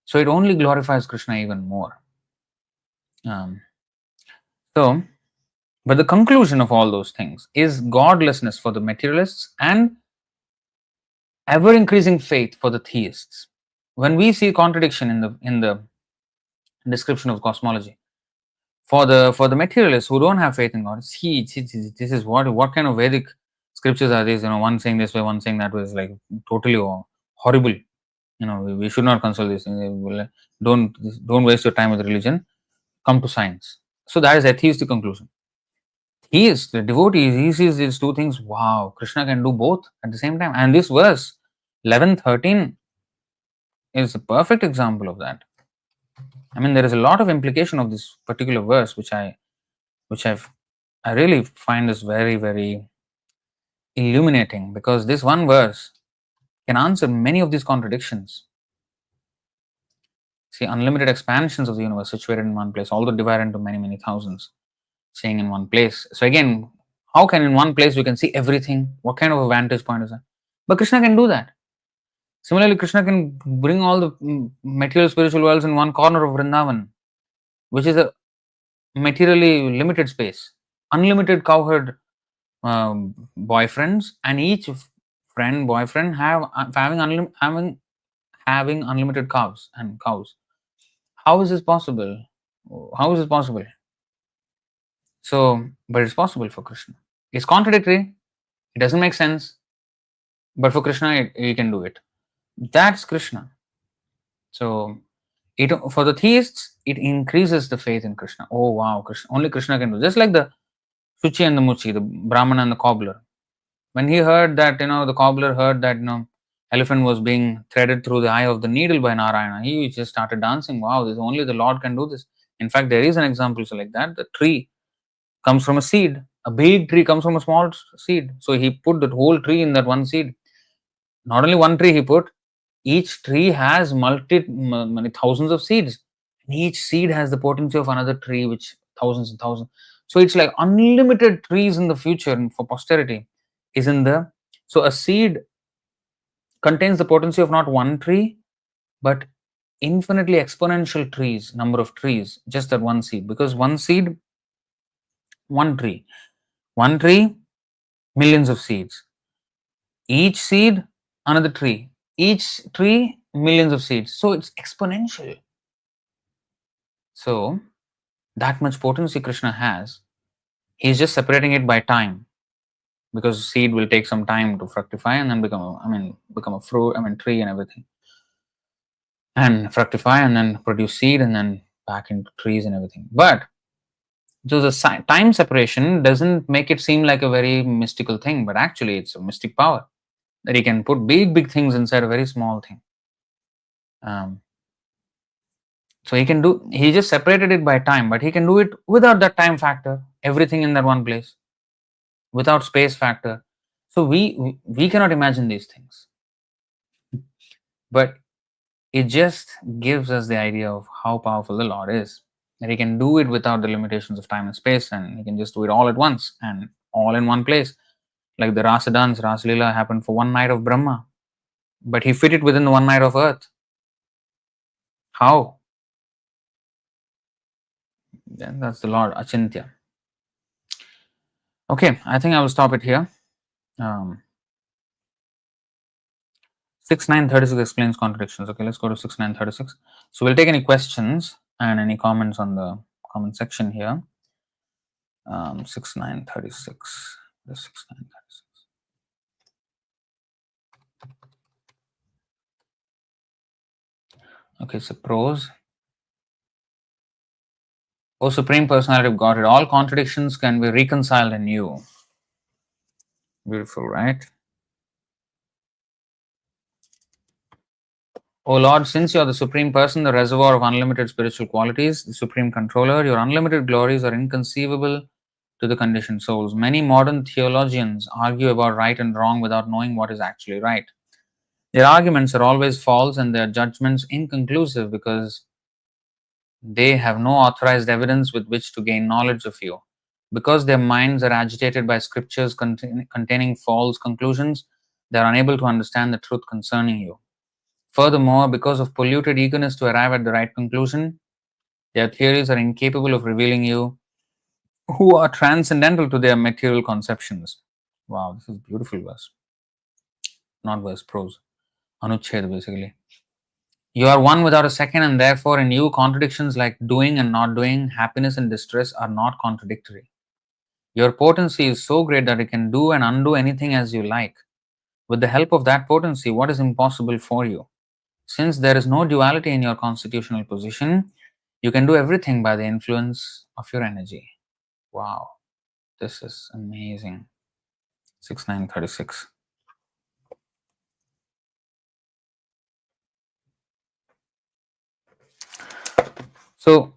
So it only glorifies Krishna even more. But the conclusion of all those things is godlessness for the materialists and ever-increasing faith for the theists. When we see contradiction in the description of cosmology, for the materialists who don't have faith in God, see, this is what kind of Vedic scriptures are these? One saying this way, one saying that way, is like totally horrible. We should not consult these things. Don't waste your time with religion. Come to science. So that is atheistic conclusion. He is the devotee. He sees these two things. Wow, Krishna can do both at the same time. And this verse 11:13 is a perfect example of that. I mean, there is a lot of implication of this particular verse, which I really find is very, very illuminating, because this one verse can answer many of these contradictions. See, unlimited expansions of the universe situated in one place, although divided into many, many thousands, saying in one place. So again, how can in one place we can see everything? What kind of a vantage point is that? But Krishna can do that. Similarly, Krishna can bring all the material spiritual worlds in one corner of Vrindavan, which is a materially limited space. Unlimited cowherd boyfriends, and each boyfriend having unlimited cows. How is this possible? How is this possible? So, but it's possible for Krishna. It's contradictory. It doesn't make sense. But for Krishna, he can do it. That's Krishna. So, for the theists, it increases the faith in Krishna. Oh wow, only Krishna can do. Just like the Shuchi and the Muchi, the Brahman and the cobbler. When he heard that, the cobbler heard that, elephant was being threaded through the eye of the needle by Narayana, he just started dancing. Wow, this only the Lord can do this. In fact, there is an example so like that. The tree comes from a seed. A big tree comes from a small seed. So he put the whole tree in that one seed. Not only one tree he put, each tree has many thousands of seeds. And each seed has the potency of another tree, which thousands and thousands. So it's like unlimited trees in the future and for posterity is in the. So a seed contains the potency of not one tree, but infinitely exponential trees, number of trees, just that one seed. Because one seed, one tree. One tree, millions of seeds. Each seed, another tree. Each tree, millions of seeds. So it's exponential. So That much potency Krishna has. He's just separating it by time, because seed will take some time to fructify and then become a fruit, tree and everything, and fructify and then produce seed and then back into trees and everything. But so the time separation doesn't make it seem like a very mystical thing, but actually it's a mystic power that he can put big things inside a very small thing. Um, so he just separated it by time, but he can do it without that time factor, everything in that one place, without space factor. So we cannot imagine these things, but it just gives us the idea of how powerful the Lord is. That he can do it without the limitations of time and space, and he can just do it all at once and all in one place. Like the Rasa dance, Rasa Leela happened for one night of Brahma, but he fit it within the one night of Earth. How? Then that's the Lord Achintya. Okay, I think I will stop it here. 6936 explains contradictions. Okay, let's go to 6936. So we'll take any questions and any comments on the comment section here. 6936. 6936. Okay, so prose. O Supreme Personality of Godhead, all contradictions can be reconciled in you. Beautiful, right? O Lord, since you are the Supreme Person, the reservoir of unlimited spiritual qualities, the Supreme Controller, your unlimited glories are inconceivable to the conditioned souls. Many modern theologians argue about right and wrong without knowing what is actually right. Their arguments are always false and their judgments inconclusive because they have no authorized evidence with which to gain knowledge of you. Because their minds are agitated by scriptures containing false conclusions, they are unable to understand the truth concerning you. Furthermore, because of polluted eagerness to arrive at the right conclusion, their theories are incapable of revealing you who are transcendental to their material conceptions. Wow, this is beautiful verse. Not verse, prose. Anuchhed, basically. You are one without a second, and therefore in you contradictions like doing and not doing, happiness and distress are not contradictory. Your potency is so great that it can do and undo anything as you like. With the help of that potency, what is impossible for you? Since there is no duality in your constitutional position, you can do everything by the influence of your energy. Wow, this is amazing. 6936. So,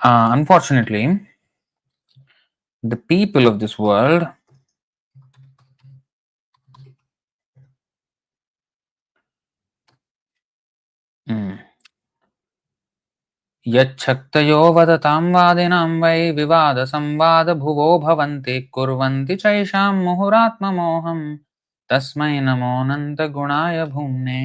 unfortunately, the people of this world यच्छक्तयो वदतां वादिनां वै विवादसंवादभुवो भवन्ति कुर्वन्ति चैषां मुहुरात्ममोहं तस्मै नमोऽनन्तगुणाय भूम्ने.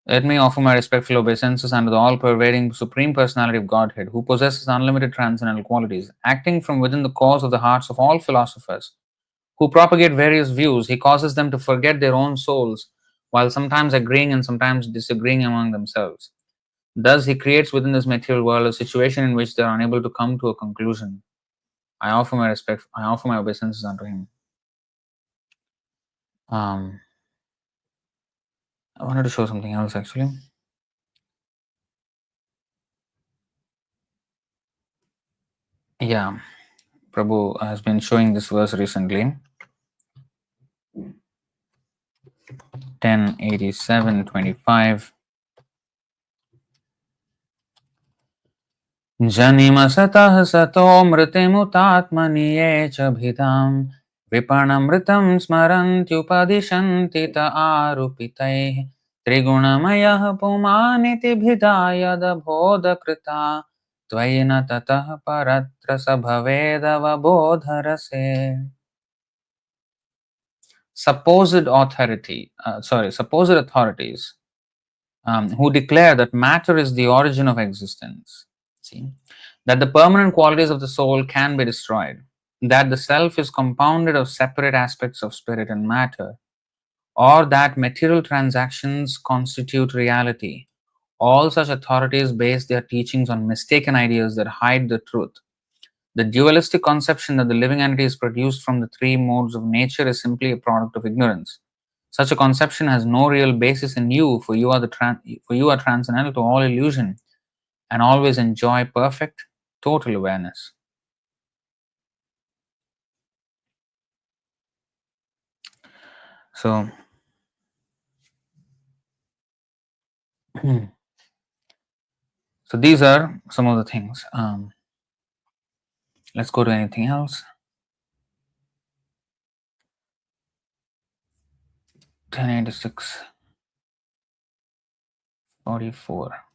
Let me offer my respectful obeisances unto the all-pervading Supreme Personality of Godhead, who possesses unlimited transcendental qualities, acting from within the cause of the hearts of all philosophers, who propagate various views. He causes them to forget their own souls, while sometimes agreeing and sometimes disagreeing among themselves. Thus, he creates within this material world a situation in which they are unable to come to a conclusion. I offer my obeisances unto him. I wanted to show something else actually. Yeah, Prabhu has been showing this verse recently. 1087:25. जनिमसतः सतो मृतिमुतात्मनि ये च भिदां विपणमृतं स्मरन्त्युपदिशन्ति त आरुपितैः त्रिगुणमयः पुमानिति भिदायदबोधकृता त्वयि न ततः परत्र स भवेदवबोधरसे. Supposed authorities who declare that matter is the origin of existence. See, that the permanent qualities of the soul can be destroyed, that the self is compounded of separate aspects of spirit and matter, or that material transactions constitute reality, All such authorities base their teachings on mistaken ideas that hide the truth. The dualistic conception that the living entity is produced from the three modes of nature is simply a product of ignorance. Such a conception has no real basis in you, for you are transcendental to all illusion and always enjoy perfect, total awareness. So, so these are some of the things. Let's go to anything else. 1086, 44.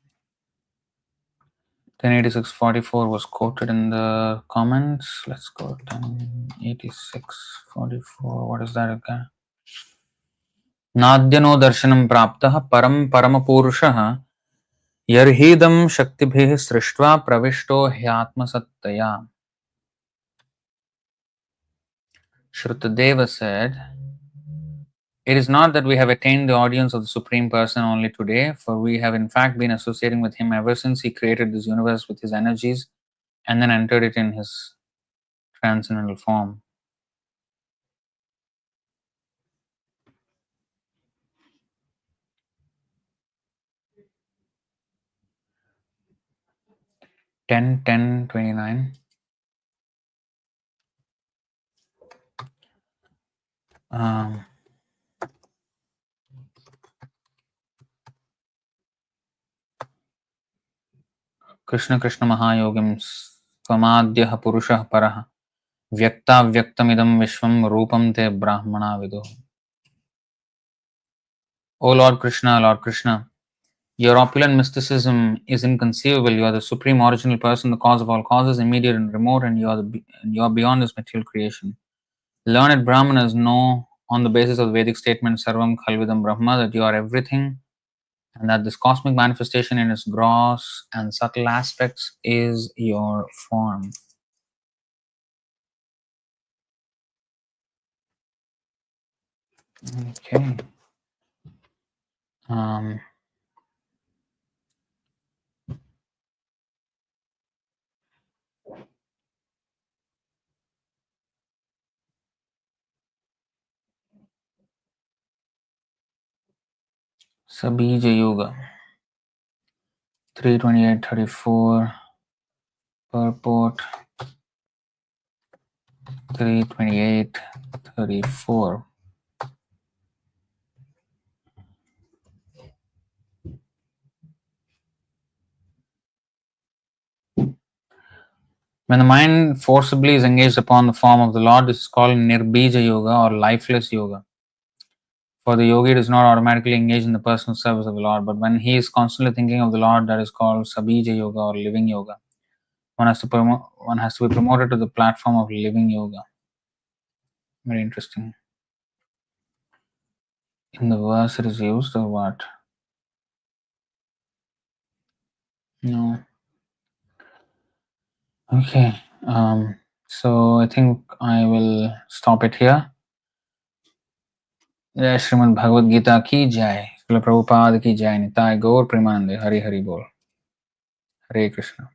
1086:44 was quoted in the comments. Let's go 1086:44. What is that again? नाद्यनो दर्शनं प्राप्तः परं परमपुरुषः यर्हीदं शक्तिभिः सृष्ट्वा प्रविष्टो ह्यात्मसत्तया. Shrutadeva said, "It is not that we have attained the audience of the Supreme Person only today, for we have in fact been associating with Him ever since He created this universe with His energies and then entered it in His transcendental form." Ten 29. Krishna Krishna Mahayogim Svamadhyah Purushah Parah Vyakta Vyaktamidam Vishwam Rupam Te Brahmana Vidu. O Lord Krishna, your opulent mysticism is inconceivable. You are the supreme original person, the cause of all causes, immediate and remote, and you are beyond this material creation. Learned Brahmanas know on the basis of the Vedic statement Sarvam Khalvidam Brahma that you are everything, and that this cosmic manifestation in its gross and subtle aspects is your form. Okay. Sabija Yoga 328:34 purport 328:34. When the mind forcibly is engaged upon the form of the Lord, this is called Nirbija Yoga or lifeless yoga. For the yogi, it is not automatically engaged in the personal service of the Lord, but when he is constantly thinking of the Lord, that is called Sabija Yoga or living yoga. One has to be promoted to the platform of living yoga. Very interesting. In the verse it is used or what? No. Okay. So I think I will stop it here. जय श्रीमद् भगवद गीता की जय, श्रील प्रभुपाद की जय, निताय गौर प्रेमानंदे, हरि हरि बोल, हरे कृष्ण.